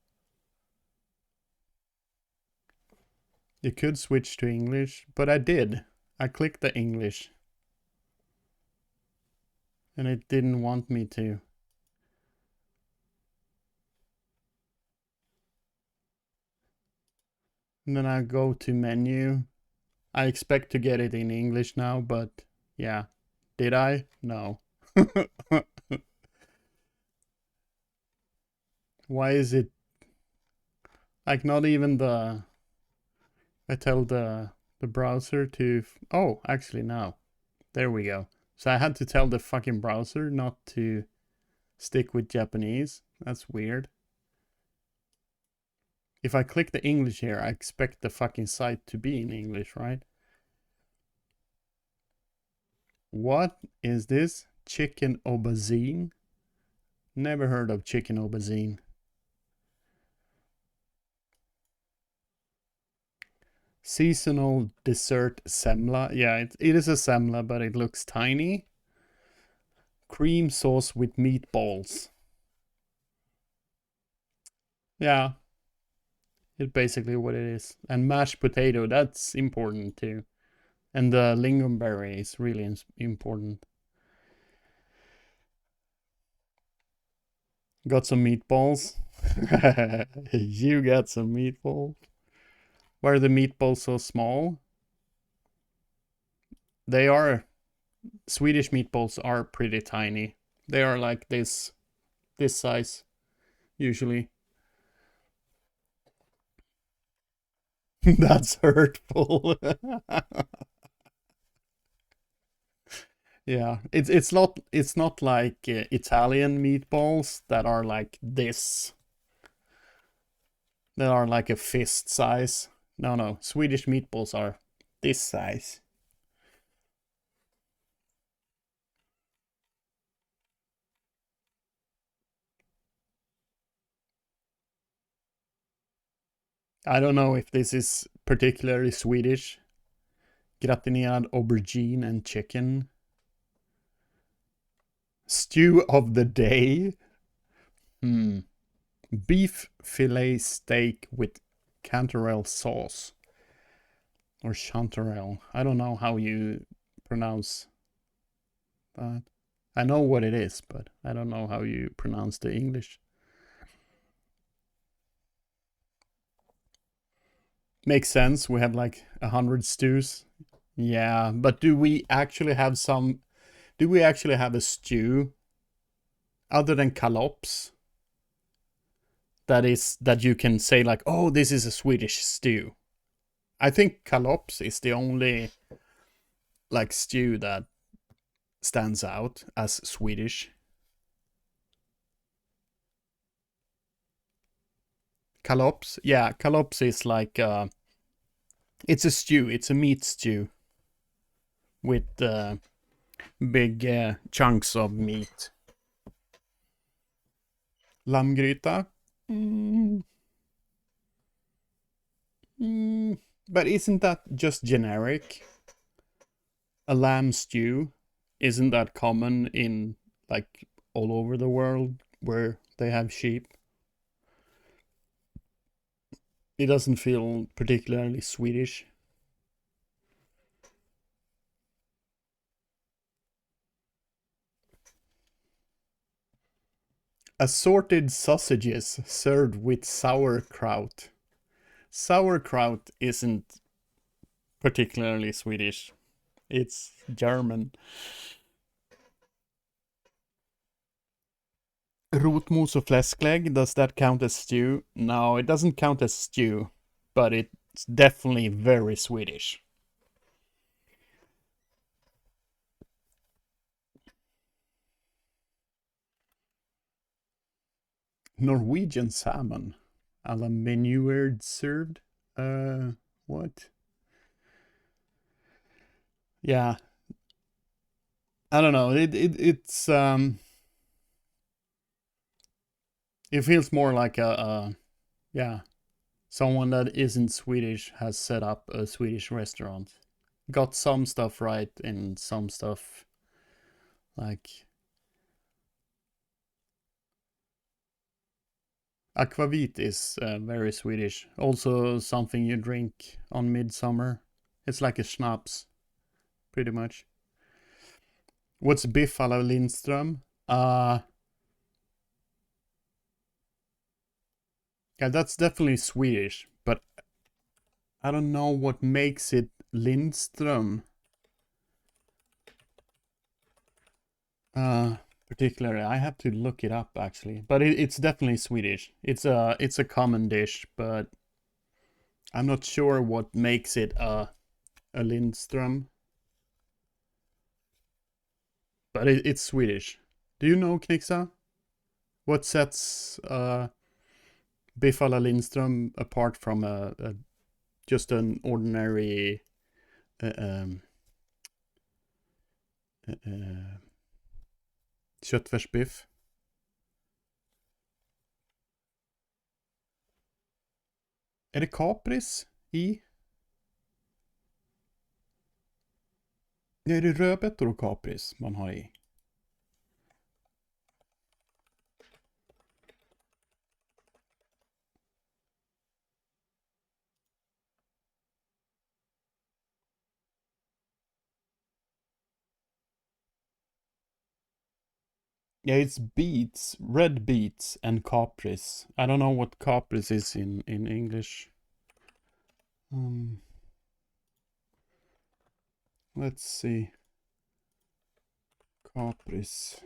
You could switch to English, but I did. I clicked the English. And it didn't want me to. And then I go to menu. I expect to get it in English now, but yeah. Did I? No. Why is it like not even the... I tell the browser to... Oh, actually now. There we go. So I had to tell the fucking browser not to stick with Japanese. That's weird. If I click the English here, I expect the fucking site to be in English, right? What is this? Chicken aubergine? Never heard of chicken aubergine. Seasonal dessert semla. Yeah, it is a semla, but it looks tiny. Cream sauce with meatballs. Yeah. It's basically what it is. And mashed potato, that's important too. And the lingonberry is really important. Got some meatballs. You got some meatballs. Why are the meatballs so small? They are... Swedish meatballs are pretty tiny. They are like this size, usually. That's hurtful. Yeah, it's not like Italian meatballs that are like this. That are like a fist size. No, Swedish meatballs are this size. I don't know if this is particularly Swedish. Gratinerad aubergine and chicken. Stew of the day? Beef fillet steak with cantarell sauce. Or chanterelle. I don't know how you pronounce that. I know what it is, but I don't know how you pronounce the English. Makes sense. We have like 100 stews. Yeah, but do we actually have some... Do we actually have a stew other than kalops? That you can say like, oh, this is a Swedish stew. I think kalops is the only like stew that stands out as Swedish. Kalops, yeah, kalops is like it's a stew. It's a meat stew with big chunks of meat. Lammgryta. But isn't that just generic? A lamb stew, isn't that common in like all over the world where they have sheep? It doesn't feel particularly Swedish. Assorted sausages served with sauerkraut. Sauerkraut isn't particularly Swedish. It's German. Rotmos och fläsklägg, does that count as stew? No, it doesn't count as stew, but it's definitely very Swedish. Norwegian salmon. A la menuard served? What? Yeah. I don't know. It's it feels more like yeah, someone that isn't Swedish has set up a Swedish restaurant. Got some stuff right and some stuff like aquavit is very Swedish. Also something you drink on midsummer. It's like a schnapps, pretty much. What's biff a la Lindström? Yeah, that's definitely Swedish, but I don't know what makes it Lindström. Particularly, I have to look it up actually, but it's definitely Swedish. It's a common dish, but I'm not sure what makes it a Lindström. But it's Swedish. Do you know, Knixa? What sets biff a la Lindström apart from just an ordinary köttfärsbiff? Är det kapris i? Är det rödbetor och kapris man har i? Yeah, it's beets, red beets and kapris. I don't know what kapris is in English. Let's see. Kapris.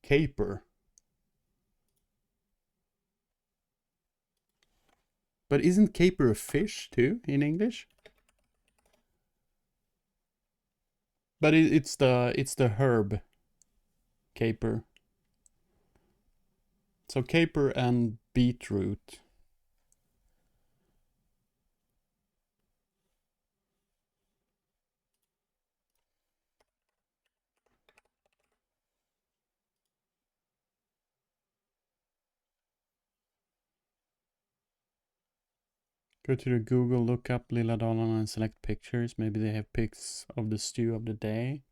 Caper. But isn't caper a fish too in English? But it's the herb caper. So caper and beetroot. Go to the Google, look up Lilla Dalarna and select pictures. Maybe they have pics of the stew of the day.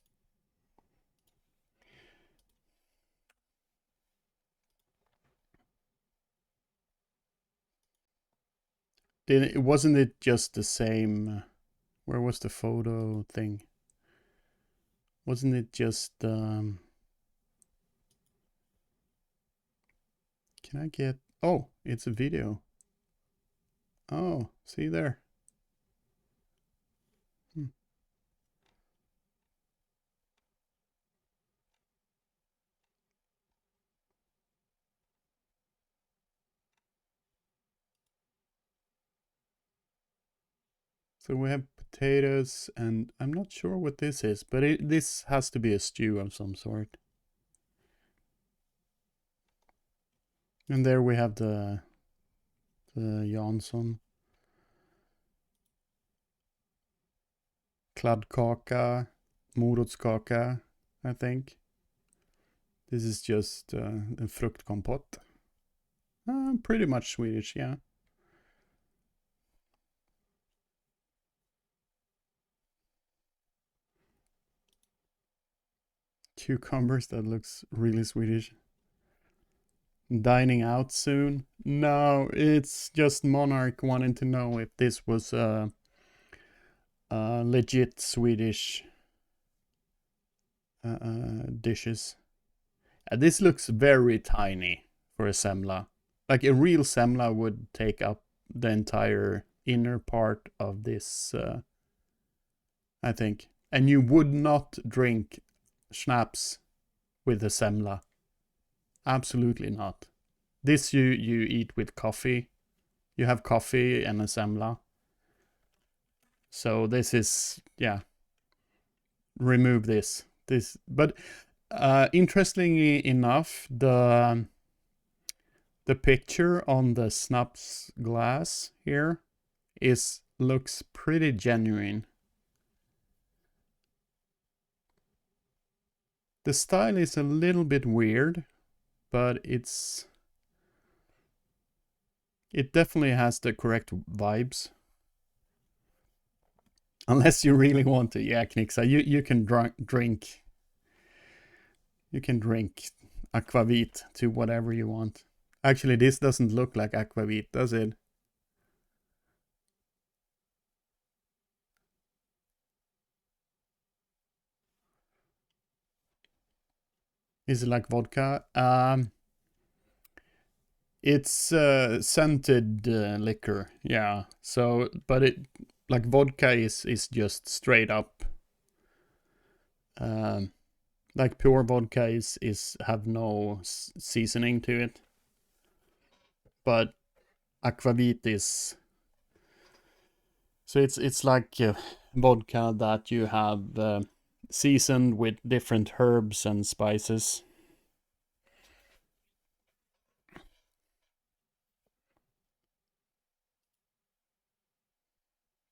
Wasn't it just the same? Where was the photo thing? Wasn't it just can I get... Oh, it's a video. Oh, see there. So we have potatoes, and I'm not sure what this is, but this has to be a stew of some sort. And there we have the Jansson. Kladdkaka, morotskaka, I think. This is just a fruktkompott. Pretty much Swedish, yeah. Cucumbers, that looks really Swedish. Dining out soon? No, it's just Monarch wanting to know if this was legit Swedish dishes. This looks very tiny for a semla. Like a real semla would take up the entire inner part of this, I think. And you would not drink schnapps with a semla. Absolutely not. This you eat with coffee. You have coffee and a semla. So this is, yeah. Remove this. But interestingly enough, the picture on the schnapps glass here looks pretty genuine. The style is a little bit weird, but it definitely has the correct vibes. Unless you really want to, yeah, Knixa, you can drink. You can drink aquavit to whatever you want. Actually, this doesn't look like aquavit, does it? Is it like vodka? It's scented liquor, yeah. So, but it like vodka is just straight up. Like pure vodka is have no seasoning to it. But aquavit is, so it's like vodka that you have seasoned with different herbs and spices.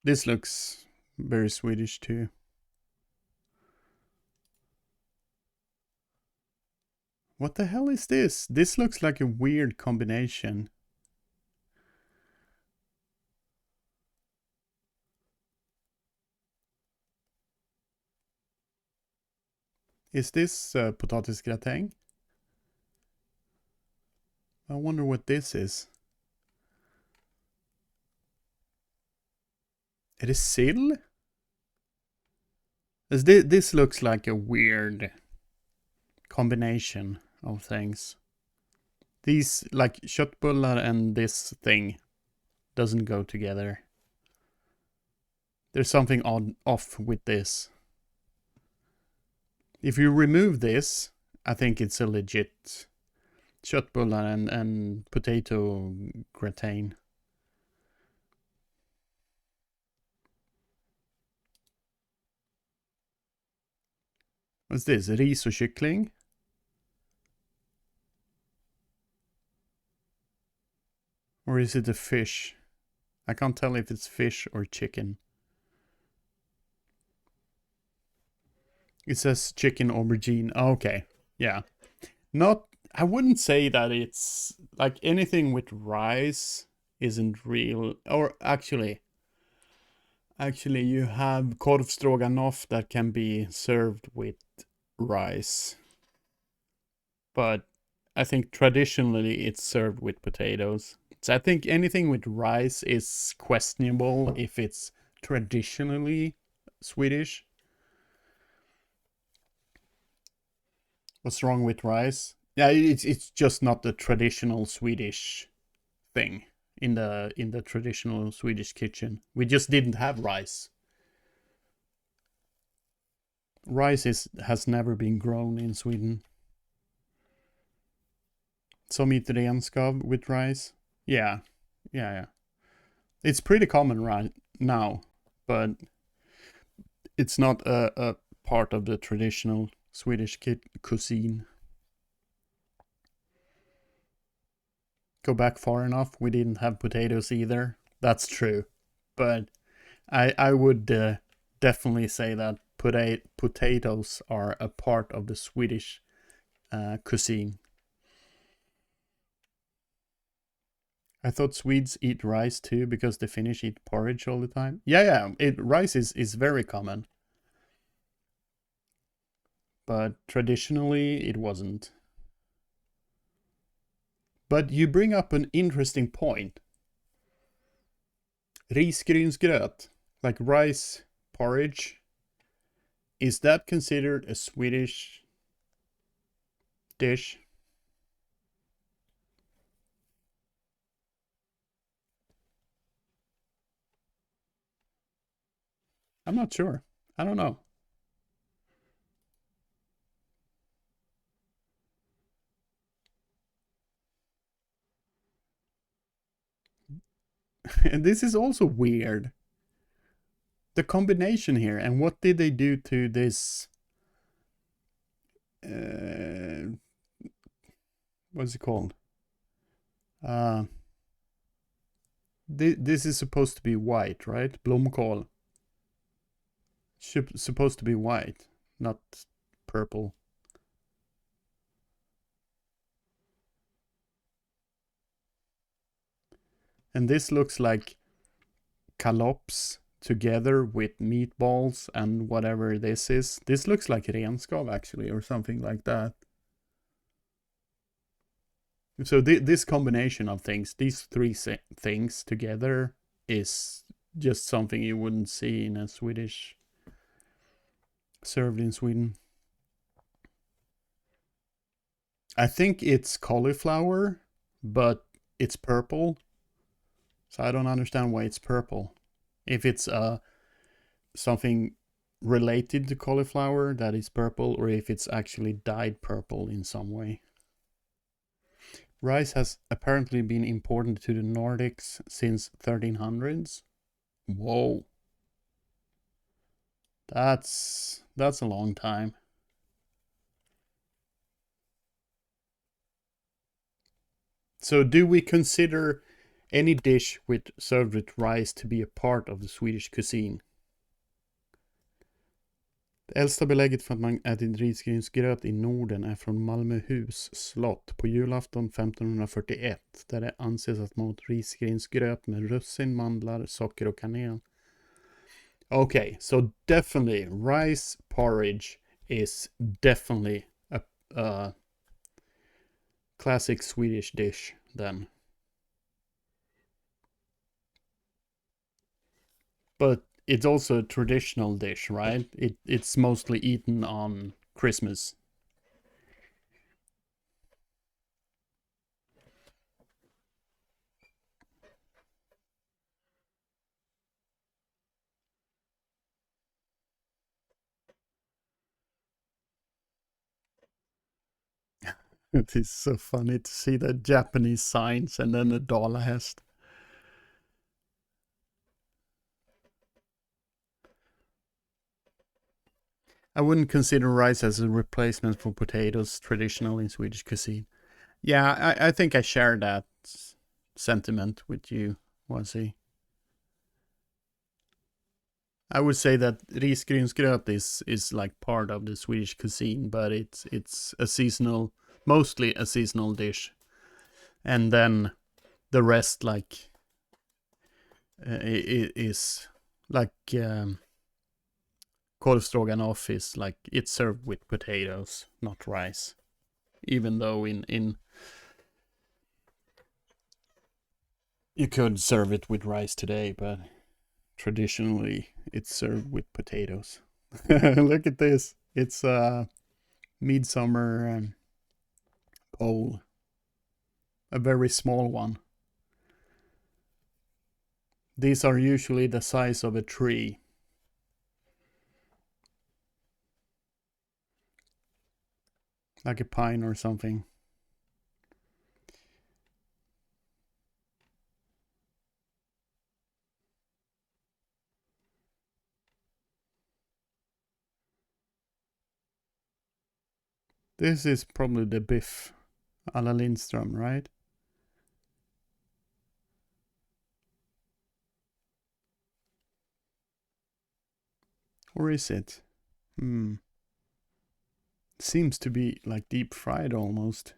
This looks very Swedish too. What the hell is this? This looks like a weird combination. Is this potatisgratäng? I wonder what this is. It is sill? This looks like a weird combination of things. These, like köttbullar and this thing, doesn't go together. There's something off with this. If you remove this, I think it's a legit köttbullar and potato gratin. What's this? Ris och kyckling? Or is it a fish? I can't tell if it's fish or chicken. It says chicken aubergine. Okay, yeah. I wouldn't say that it's like anything with rice isn't real. Or actually you have korv stroganoff that can be served with rice. But I think traditionally it's served with potatoes. So I think anything with rice is questionable if it's traditionally Swedish. What's wrong with rice? Yeah, it's just not the traditional Swedish thing in the traditional Swedish kitchen. We just didn't have rice. Rice has never been grown in Sweden. Some eat renskav with rice. Yeah. It's pretty common right now, but it's not a part of the traditional Swedish cuisine. Go back far enough, we didn't have potatoes either. That's true. But I would definitely say that potatoes are a part of the Swedish cuisine. I thought Swedes eat rice too because the Finnish eat porridge all the time. Yeah, rice is very common. But traditionally it wasn't. But you bring up an interesting point. Risgrynsgröt, like rice porridge, is that considered a Swedish dish? I'm not sure. I don't know. And this is also weird. The combination here, and what did they do to this? What's it called? This is supposed to be white, right? Blomkål. Supposed to be white, not purple. And this looks like kalops together with meatballs and whatever this is. This looks like renskav actually, or something like that. So this combination of things, these three things together, is just something you wouldn't see in a Swedish, served in Sweden. I think it's cauliflower, but it's purple. So I don't understand why it's purple. If it's something related to cauliflower that is purple, or if it's actually dyed purple in some way. Rice has apparently been imported to the Nordics since 1300s. Whoa. That's a long time. So do we consider any dish served with rice to be a part of the Swedish cuisine? Det äldsta belägget för att man ätit risgrynsgröt i Norden är från Malmöhus slott på julafton 1541, där det anses att man åt risgrynsgröt med russin, mandlar, socker och kanel. Okay, so definitely rice porridge is definitely a classic Swedish dish then. But it's also a traditional dish, right? It's mostly eaten on Christmas. It is so funny to see the Japanese signs and then the Dalahäst. I wouldn't consider rice as a replacement for potatoes traditional in Swedish cuisine. Yeah, I think I share that sentiment with you, Wasi. I would say that risgrynsgröt is like part of the Swedish cuisine, but it's a seasonal, mostly a seasonal dish. And then the rest like is like Korv stroganoff is like it's served with potatoes, not rice. Even though in You could serve it with rice today, but traditionally it's served with potatoes. Look at this. It's a midsummer pole. A very small one. These are usually the size of a tree. Like a pine or something. This is probably the biff a la Lindström, right? Or is it? Seems to be like deep fried almost.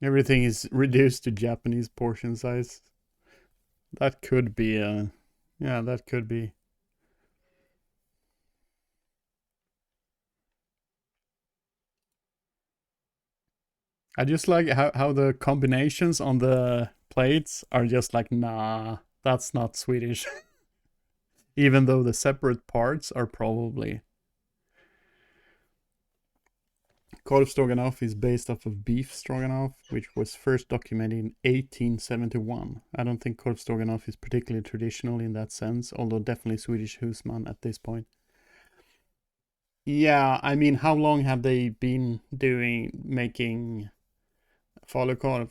Everything is reduced to Japanese portion size. That could be yeah, that could be. I just like how the combinations on the plates are just like, nah, that's not Swedish. Even though the separate parts are probably. Korv Stroganoff is based off of beef stroganoff, which was first documented in 1871. I don't think Korv Stroganoff is particularly traditional in that sense, although definitely Swedish husman at this point. Yeah, I mean, how long have they been making falukorv?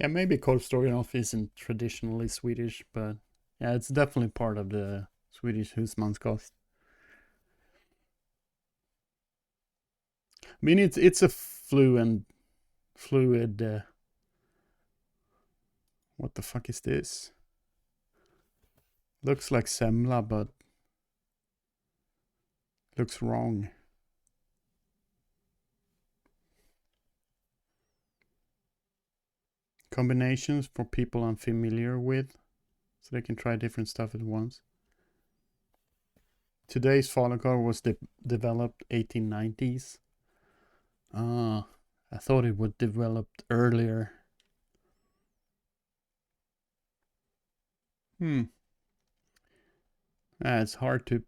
Yeah, maybe Korv Stroganoff isn't traditionally Swedish, but yeah, it's definitely part of the Swedish husmanskost. I mean, it's a fluid. What the fuck is this? Looks like semla, but looks wrong. Combinations for people unfamiliar with, so they can try different stuff at once. Today's falukorv was developed 1890s. Ah, I thought it was developed earlier. It's hard to.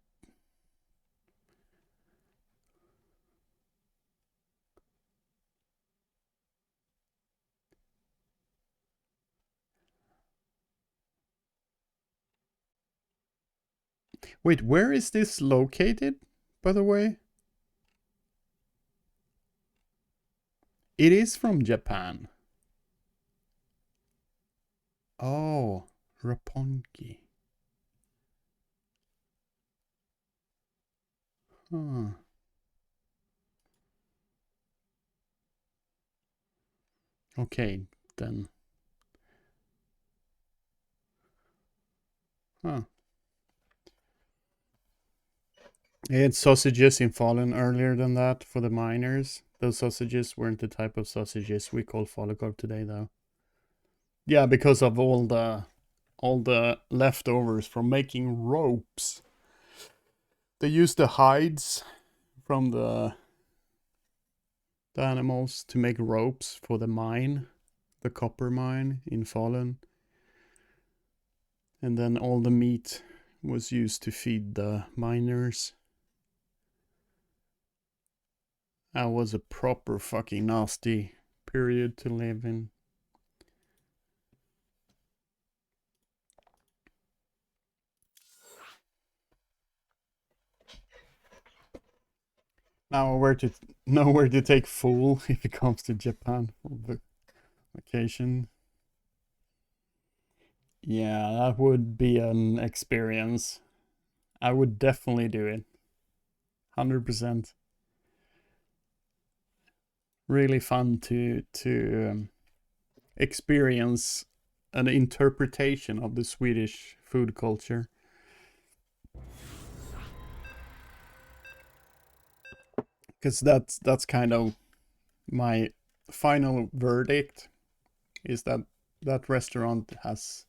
Wait, where is this located, by the way? It is from Japan. Oh, Roppongi. Huh. Okay, then. Huh. They had sausages in Falun earlier than that for the miners. Those sausages weren't the type of sausages we call falukorv today, though. Yeah, because of all the leftovers from making ropes. They used the hides from the animals to make ropes for the mine, the copper mine in Falun. And then all the meat was used to feed the miners. That was a proper fucking nasty period to live in. Now where to take Fool if it comes to Japan for vacation. Yeah, that would be an experience. I would definitely do it. 100%. Really fun to experience an interpretation of the Swedish food culture. Because that's kind of my final verdict, is that restaurant has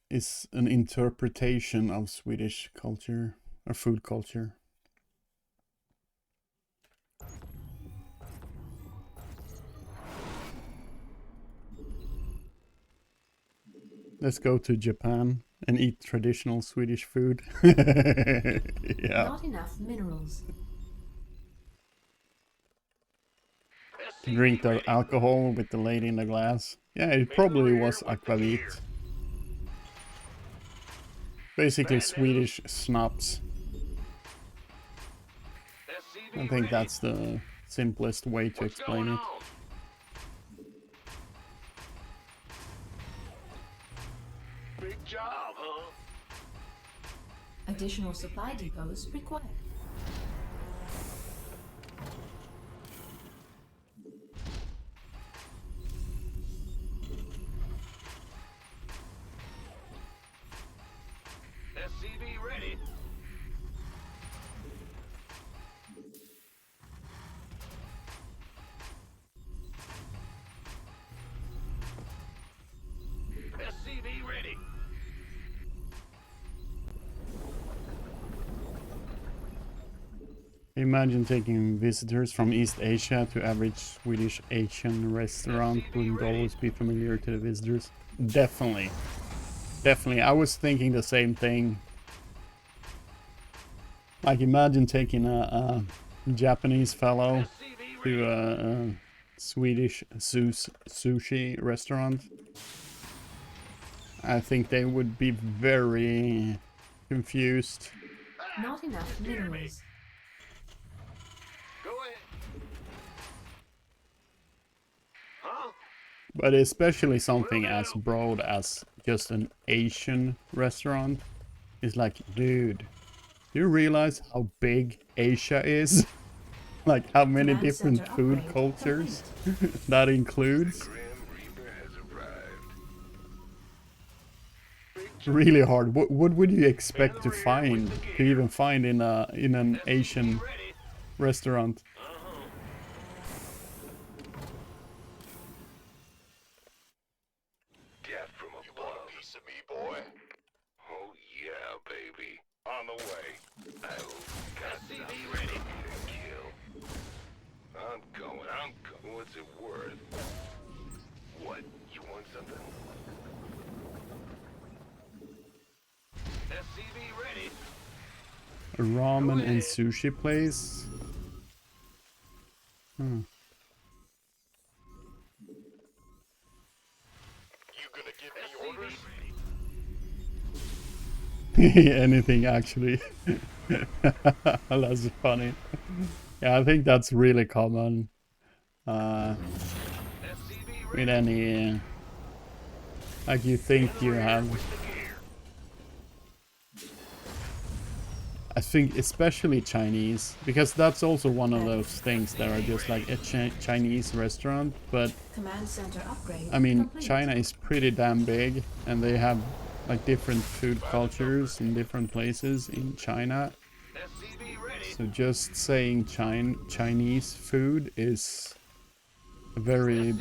is an interpretation of Swedish culture or food culture. Let's go to Japan and eat traditional Swedish food. Yeah. Not enough minerals. Drink the alcohol with the lady in the glass. Yeah, it probably was akvavit. Basically Swedish schnapps. I think that's the simplest way to explain it. Big job, huh? Additional supply depots required. SCV ready. SCV ready. Imagine taking visitors from East Asia to average Swedish Asian restaurant wouldn't always be familiar to the visitors. Definitely. Definitely. I was thinking the same thing. Like imagine taking a Japanese fellow to a Swedish sushi restaurant. I think they would be very confused. Not enough minerals. Go ahead. Huh? But especially something as broad as just an Asian restaurant is like, dude, do you realize how big Asia is? Like how many Command different center food upgrade cultures that includes? Grim Reaper has arrived. Really hard. What would you expect to find, to even find in an Asian restaurant? Death from above. You want a piece of me, boy? Oh yeah, baby. On the way. Oh, got SCV ready. Kill. I'm going. What's it worth? What? You want something? SCV ready. A ramen and sushi place? Hmm. You gonna give me orders? Anything actually. That's funny. Yeah, I think that's really common. With any like you think you have. I think especially Chinese, because that's also one of those things that are just like a Chinese restaurant, but Command center upgrade. I mean complete. China is pretty damn big and they have like different food cultures in different places in China. So just saying Chinese food is a very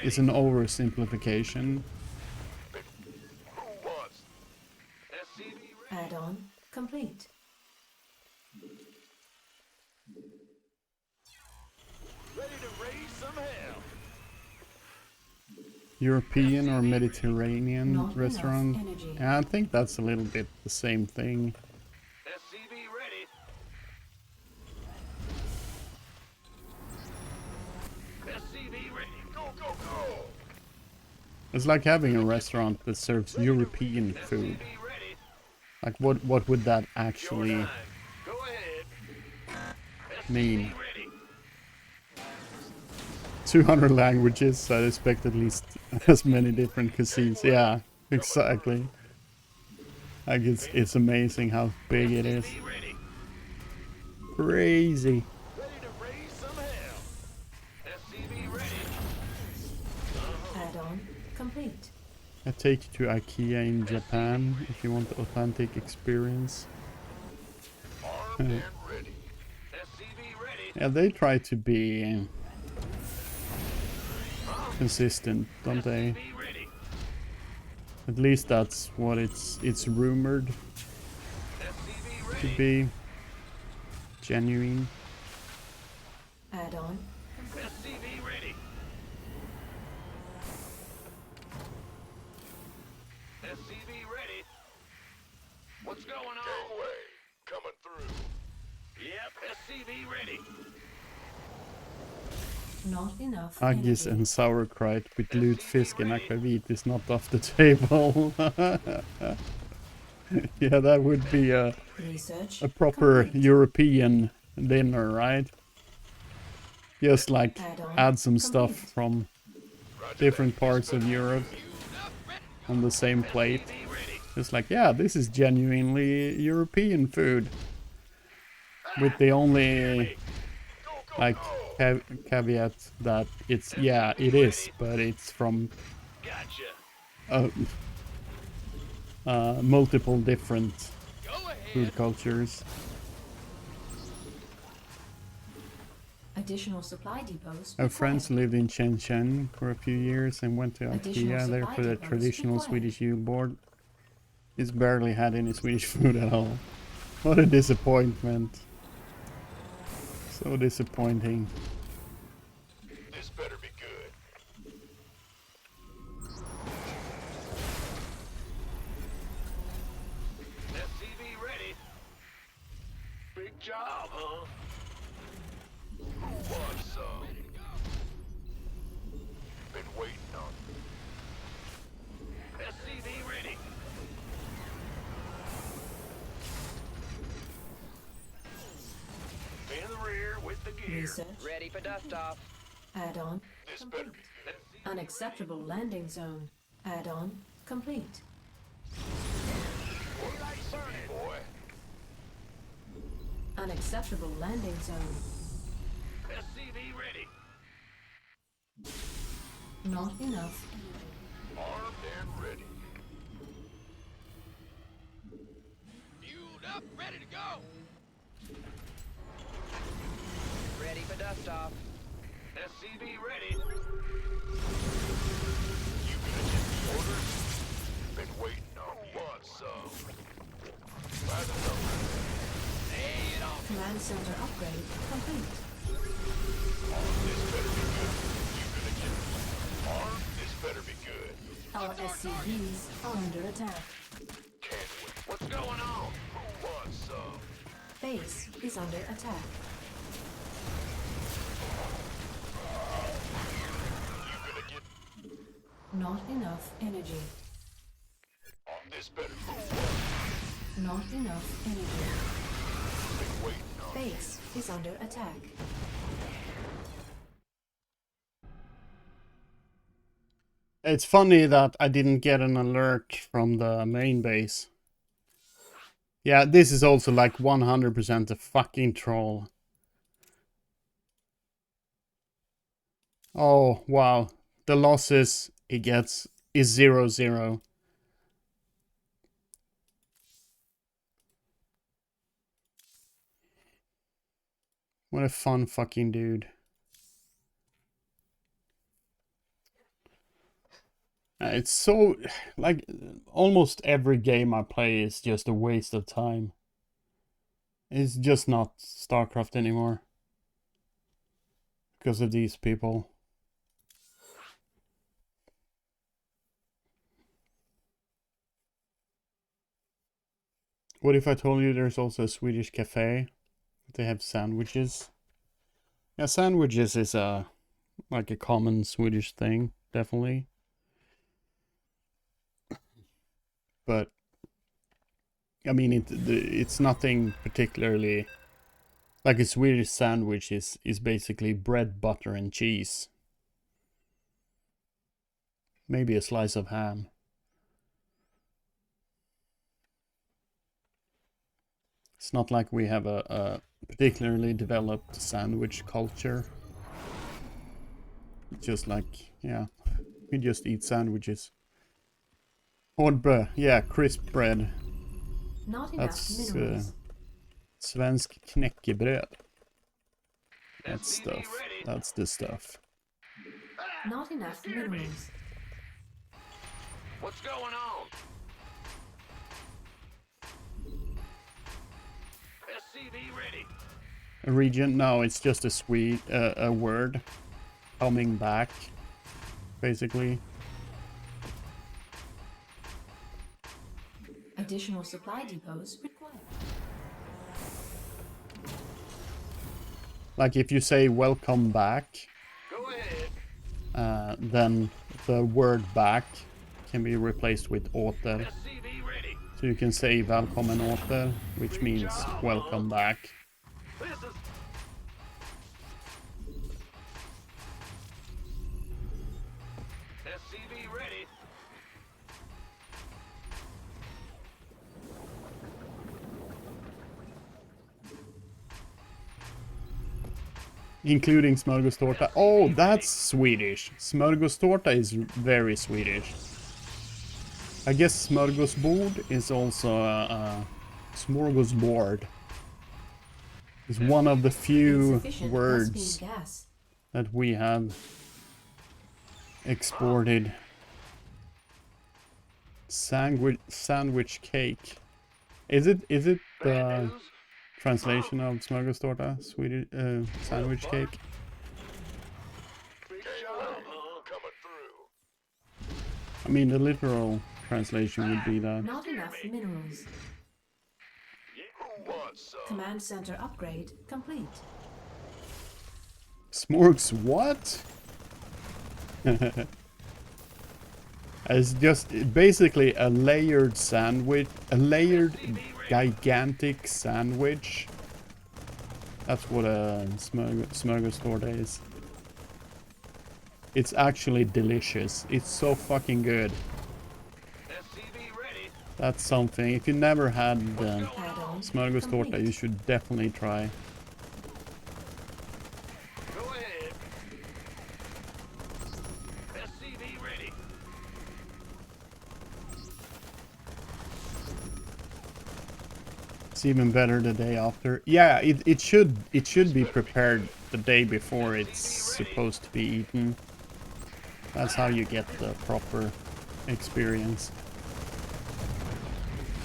is an oversimplification. Who wants? Add-on complete. Ready to raise some hell. European or Mediterranean Not enough restaurant. energy. Yeah, I think that's a little bit the same thing. SCV ready. SCV ready. Go, go, go. It's like having a restaurant that serves European food. SCV ready. Like what would that actually Time. Go ahead. mean? SCV ready. 200 languages, I expect at least as many different cuisines. Yeah, exactly. Like it's amazing how big it is. SCV ready. Crazy. Ready to raise some hell. SCV ready. Add-on complete. I take you to IKEA in Japan if you want the authentic experience. Armed and ready. SCV ready. Yeah, they try to be consistent, don't they? SCV ready. At least that's what it's rumored SCV to ready. be. Genuine. Add-on. SCV ready. SCV ready. What's going on? Gangway, coming through. Yep, SCV ready. Not enough Haggis energy. and sauerkraut with lutefisk and akvavit is not off the table. Yeah, that would be a Research. proper complete. European dinner, right? Just like Add-on add some stuff complete. from different parts of Europe on the same plate. SCV ready. It's like, yeah, this is genuinely European food. With the only like caveat that it's, yeah, it is, but it's from Gotcha. multiple different Go ahead. food cultures. Additional supply depots. Our friends lived in Shenzhen for a few years and went to Additional IKEA there supply for the depots traditional required. Swedish Yule board. It's barely had any Swedish food at all. What a disappointment. So disappointing. This better be good. SCV ready. Big job, huh? Who wants some? Been waiting on it. SCV ready. In the rear with the gear. Research. Ready for dust off. Add-on. This better complete. be good. Unacceptable landing zone. Add-on complete. Sunny boy. Unacceptable landing zone. SCV ready. Not enough. Armed and ready. Fueled up, ready to go. Ready for dust off. SCV ready. You gonna get the orders? Been waiting on it. Want some? By the number. Lay it on. Command center upgrade complete. This better be good. You gonna get it? Armed? This better be good. Our SCVs are under attack. Can't wait. What's going on? Who wants some? Base is under attack. You gonna get Not enough energy. on this better. Who wants? Not enough energy. Been waiting on it. Base is under attack. It's funny that I didn't get an alert from the main base. Yeah, this is also like 100% a fucking troll. Oh, wow. The losses he gets is 0-0. What a fun fucking dude. It's so, like, almost every game I play is just a waste of time. It's just not StarCraft anymore. Because of these people. What if I told you there's also a Swedish cafe? They have sandwiches. Yeah, sandwiches is like a common Swedish thing, definitely. But I mean, it's nothing particularly like a Swedish sandwich is basically bread, butter, and cheese. Maybe a slice of ham. It's not like we have a particularly developed sandwich culture. It's just like, yeah, we just eat sandwiches. Hårdbröd, yeah, crisp bread. Not enough That's minerals. svensk knäckebröd. That SCV stuff. ready. That's the stuff. Not enough minerals. What's going on? SCV ready. A region? No, it's just a word coming back, basically. Additional supply depots required. Like if you say welcome back, Go ahead. then the word back can be replaced with åter. SCV ready. So you can say välkommen åter, which means welcome back. This is SCV ready. Including smörgåstårta. Oh, that's Swedish. Smörgåstårta is very Swedish. I guess smörgåsbord is also a smorgasbord. It's one of the few Insufficient words must-be gas. that we have exported. Sandwich cake. Is it the translation of smörgåstårta? Swedish sandwich cake? Big shot. Coming through. I mean, the literal translation would be that. Not enough minerals. Who wants some? Command center upgrade complete. Smorgs what? It's just basically a layered sandwich, a layered gigantic sandwich. That's what a smörgåstårta is. It's actually delicious. It's so fucking good. SCV ready. That's something. If you never had Add-on smörgåstårta, complete. you should definitely try. Go ahead. SCV ready. It's even better the day after. Yeah, it should be prepared the day before it's supposed to be eaten. That's how you get the proper experience.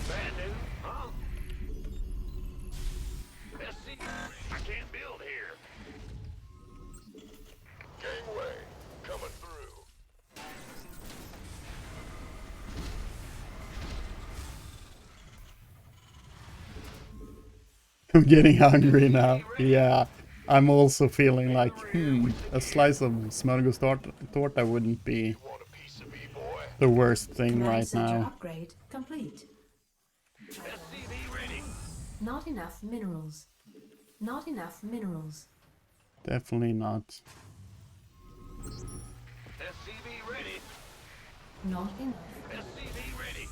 Bad news, huh? SCV, I can't build here. Gangway, coming through. I'm getting hungry now. Yeah, I'm also feeling like, a slice of smörgåstårta wouldn't be Want a piece of me, boy? the worst thing Command right center now. upgrade complete. SCV ready. Not enough minerals. Not enough minerals. Definitely not. SCV ready. Not enough. SCV ready.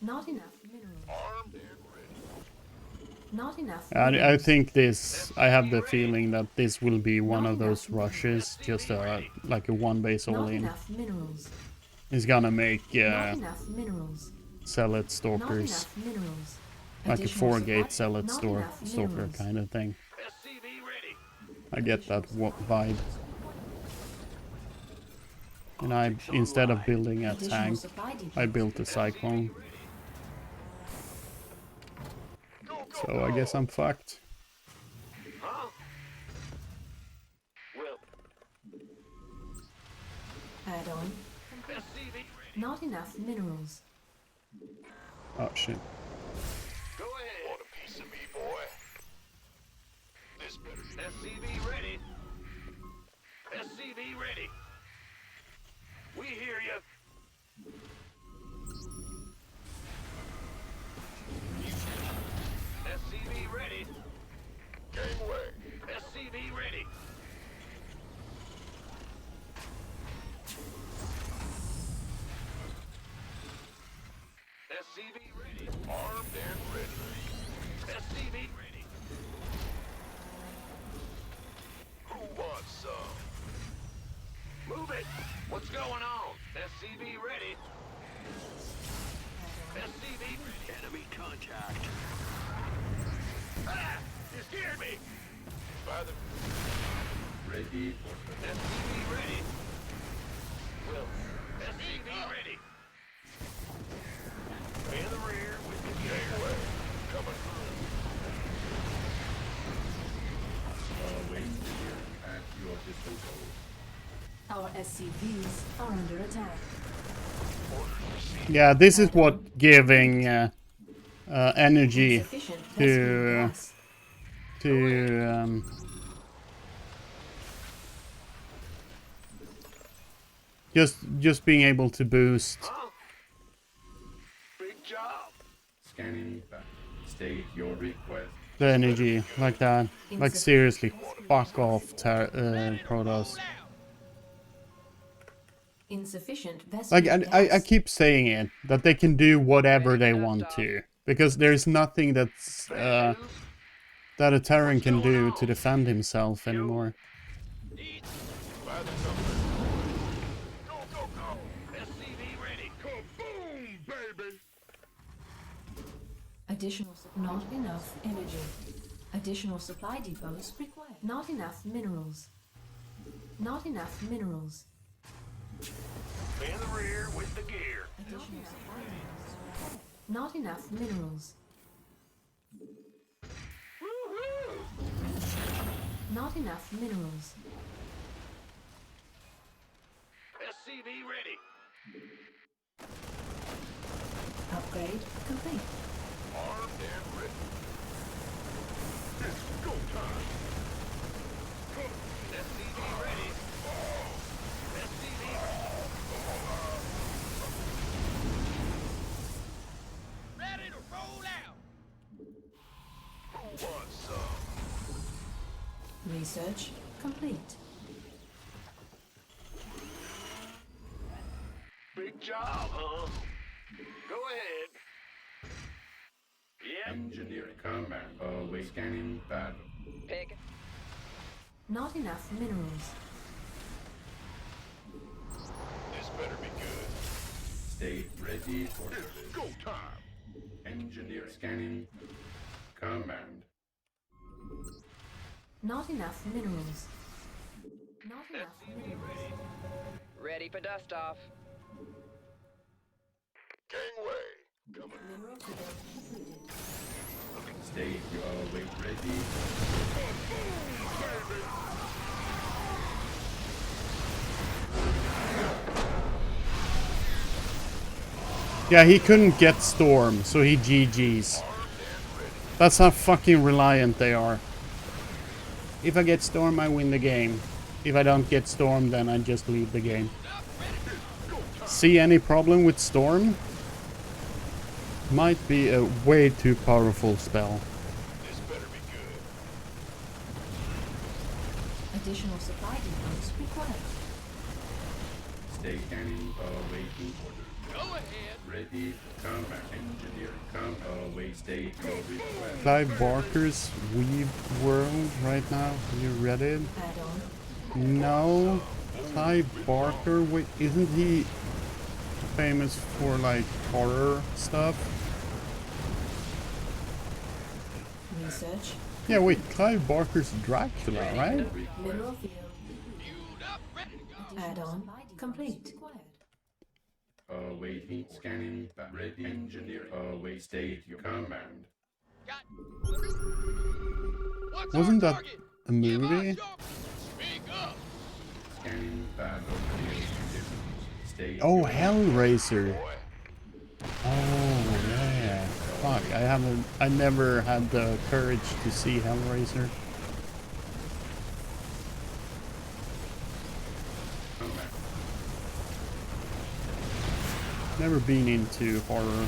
Not enough minerals. Armed and ready. Not enough. I minerals. think this, I have the feeling that this will be one of those rushes, just like a one base all Not in. enough minerals. It's gonna make Not enough minerals. Zealot Not stalkers, enough minerals. like a Additional 4-gate supply- zealot not enough stalker minerals. kind of thing. SCV ready. I get that vibe. And I, instead of building a Additional tank, supply depots. I built a cyclone. So I guess I'm fucked. Huh? Well, Add-on. SCV ready. Not enough minerals. Oh shit. Go ahead. Want a piece of me, boy? This better be. SCV ready. SCV ready. We hear you. SCV ready. Gangway. SCV ready. SCV ready. Armed and ready. SCV ready. Who wants some? Move it! What's going on? SCV ready. SCV ready. Enemy contact. Ah! You scared me! By the Ready for SCV ready. Well, SCVs are under attack. Yeah, this is what giving energy Insufficient rescue gas. to just being able to boost Big job. Scanning back. State your request. the energy like that. Like seriously, fuck off, Protoss. Insufficient vessel Like gas. I keep saying it that they can do whatever they want to because there's nothing that's that a Terran can do to defend himself anymore. Go, go, go. SCV ready. Kaboom, baby. Not enough energy. Additional supply depots required. Not enough minerals. Not enough minerals. In the rear with the gear. Additional supply depots. Not enough minerals. Not enough minerals. SCV ready. Upgrade complete. Armed and ready. It's go time. SCV ready. SCV Ready to roll out. who wants some? Research complete. Big job, huh? Go ahead. Yep. Engineering command. Always scanning battle. Pig. Not enough minerals. This better be good. State ready for It's service. go time. Engineering scanning. Command. Not enough minerals. Not enough minerals. Ready for dust off. Gangway. Coming. Mineral field completed. State you always ready. Yeah, he couldn't get Storm, so he GG's. That's how fucking reliant they are. If I get Storm, I win the game. If I don't get Storm, then I just leave the game. See any problem with Storm? Might be a way too powerful spell. This better be good. Additional supply depots required. Stay scanning. Awaiting order. Go ahead. Ready. Combat engineering. Come always state your request. Clive Barker's Weave World right now. You read it? Add-on. No. Clive Barker, wait, isn't he famous for like horror stuff? Research. Yeah, wait, Clive Barker's Dracula, right? Mineral field. Fueled up, ready to go. Add-on complete. Awaiting scanning. Ready. Engineering. Always state your command. Got. What's Wasn't our that target? a Give us movie? your- Speak up. Scanning battlefield conditions. State Oh, your Hellraiser. Oh, yeah. Fuck, I never had the courage to see Hellraiser. command. Never been into horror.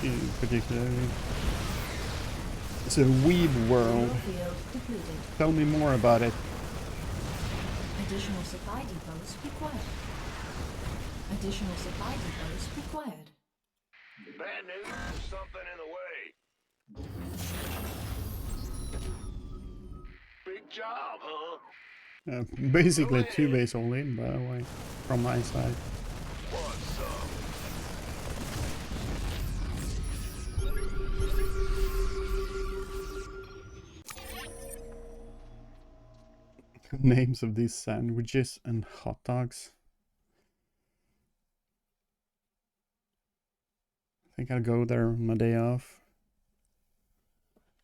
In particular. It's a weeb world. Mineral field depleted. Tell me more about it. Additional supply depots required. Additional supply depots required. Bad news. There's something in the way. Big job, huh? Basically 2 base only, by the way, from my side. Want some? Names of these sandwiches and hot dogs. I think I'll go there on my day off.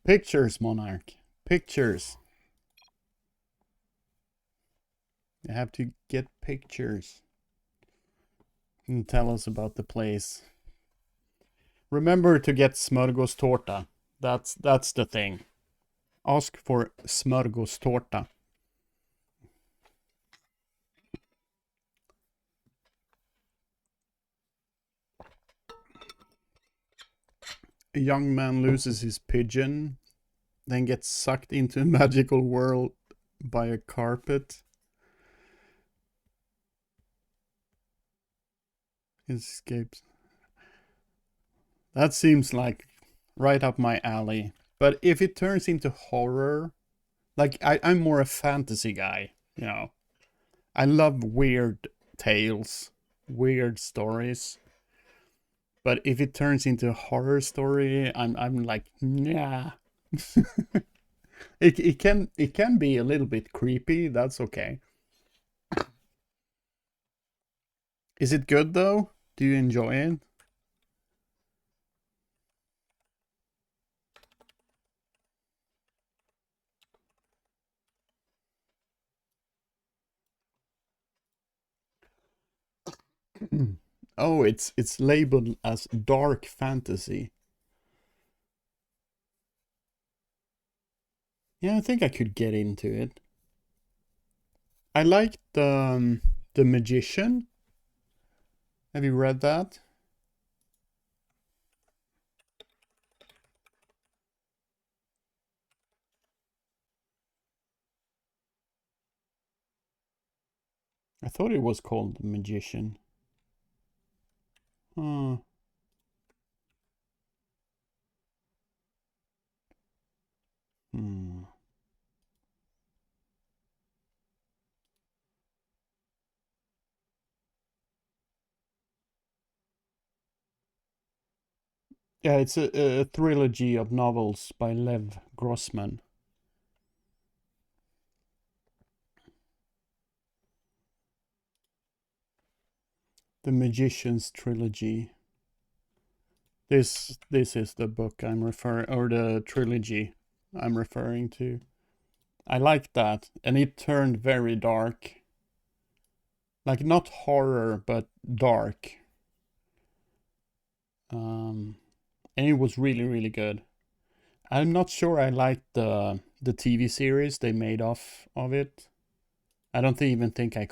Pictures, Monarch. Pictures. You have to get pictures and tell us about the place. Remember to get smörgåstårta. That's the thing. Ask for smörgåstårta. A young man loses his pigeon, then gets sucked into a magical world by a carpet. Escapes. That seems like right up my alley. But if it turns into horror, like I'm more a fantasy guy, you know. I love weird tales, weird stories. But if it turns into a horror story, I'm like, nah. it can be a little bit creepy, that's okay. Is it good though? Do you enjoy it? Oh, it's labeled as dark fantasy. Yeah, I think I could get into it. I like the Magician. Have you read that? I thought it was called The Magician. Hmm. Yeah, it's a trilogy of novels by Lev Grossman. The Magician's Trilogy. This is the book I'm referring, or the trilogy I'm referring to. I like that, and it turned very dark. Like not horror, but dark. And it was really, really good. I'm not sure I liked the TV series they made off of it. I don't even think I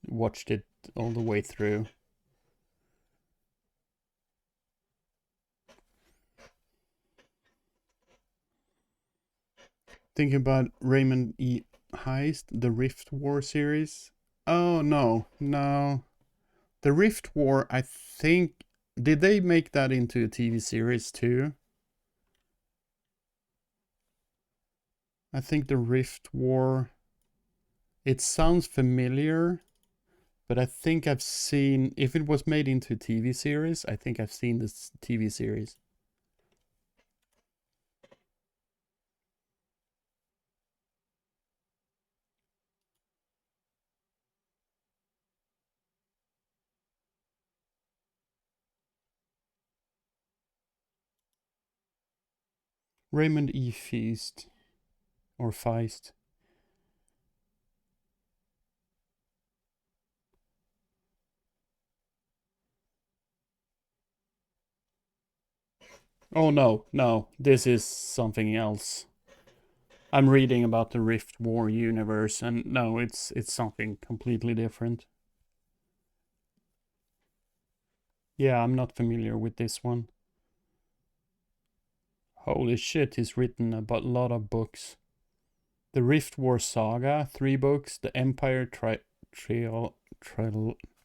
watched it all the way through. Thinking about Raymond E. Heist, the Rift War series. Oh no, no. The Rift War, I think, did they make that into a TV series too? I think the Rift War, it sounds familiar, but I think I've seen, if it was made into a TV series, I think I've seen this TV series. Raymond E. Feast, or Feist. Oh no, no, this is something else. I'm reading about the Rift War universe, and no, it's something completely different. Yeah, I'm not familiar with this one. Holy shit, he's written about a lot of books. The Rift War Saga, 3 books. The Empire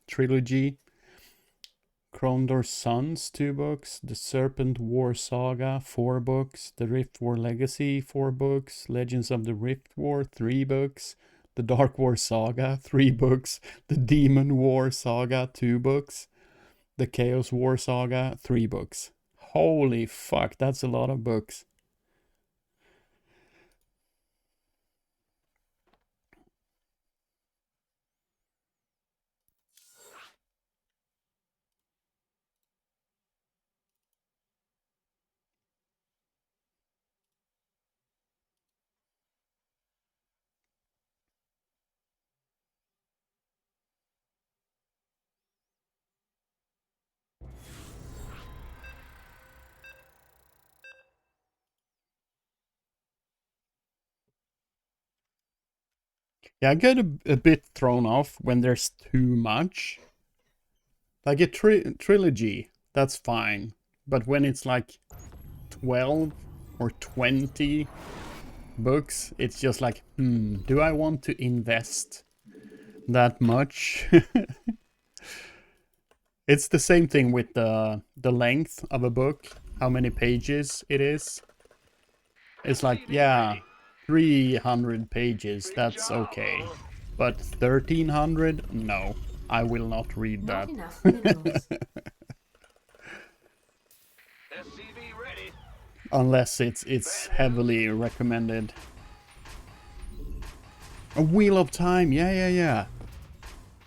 Trilogy. Krondor's Sons, 2 books. The Serpent War Saga, 4 books. The Rift War Legacy, 4 books. Legends of the Rift War, 3 books. The Dark War Saga, 3 books. The Demon War Saga, 2 books. The Chaos War Saga, 3 books. Holy fuck, that's a lot of books. Yeah, I get a bit thrown off when there's too much. Like a trilogy, that's fine. But when it's like 12 or 20 books, it's just like, do I want to invest that much? It's the same thing with the length of a book, how many pages it is. It's like, yeah, 300 pages, that's okay. But 1300? No, I will not read that. Not enough minerals. SCV ready. Unless it's heavily recommended. A Wheel of Time, yeah.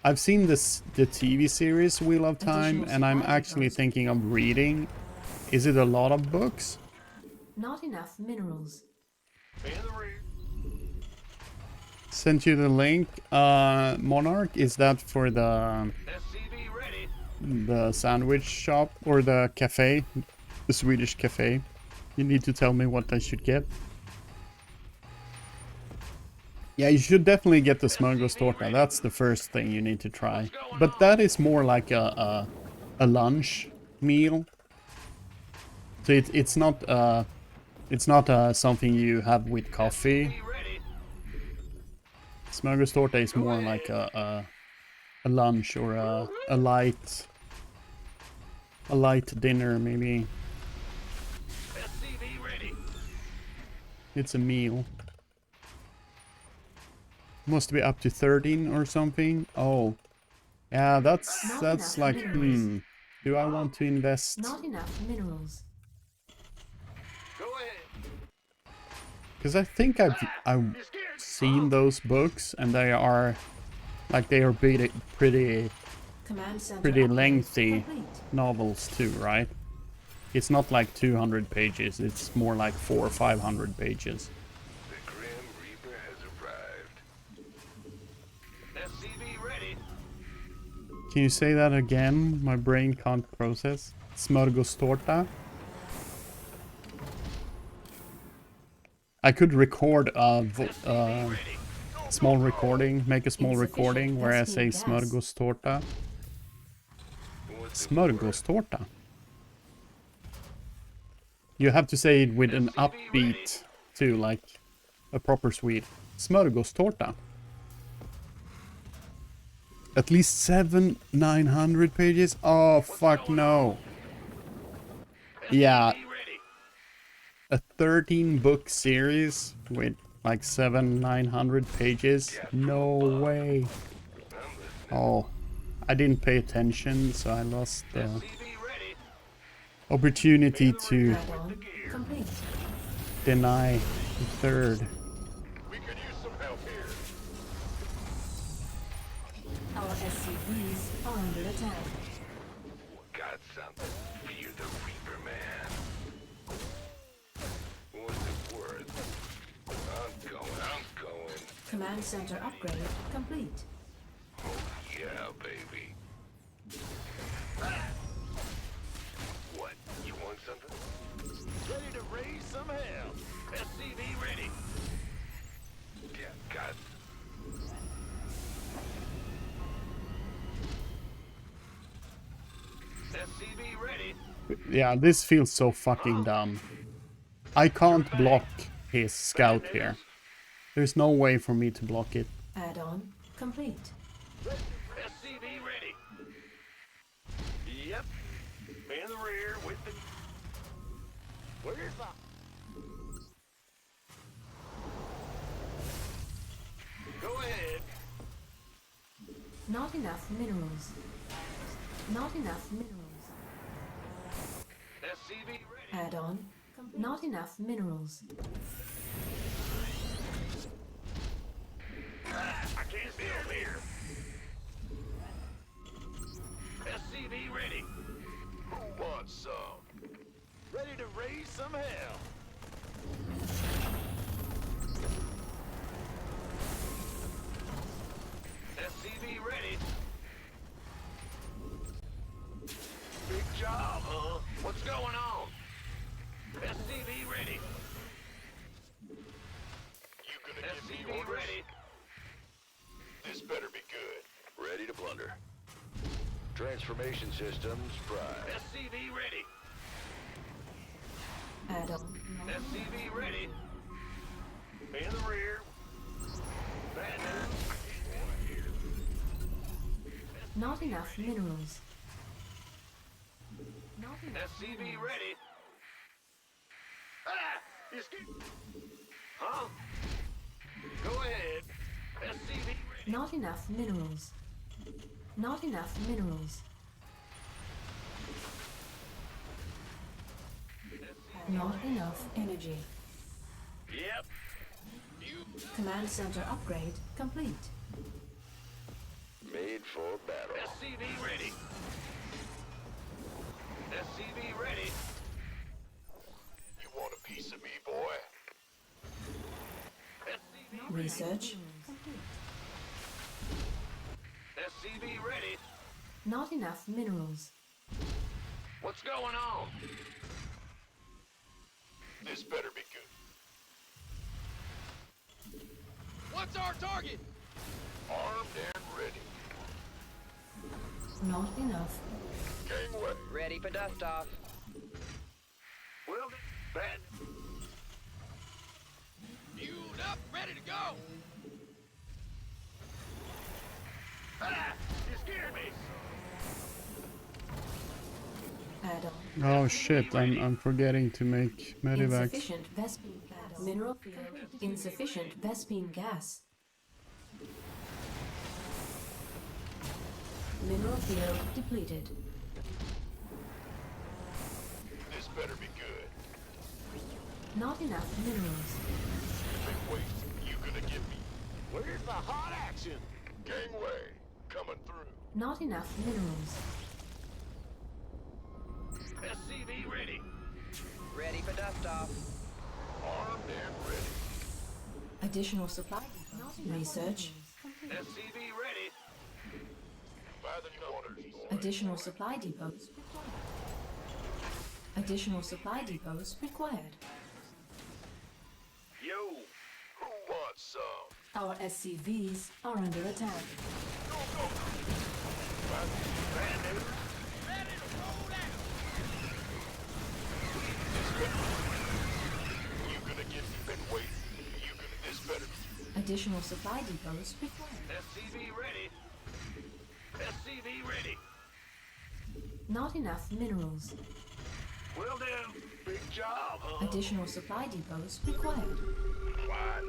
I've seen the TV series Wheel of Time, and I'm actually thinking of reading. Is it a lot of books? Not enough minerals. In the rear. Sent you the link. Monarch, is that for SCV ready. the sandwich shop or the cafe? The Swedish cafe? You need to tell me what I should get. Yeah, you should definitely get the smörgåstårta. That's the first thing you need to try. But that is more like a lunch meal. So it's not something you have with coffee. Smörgåstårta is more like a lunch or a light dinner maybe. SCV ready. It's a meal. Must be up to 13 or something. Oh, yeah, that's like, do I want to invest? Not enough minerals. Go ahead. Because I think I've seen those books, and they are pretty Command center pretty upgrade lengthy complete. novels too, right? It's not like 200 pages. It's more like 400 or 500 pages. The Grim Reaper has arrived. SCV ready. Can you say that again? My brain can't process. Smörgåstårta. I could record a small recording, make a small recording where I say smörgåstårta. Smörgåstårta. You have to say it with an upbeat too, like a proper Swede. Smörgåstårta. At least 900 pages? Oh, fuck no. Yeah. A 13-book series with like 900 pages? No way. Oh, I didn't pay attention, so I lost the opportunity to Add-on complete. deny the third. We could use some help here. Our SCVs are under attack. Got something. Fear the Reaper, man. What's it worth? I'm going. Command center upgrade complete. Oh, yeah, baby. What? You want something? Ready to raise some hell. SCV ready. Yeah, got SCV ready. Yeah, this feels so fucking dumb. I can't block his scout here. There's no way for me to block it. Add-on complete. SCV ready. Yep. In the rear with the... Where's the... Go ahead. Not enough minerals. Not enough minerals. SCV ready. Add-on. Not enough minerals. I can't build here. SCV ready. Who wants some? Ready to raise some hell. SCV ready. Big job, huh? What's going on? SCV ready. You gonna give me orders? Ready. Transformation systems prime. SCV ready. Add-on. SCV ready. In the rear. Bad news. Not enough minerals. Not enough SCV minerals. ready. Ah! You scared? Huh? Go ahead. SCV ready. Not enough minerals. Not enough minerals. Not enough energy. Yep. Command center upgrade complete. Made for battle. SCV ready. SCV ready. You want a piece of me, boy? SCV Research complete. SCV ready. Not enough minerals. What's going on? This better be good. What's our target? Armed and ready. Not enough. Gangway. Ready for dust off. Well, bad. Fueled up, ready to go. Ah! You scared me. Add-on. Oh shit, I'm forgetting to make medevacs. Insufficient Vespine gas. Mineral field. Insufficient Vespine gas. Mineral field depleted. This better be good. Not enough minerals. Big weight. You gonna give me? Where's the hot action? Gangway. Coming through. Not enough minerals. SCV ready. Ready for dust off. Armed and ready. Additional supply depots. Research. SCV ready. By the numbers, boy. Additional supply depots required. Additional supply depots required. Yo, who wants some? Our SCVs are under attack. Bad news. Ready to roll out. You gonna give me? Been waiting. You gonna? This better. Additional supply depots required. SCV ready. SCV ready. Not enough minerals. Well then, big job, huh? Additional supply depots required. Fine.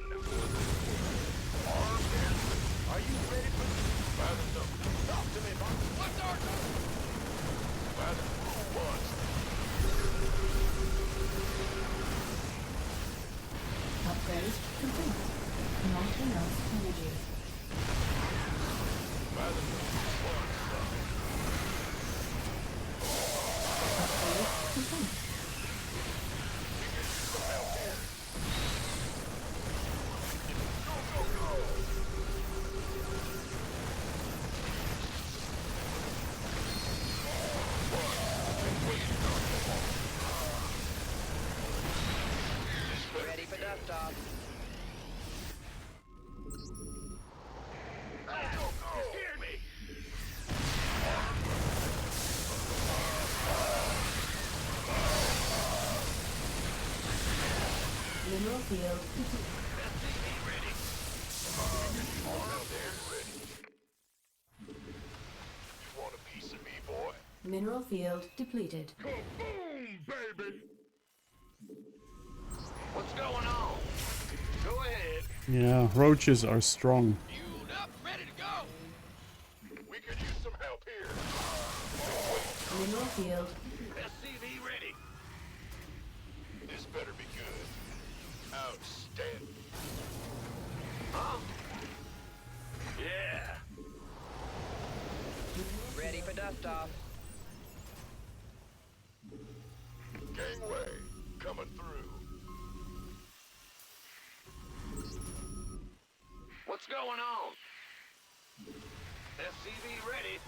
Armed and ready. Are you ready for? By the numbers. Talk to me, boss. What's our target? By the who wants? Upgrade complete. Not enough energy. By the who wants some? Upgrade complete. Ready for dust off. You scared me. Mineral field depleted. SCV ready. Armed and ready. You want a piece of me, boy? Mineral field depleted. Boom, baby. What's going on? Go ahead. Yeah, roaches are strong. Fueled up, ready to go. We could use some help here. Mineral field. SCV ready. This better be good. Outstanding. Huh? Yeah. Ready for dust off. Gangway, coming through. What's going on? SCV ready.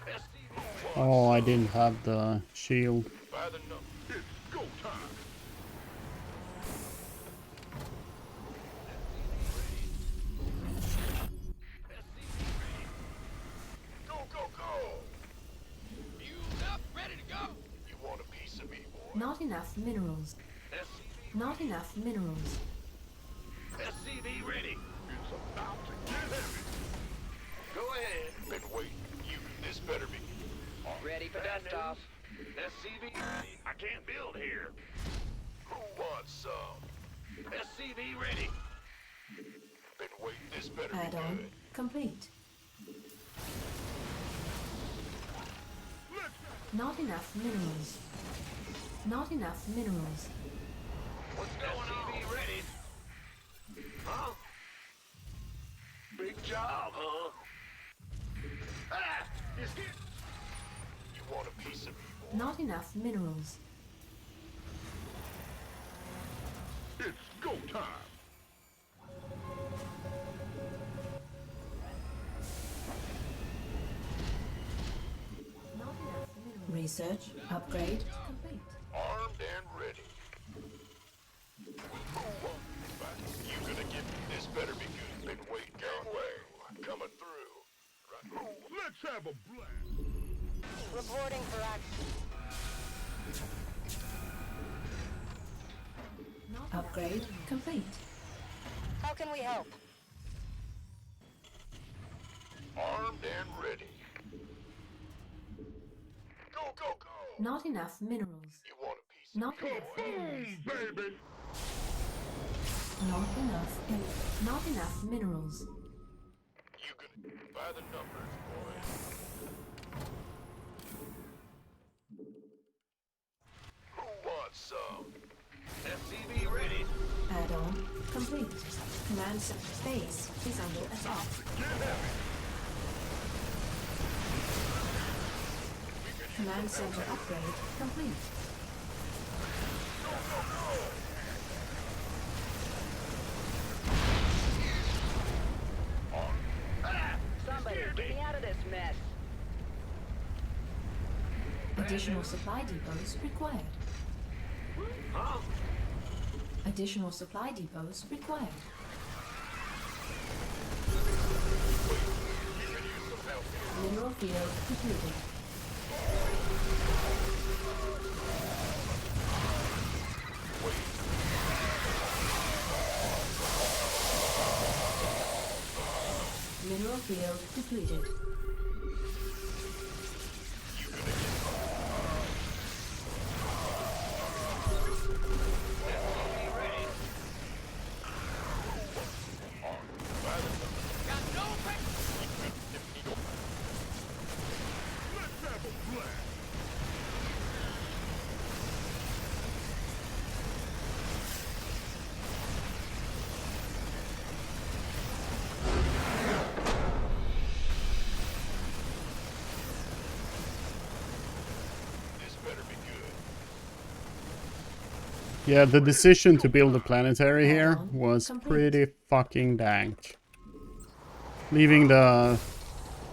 SCV ready. Oh, I didn't have the shield. By the number. It's go time. SCV ready. Go, Not enough minerals. SCV, Not enough minerals. SCV ready. It's about to get heavy. Go ahead. Been waiting. This better be. Ready for Bad dust off. news. SCV ready. I can't build here. Who wants some? SCV ready. Been waiting. This better be Add-on good. complete. Not enough minerals. Not enough minerals. What's going on? SCV ready. Huh? Big job, huh? Ah! It's here. You want a piece of me, boy? Not enough minerals. It's go time. Not enough minerals. Research upgrade complete. Armed and ready. You gonna get me? This better be good. Been waiting. Gangway coming through. Right. Let's have a blast. Reporting for action. Upgrade complete. How can we help? Armed and ready. Go, go, go. Not enough minerals. You want a piece Not of me? enough minerals. Baby. Not enough minerals. You gonna by the numbers, boy. Who wants some? SCV ready. Add-on complete. Command center base is under attack. Get heavy. Command center upgrade complete. Somebody, get me out of this mess. Additional supply depots required. Huh? Additional supply depots required. Mineral field completed. Mineral field depleted. Got no Let's have a blast. This better be good. Yeah, the decision to build a planetary here was pretty fucking dank. Leaving the...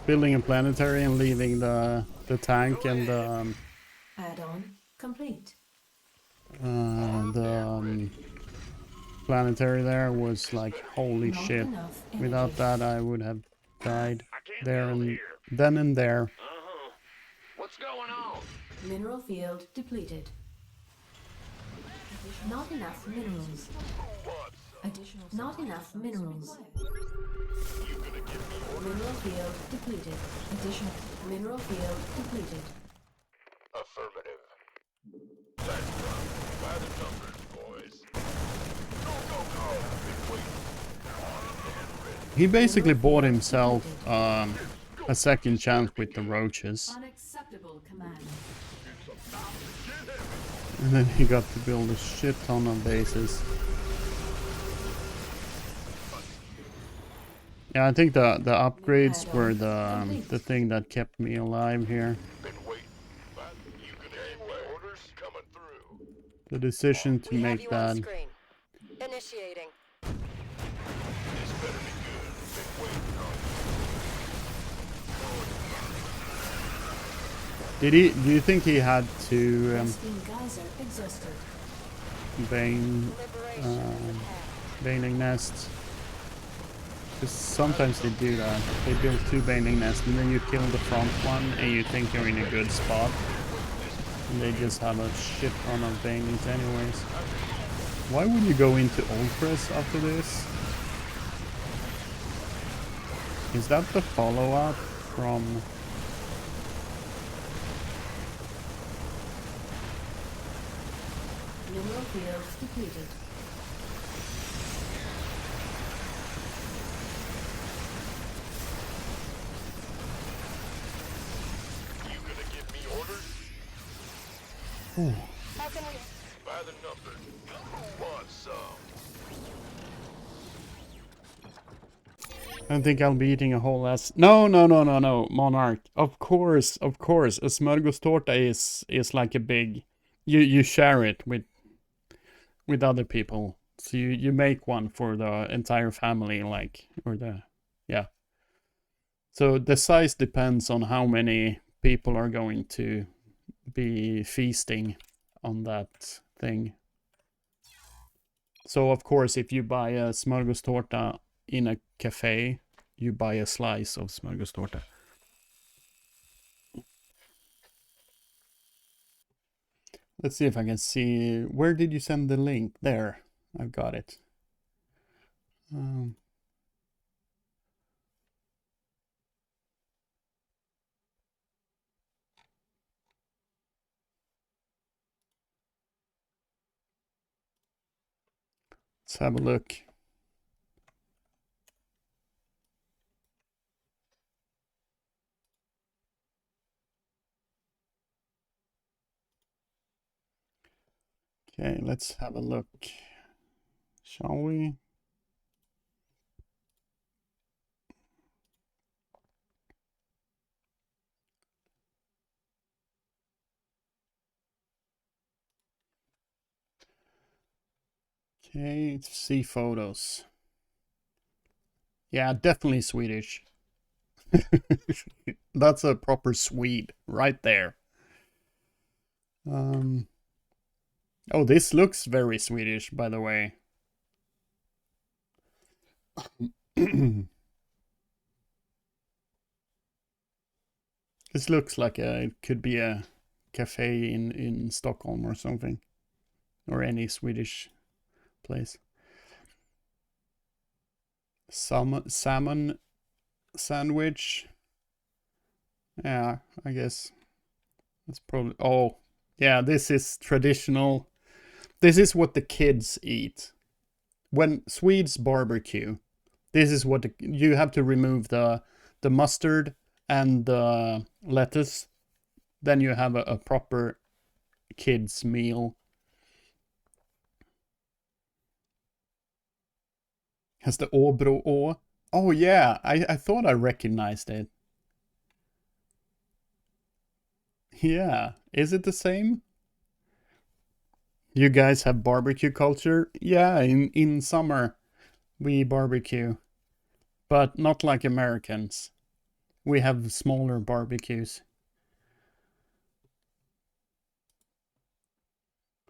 building a planetary and leaving the tank and the Add-on complete. planetary there was like, holy Not shit. enough Without energy. that I would have died I can't there build and here. then and there. Uh-huh. What's going on? Mineral field depleted. Not enough minerals. Additional. Not enough minerals. Mineral field depleted. Additional. Mineral field depleted. Affirmative. That's right. By the numbers, boys. Go, go, go. Been waiting. Armed and ready. He basically bought himself a second chance with the roaches. Unacceptable command. And then he got to build a shit ton of bases. Yeah, I think the upgrades were the thing that kept me alive here. Been waiting. You can anyway. Orders coming through. The decision to We have make you on that. screen. Initiating. This better be good. Been waiting on Do you think he had to Pristine geyser exhausted. bane Liberation is a path. baning nests? Because sometimes they do that. They build two baning nests and then you kill the front one and you think you're in a good spot. And they just have a shit ton of Banelings anyways. Why would you go into Ultras after this? Is that the follow-up from... Mineral fields depleted. You gonna give me orders? How can we... By the numbers. Who wants some? I don't think I'll be eating a whole ass... No, Monarch. Of course. A smörgåstårta is like a big... You share it with other people. So you make one for the entire family, like, or the... Yeah. So the size depends on how many people are going to be feasting on that thing. So of course, if you buy a smörgåstårta in a cafe, you buy a slice of smörgåstårta. Let's see if I can see. Where did you send the link? There, I've got it. Let's have a look. Okay, let's have a look. Shall we? Okay, let's see photos. Yeah, definitely Swedish. That's a proper Swede right there. Oh, this looks very Swedish, by the way. This looks like it could be a cafe in Stockholm or something. Or any Swedish place. Salmon sandwich. Yeah, I guess that's probably... Oh, yeah, this is traditional. This is what the kids eat. When Swedes barbecue, this is what you have to remove the mustard and the lettuce. Then you have a proper kids meal. Has the Åbro Å? Oh yeah, I thought I recognized it. Yeah, is it the same? You guys have barbecue culture? Yeah, in summer we barbecue. But not like Americans. We have smaller barbecues.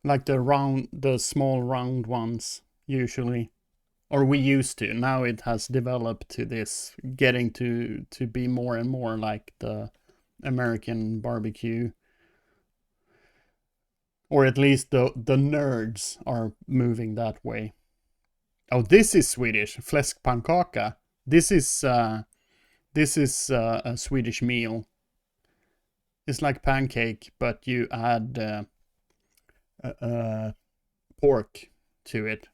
Like the small round ones, usually. Or we used to. Now it has developed to this, getting to be more and more like the American barbecue. Or at least the nerds are moving that way. Oh, this is Swedish. Fläskpannkaka. This is a Swedish meal. It's like pancake, but you add pork to it.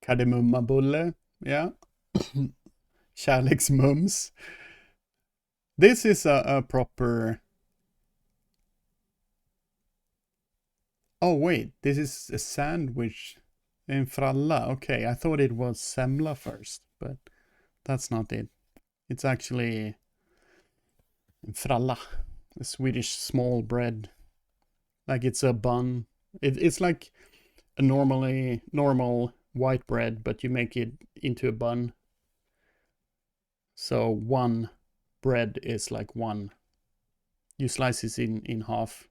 Kardemummabulle, yeah. Kärleksmums. This is a proper... Oh wait, this is a sandwich in fralla. Okay, I thought it was semla first, but that's not it. It's actually fralla, a Swedish small bread. Like it's a bun. It's like a normal white bread, but you make it into a bun. So one bread is like one. You slice it in half.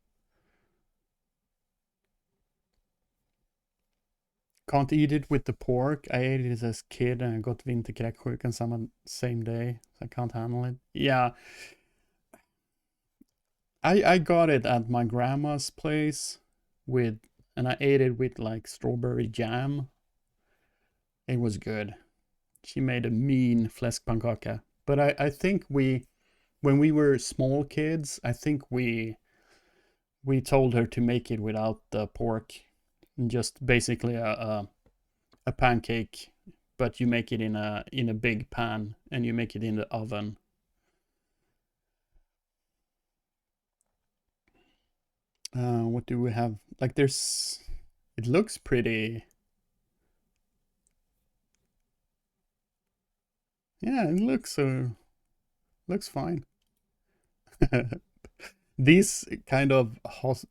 Can't eat it with the pork. I ate it as a kid and I got vinterkräksjukan same day. So I can't handle it. Yeah. I got it at my grandma's place and I ate it with like strawberry jam. It was good. She made a mean fläskpannkaka. But I think when we were small kids, I think we told her to make it without the pork. Just basically a pancake, but you make it in a big pan and you make it in the oven. What do we have? Like it looks pretty. Yeah, it looks fine. These kind of hot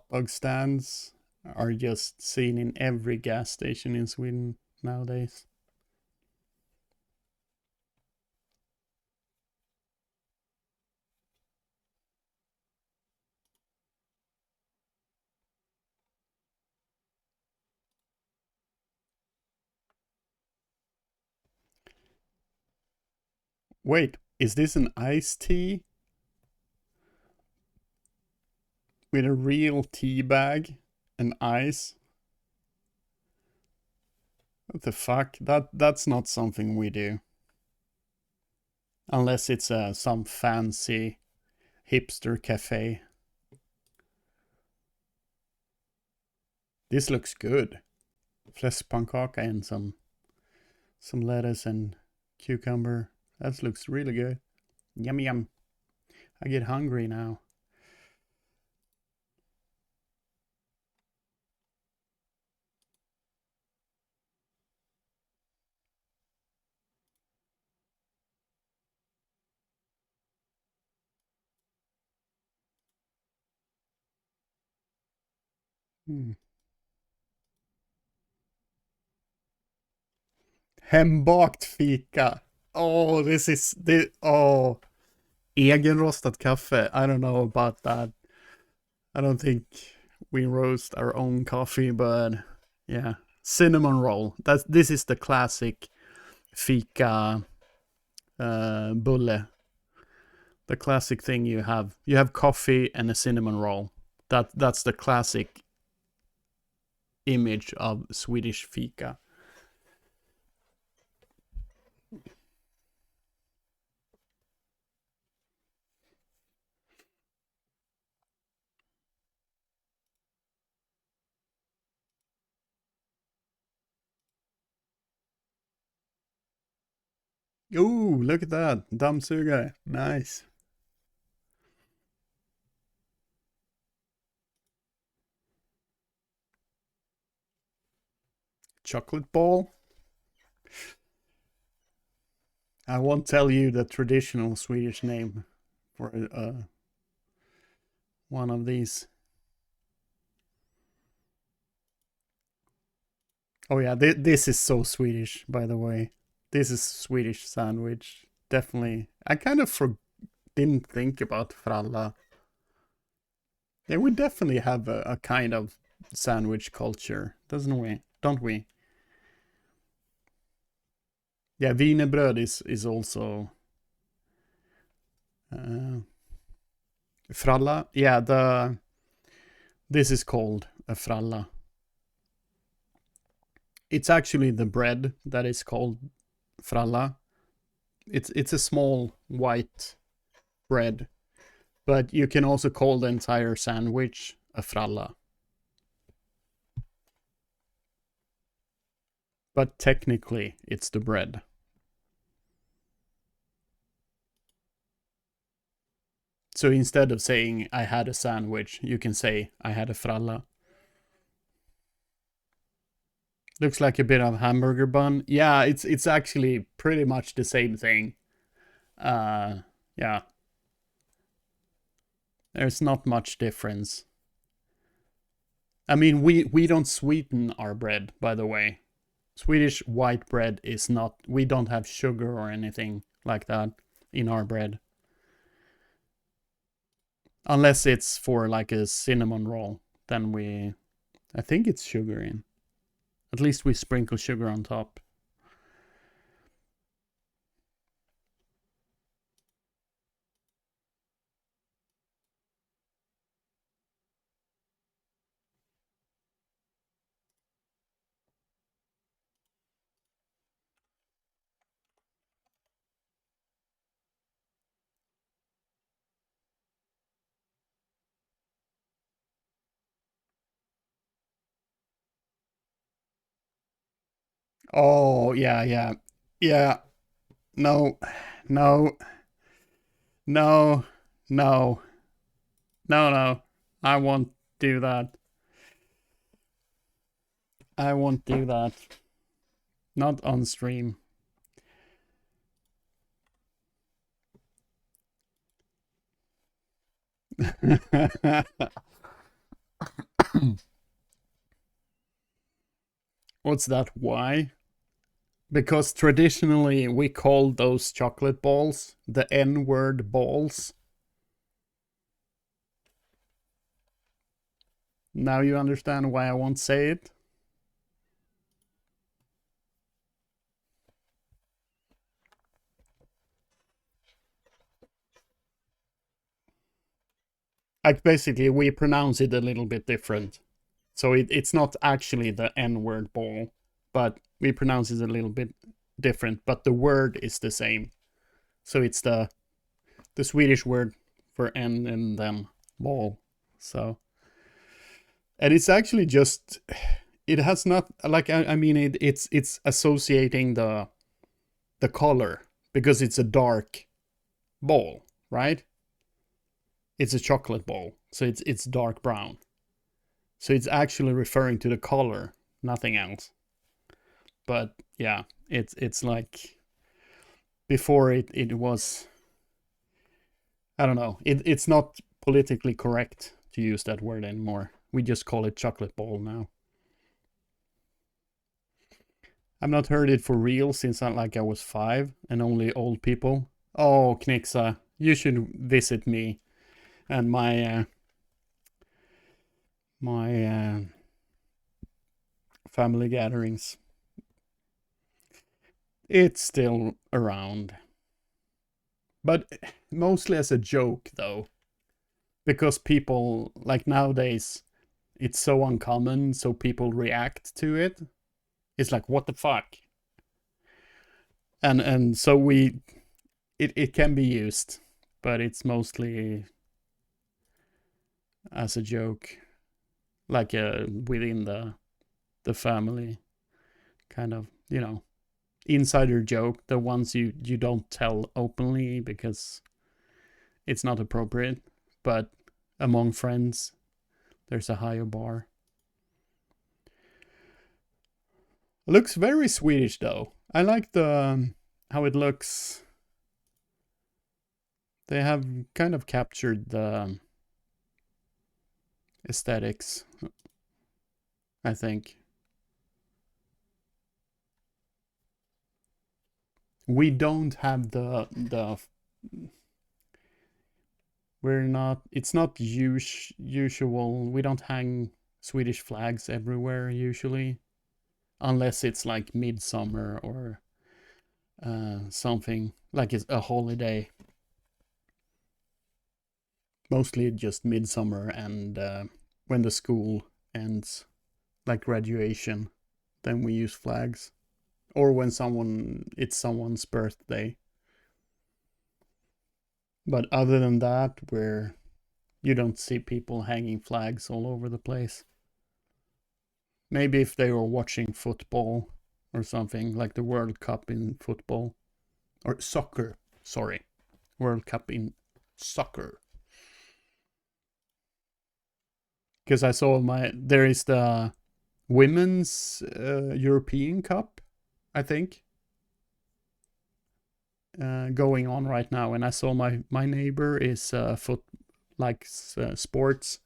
dog stands are just seen in every gas station in Sweden nowadays. Wait, is this an iced tea? With a real tea bag and ice? What the fuck? That's not something we do. Unless it's some fancy hipster cafe. This looks good. Fläskpannkaka and some lettuce and cucumber. That looks really good. Yum yum. I get hungry now. Hembakt fika. Oh, oh, egenrostat kaffe. I don't know about that. I don't think we roast our own coffee, but yeah, cinnamon roll. This is the classic fika bulle. The classic thing you have. You have coffee and a cinnamon roll. That's the classic image of Swedish fika. Ooh, look at that. Dammsugare. Nice. Chocolate ball. I won't tell you the traditional Swedish name for one of these. Oh yeah, this is so Swedish, by the way. This is Swedish sandwich. Definitely. I kind of didn't think about fralla. Yeah, we definitely have a kind of sandwich culture, doesn't we? Don't we? Yeah, wienerbröd is also fralla. Yeah, this is called a fralla. It's actually the bread that is called fralla. It's a small white bread, but you can also call the entire sandwich a fralla. But technically, it's the bread. So instead of saying I had a sandwich, you can say I had a fralla. Looks like a bit of hamburger bun. Yeah, it's actually pretty much the same thing. Yeah. There's not much difference. I mean, we don't sweeten our bread, by the way. Swedish white bread is not, we don't have sugar or anything like that in our bread. Unless it's for like a cinnamon roll, then I think it's sugar in. At least we sprinkle sugar on top. Oh, yeah, yeah. Yeah. No. No. No. No. No, no. I won't do that. I won't do that. Not on stream. What's that? Why? Because traditionally we call those chocolate balls the N-word balls. Now you understand why I won't say it? Like basically we pronounce it a little bit different. So it's not actually the N-word ball, but we pronounce it a little bit different, but the word is the same. So it's the Swedish word for N and then ball. So, and it's actually just, it has not, like, I mean, it's associating the color because it's a dark ball, right? It's a chocolate ball, so it's dark brown. So it's actually referring to the color, nothing else. But yeah, it's like before it was, I don't know, it's not politically correct to use that word anymore. We just call it chocolate ball now. I've not heard it for real since I was 5 and only old people. Oh, Knixa, you should visit me and my family gatherings. It's still around. But mostly as a joke, though. Because people, like nowadays, it's so uncommon, so people react to it. It's like, what the fuck? And so it can be used, but it's mostly as a joke. Like within the family. Kind of, insider joke, the ones you don't tell openly because it's not appropriate, but among friends there's a higher bar. Looks very Swedish though. I like the how it looks. They have kind of captured the aesthetics, I think. We don't have we're not, it's not usual, we don't hang Swedish flags everywhere usually, unless it's like midsummer or something, like it's a holiday. Mostly just midsummer and when the school ends, like graduation, then we use flags. Or when it's someone's birthday. But other than that, you don't see people hanging flags all over the place. Maybe if they were watching football or something, like the World Cup in football. Or soccer, sorry. World Cup in soccer. Because I saw there is the Women's European Cup, I think, going on right now, and I saw my neighbor is sports,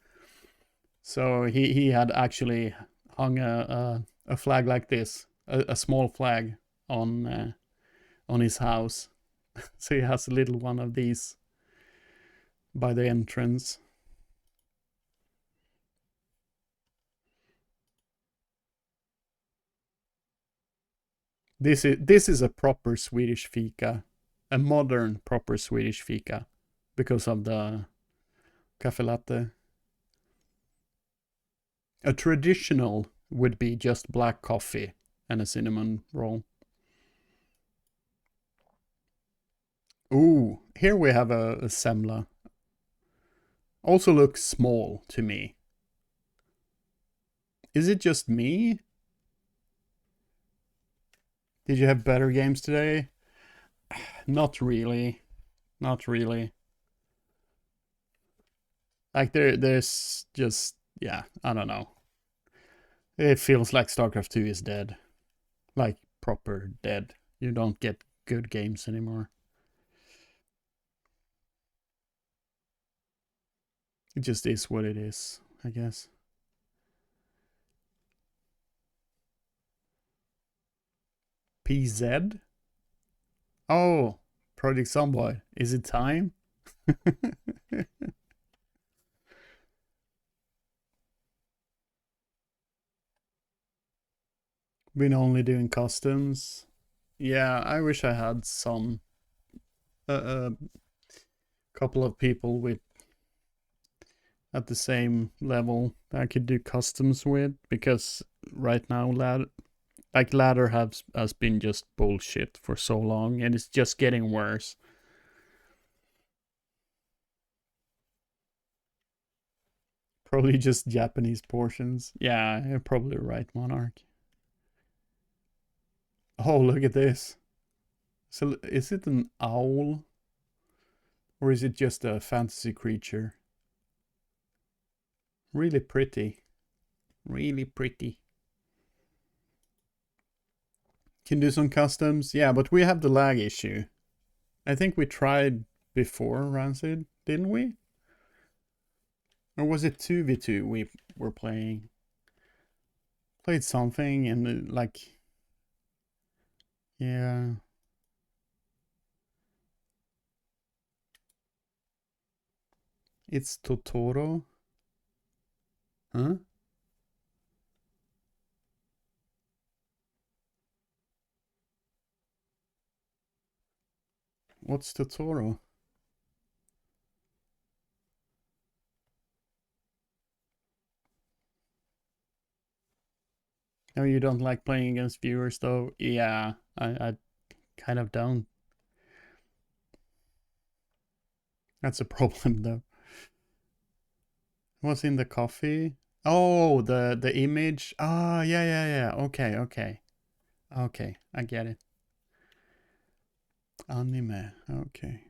so he had actually hung a flag like this, a small flag on his house. So he has a little one of these by the entrance. This is a proper Swedish fika, a modern proper Swedish fika, because of the cafe latte. A traditional would be just black coffee and a cinnamon roll. Ooh, here we have a semla. Also looks small to me. Is it just me? Did you have better games today? Not really. Not really. Like there's just, yeah, I don't know. It feels like StarCraft 2 is dead. Like proper dead. You don't get good games anymore. It just is what it is, I guess. PZ? Oh, Project Zomboid. Is it time? Been only doing customs. Yeah, I wish I had some couple of people with at the same level that I could do customs with, because right now ladder has been just bullshit for so long, and it's just getting worse. Probably just Japanese portions. Yeah, you're probably right, Monarch. Oh, look at this. So is it an owl? Or is it just a fantasy creature? Really pretty. Really pretty. Can do some customs. Yeah, but we have the lag issue. I think we tried before Rancid, didn't we? Or was it 2v2 we were playing? Played something and like... Yeah. It's Totoro? Huh? What's Totoro? No, you don't like playing against viewers though? Yeah, I kind of don't. That's a problem though. What's in the coffee? Oh, the image. Ah, yeah. Okay. Okay, I get it. Anime. Okay.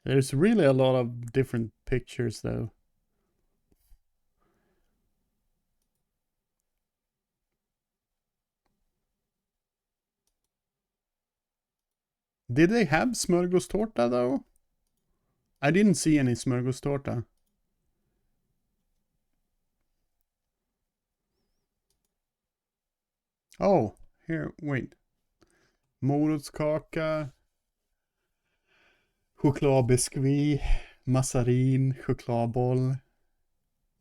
There's really a lot of different pictures though. Did they have smörgåstårta though? I didn't see any smörgåstårta. Oh, here, wait. Morotskaka. Chokladbiskvi. Massarin. Chokladboll.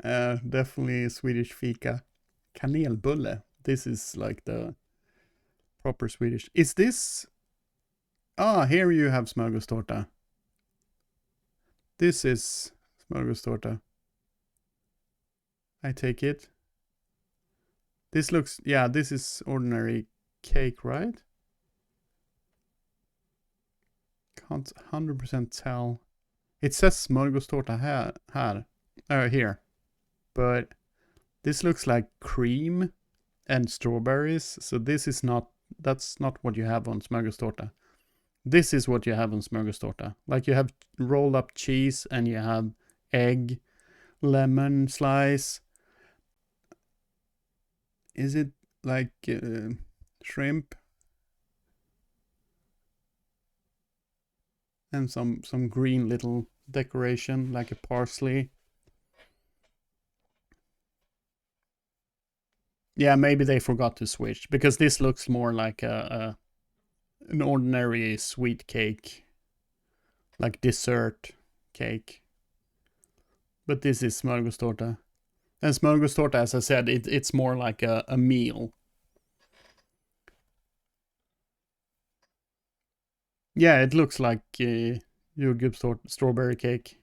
Definitely Swedish fika. Kanelbulle. This is like the proper Swedish. Is this... Ah, here you have smörgåstårta. This is smörgåstårta. I take it. This looks... Yeah, this is ordinary cake, right? Can't 100% tell. It says smörgåstårta here. But this looks like cream and strawberries. So this is not... That's not what you have on smörgåstårta. This is what you have on smörgåstårta. Like you have rolled up cheese and you have egg, lemon slice. Is it like shrimp? And some green little decoration like a parsley. Yeah, maybe they forgot to switch, because this looks more like an ordinary sweet cake, like dessert cake. But this is smörgåstårta. And smörgåstårta, as I said, it's more like a meal. Yeah, it looks like jordgubbstårta, strawberry cake.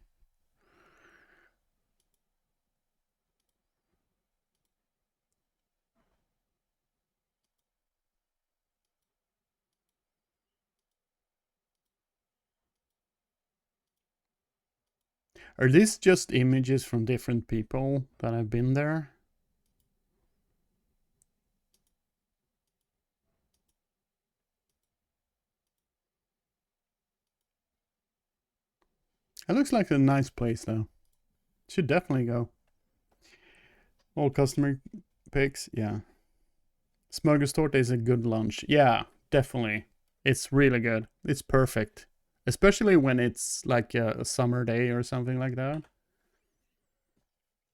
Are these just images from different people that have been there? It looks like a nice place though. Should definitely go. All customer picks, yeah. Smörgåstårta is a good lunch. Yeah, definitely. It's really good. It's perfect. Especially when it's like a summer day or something like that.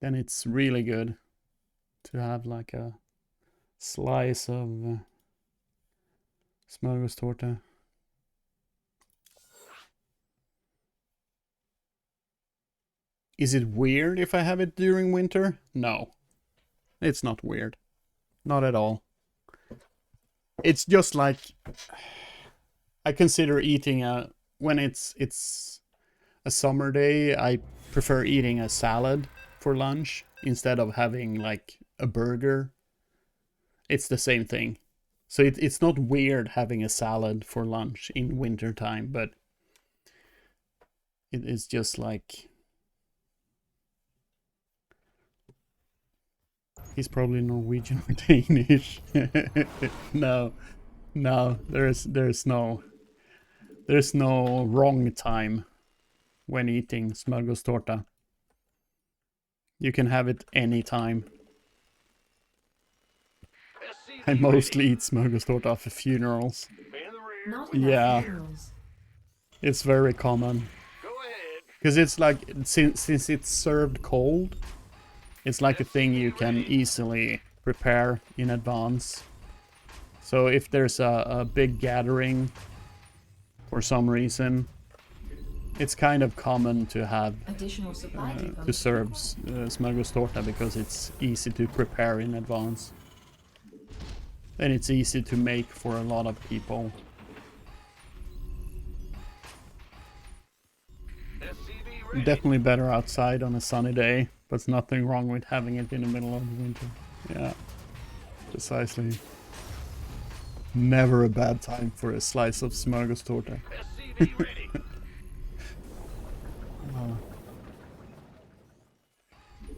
Then it's really good to have like a slice of smörgåstårta. Is it weird if I have it during winter? No. It's not weird. Not at all. It's just like I consider eating when it's a summer day, I prefer eating a salad for lunch instead of having like a burger. It's the same thing. So it's not weird having a salad for lunch in winter time, but it is just like he's probably Norwegian or Danish. No, there's no wrong time when eating smörgåstårta. You can have it anytime. I mostly eat smörgåstårta for funerals. Not enough Yeah. minerals. It's very common. Because it's like, since it's served cold, it's like a thing you can easily prepare in advance. So if there's a big gathering for some reason, it's kind of common to have Additional supply depots. to serve smörgåstårta because it's easy to prepare in advance. And it's easy to make for a lot of people. Definitely better outside on a sunny day, but there's nothing wrong with having it in the middle of the winter. Yeah, precisely. Never a bad time for a slice of smörgåstårta.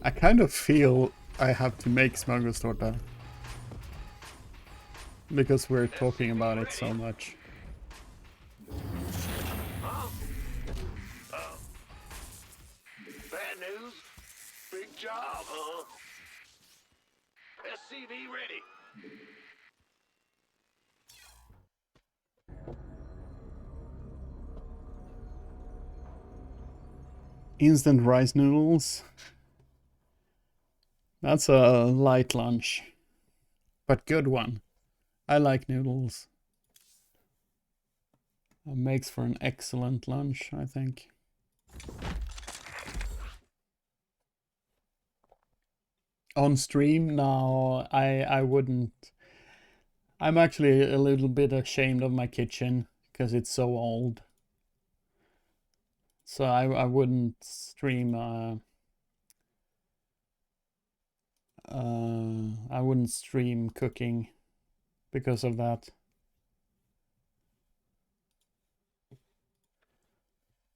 I kind of feel I have to make smörgåstårta because we're talking about it so much. Bad news? Big job, huh? SCV ready. Instant rice noodles. That's a light lunch, but good one. I like noodles. It makes for an excellent lunch, I think. On stream? No, I wouldn't. I'm actually a little bit ashamed of my kitchen because it's so old. So I wouldn't stream I wouldn't stream cooking because of that.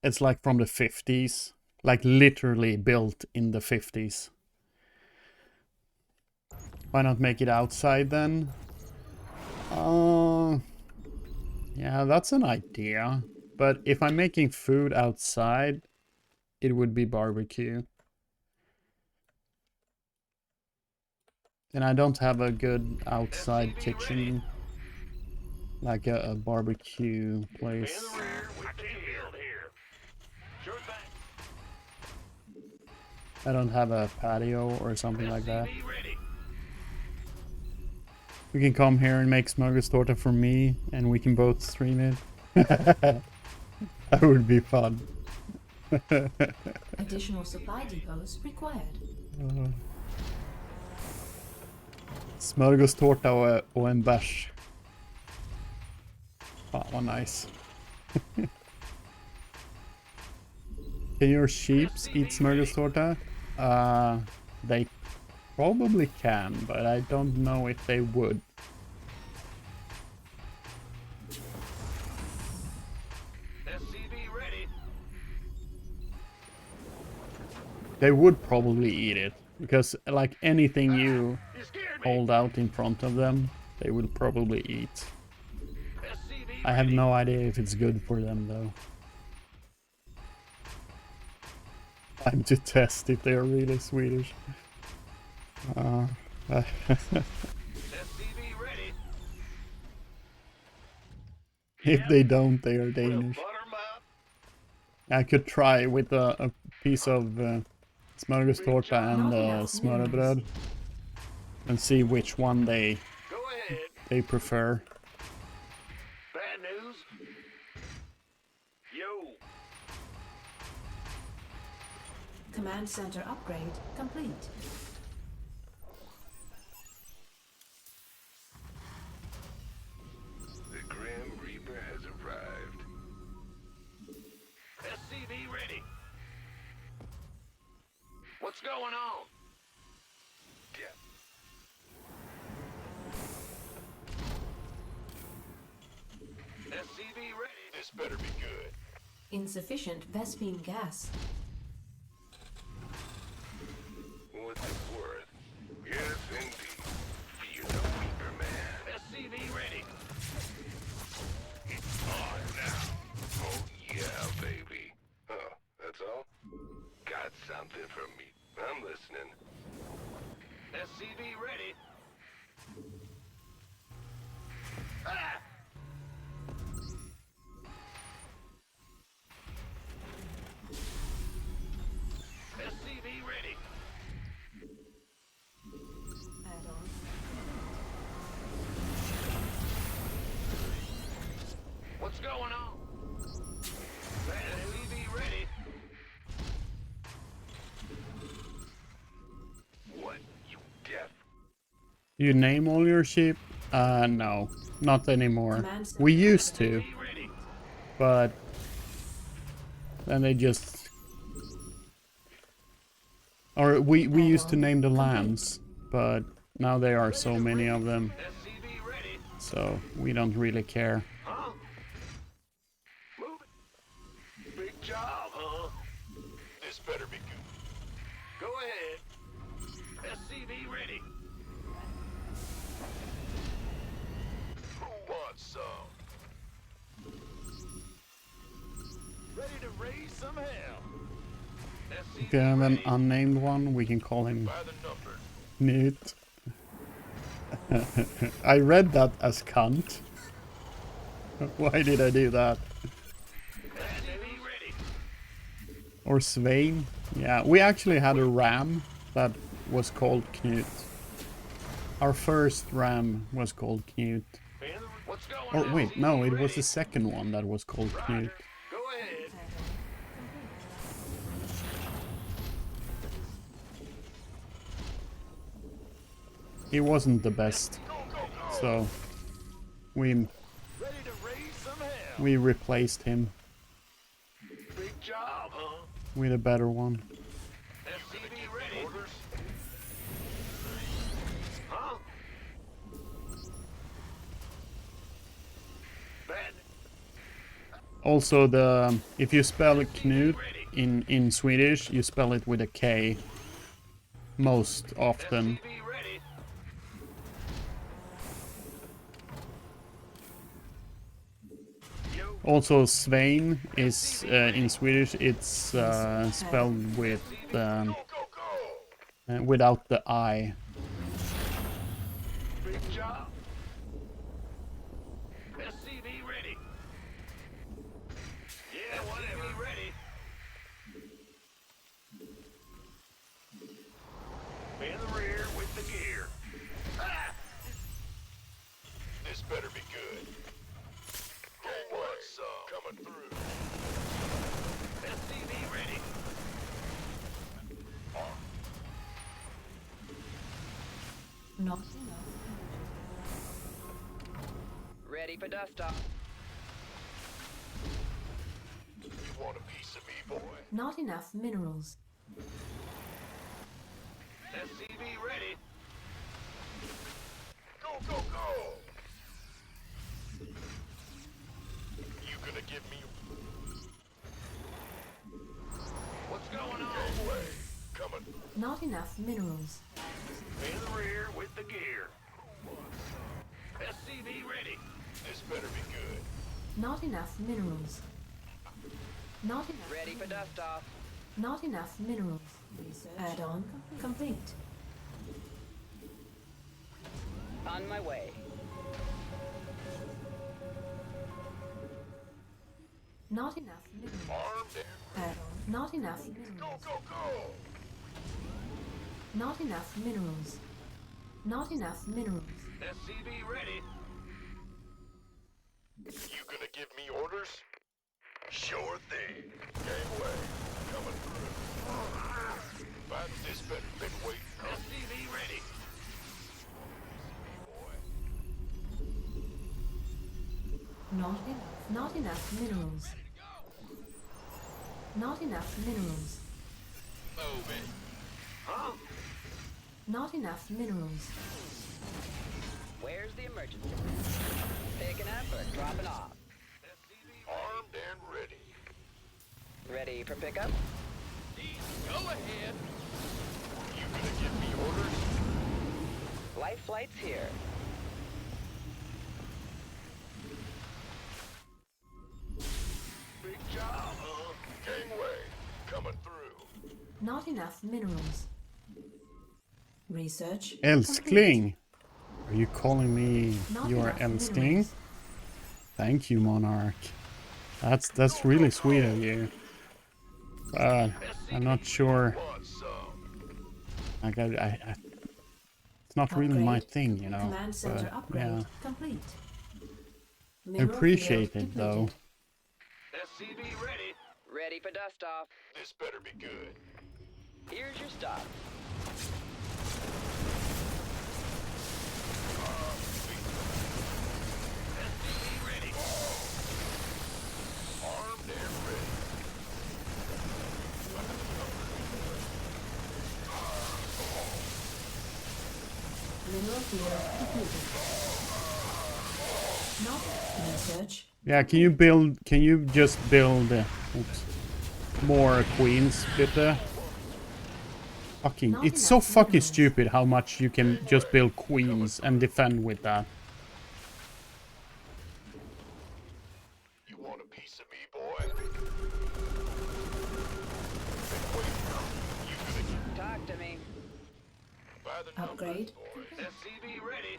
It's like from the 50s, like literally built in the 50s. Why not make it outside then? Yeah, that's an idea. But if I'm making food outside, it would be barbecue. And I don't have a good outside kitchen, like a barbecue place. I don't have a patio or something like that. We can come here and make smörgåstårta for me, and we can both stream it. That would be fun. Additional supply depots required. Smörgåstårta och en bärs. Fan vad nice. Can your sheep eat smörgåstårta? They probably can, but I don't know if they would. They would probably eat it, because like anything you hold out in front of them, they would probably eat. I have no idea if it's good for them though. Time to test if they are really Swedish. SCV ready. If they don't, they are We'll Danish. butter 'em up. I could try with a piece of smörgåstårta and smörrebröd and see which one Go ahead. they prefer. Bad news. Yo. Command center upgrade complete. The Grim Reaper has arrived. SCV ready. What's going on? Yeah. SCV ready. This better be good. Insufficient Vespine gas. What's it worth? Yes, indeed. Fear the Reaper, man. SCV ready. It's on now. Oh, yeah, baby. Oh, that's all? Got something for me. I'm listening. SCV ready. Ah! SCV ready. Add-on. What's going on? SCV ready. What? You deaf? You name all your sheep? No, not anymore. Command center. We used to, SCV ready. but then they just... Or we used to name the lambs, but now there are so many of them, SCV ready. so we don't really care. Huh? Move it. Big job, huh? This better be good. Go ahead. SCV ready. Who wants some? Ready to raise some hell. If you have an unnamed one, we can call him By the number. Knut. I read that as cunt. Why did I do that? SCV ready. Or Svein? Yeah, we actually had a ram that was called Knut. Our first ram was called Knut. What's going Or on? wait, no, it was Ready. the second one that was called Knut. Go ahead. He wasn't the best, Go, go, go. so we Ready to raise some hell. we replaced him Big job, huh? with a better one. SCV ready. Orders. Huh? Bad. Also, the if you spell Knut in Swedish, you spell it with a K most often. SCV ready. Yo. Also, Svein is in Swedish. It's spelled with Go, go, go. without the I. Big job. SCV ready. Yeah, whatever. Ready. In the rear with the gear. Ah! This better be good. Who wants some? Coming through. SCV ready. Not enough. Ready for dust off. You want a piece of me, boy? Not enough minerals. SCV ready. Go, go, go! You gonna give me... What's going on? Gangway. Coming. Not enough minerals. In the rear with the gear. SCV ready. This better be good. Not enough minerals. Not enough. Ready for dust off. Not enough minerals. Research. Add-on complete. On my way. Not enough minerals. Armed and Add-on. Not enough minerals. go! Not enough minerals. Not enough minerals. SCV ready. You gonna give me orders? Sure thing. Gangway, coming through. But this better been waiting. SCV ready. Not enough. Not enough minerals. Not enough minerals. Move it. Huh? Not enough minerals. Where's the emergency? Picking up or dropping off? Armed and ready. Ready for pickup? Go ahead. You gonna give me orders? Life flight's here. Big job, huh? Gangway, coming through. Not enough minerals. Research. Elskling. Are you calling me Not your enough Elskling? minerals. Thank you, Monarch. That's really sweet of you. But I'm not sure. Want some? Like it's not really my Upgrade. thing, you know. Command center But, upgrade yeah, complete. I Mineral appreciate field it though. depleted. SCV ready. Ready for dust off. This better be good. Here's your stop. SCV ready. Armed and ready. Mineral field depleted. Not research. Yeah, can you just build oops, more queens, bitte? Fucking, Not it's so enough fucking minerals. stupid how much you can just build queens and defend with that. You want a piece of me, boy? Been waiting. You gonna Talk to me. buy the numbers, Upgrade. boy? SCV ready.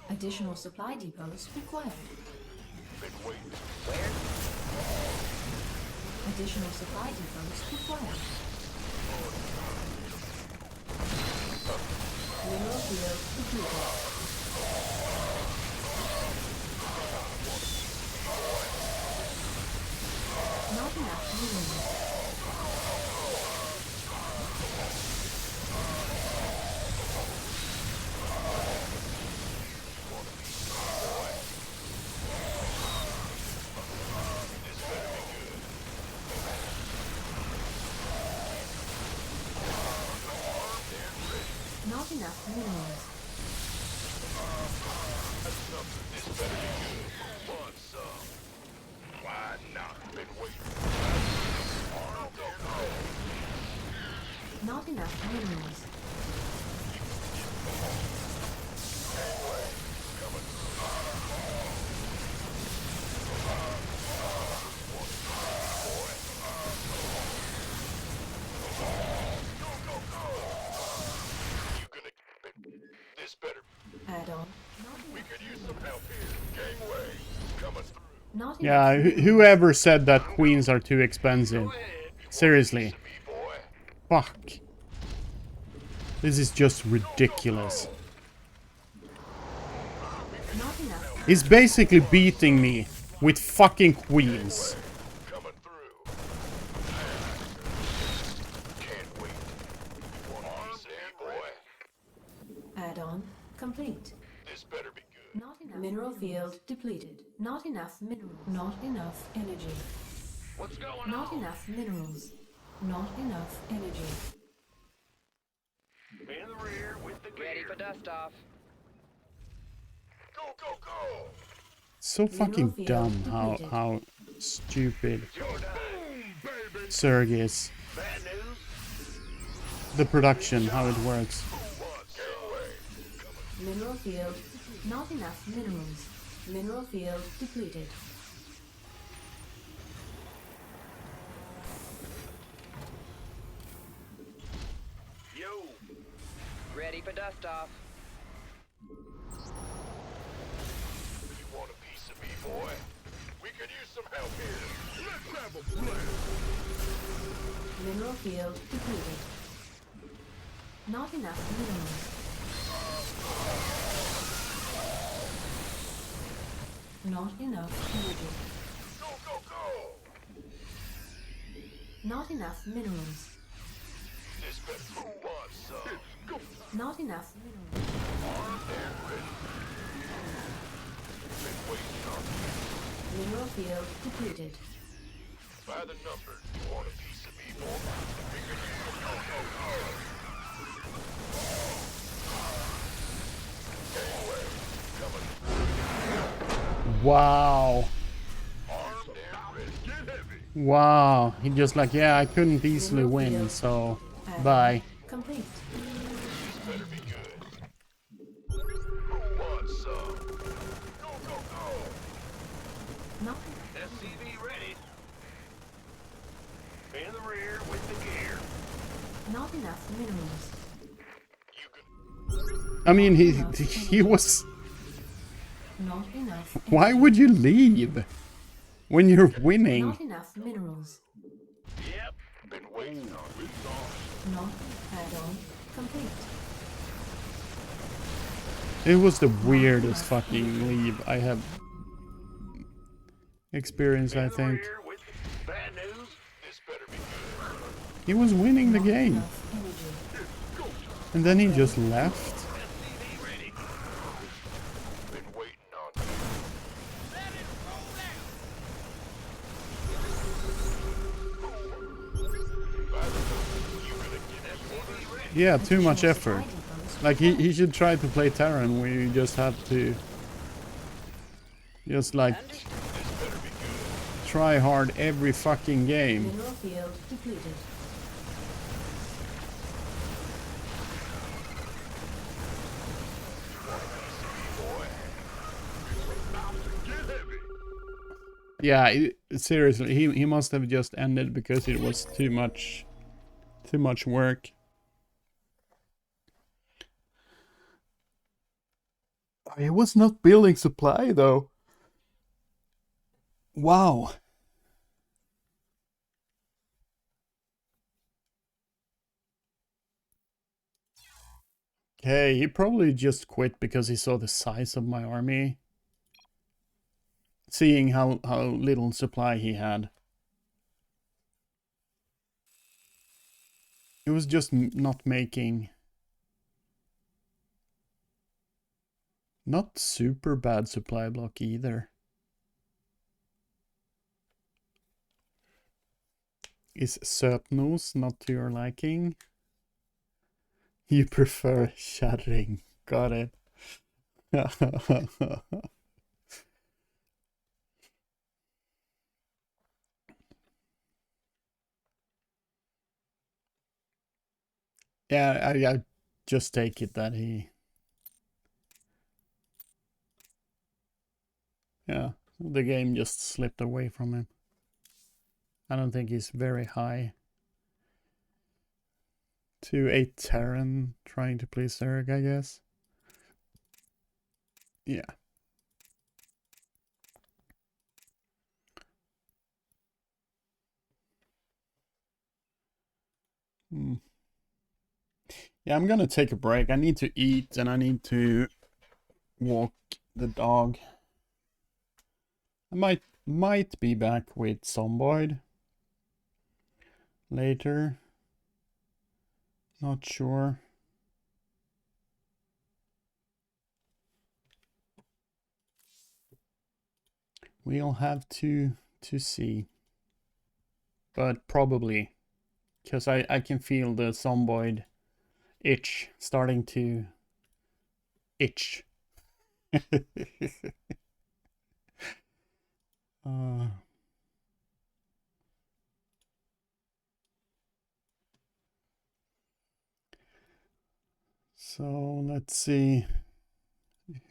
Additional supply depots required. Been waiting. Where? Additional supply depots required. Mineral field depleted. Not enough minerals. Not enough minerals. Want some? Why not? Been waiting. Armed and ready. Not enough minerals. You gonna... This better... Add-on. We could use some help here. Gangway, coming through. Not Yeah, enough minerals. whoever said that queens are too expensive? Seriously. Me, boy. Fuck. This is just ridiculous. Not enough. He's basically beating me with fucking queens. Coming through. Can't wait. You want a piece of me, boy? Add-on complete. This better be good. Not enough. Mineral field depleted. Not enough minerals. Not enough energy. What's going Not enough minerals. Not enough energy. In the rear with the Ready gear. for dust off. Go, go, go! So fucking field dumb depleted. how stupid Your time. Baby. Zerg is. Bad news? The production, how it works. Want some? Mineral field. Not enough minerals. Mineral field depleted. have a plan. Mineral field depleted. Not enough minerals. Not enough energy. Go, go, go! Not enough minerals. This better who wants some? Go! Not enough minerals. Armed and ready. Been waiting on you. Mineral field depleted. By the numbers, you want a piece of me, boy? Go, go, go! Wow. Armed and ready. Get heavy. Wow. He just like, yeah, I couldn't easily win, so bye. Complete. This better be good. Who wants some? Go, go, go! Not SCV ready. In the rear with the gear. not enough minerals. You can. I mean, he was. Not enough. Why would you leave when you're winning? Not enough minerals. Yep. Been waiting on this song. Not add-on complete. It was the weirdest fucking leave I have experienced, I In the think. rear with the bad news. This better be good. He was winning the game, Enough energy. and then he just left. SCV ready. Been waiting on you. Let it roll out. By the numbers, you gonna get SCV ready. Yeah, too much effort. Supply depots Like he should try to play Terran where you just have to just like This better be good. try hard every fucking game. Mineral field depleted. Get heavy. Yeah, seriously, he must have just ended because it was too much work. It was not building supply though. Wow. Okay, he probably just quit because he saw the size of my army. Seeing how little supply he had. He was just not making... Not super bad supply block either. Is Söpnos not to your liking? You prefer shattering. Got it. Yeah, I just take it that he... Yeah, the game just slipped away from him. I don't think he's very high. To a Terran trying to please Zerg, I guess. Yeah. Yeah, I'm gonna take a break. I need to eat and I need to walk the dog. I might be back with Zomboid later. Not sure. We'll have to see. But probably. Because I can feel the Zomboid itch starting to itch. So let's see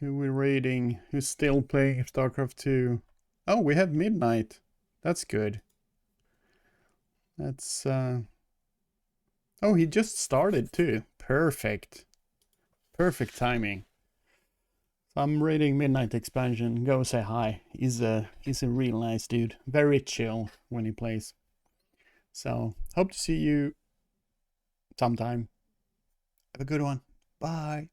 who we're raiding, who's still playing StarCraft 2. Oh, we have Midnight. That's good. That's oh, he just started too. Perfect. Perfect timing. I'm raiding Midnight Expansion. Go say hi. He's a real nice dude. Very chill when he plays. So hope to see you sometime. Have a good one. Bye.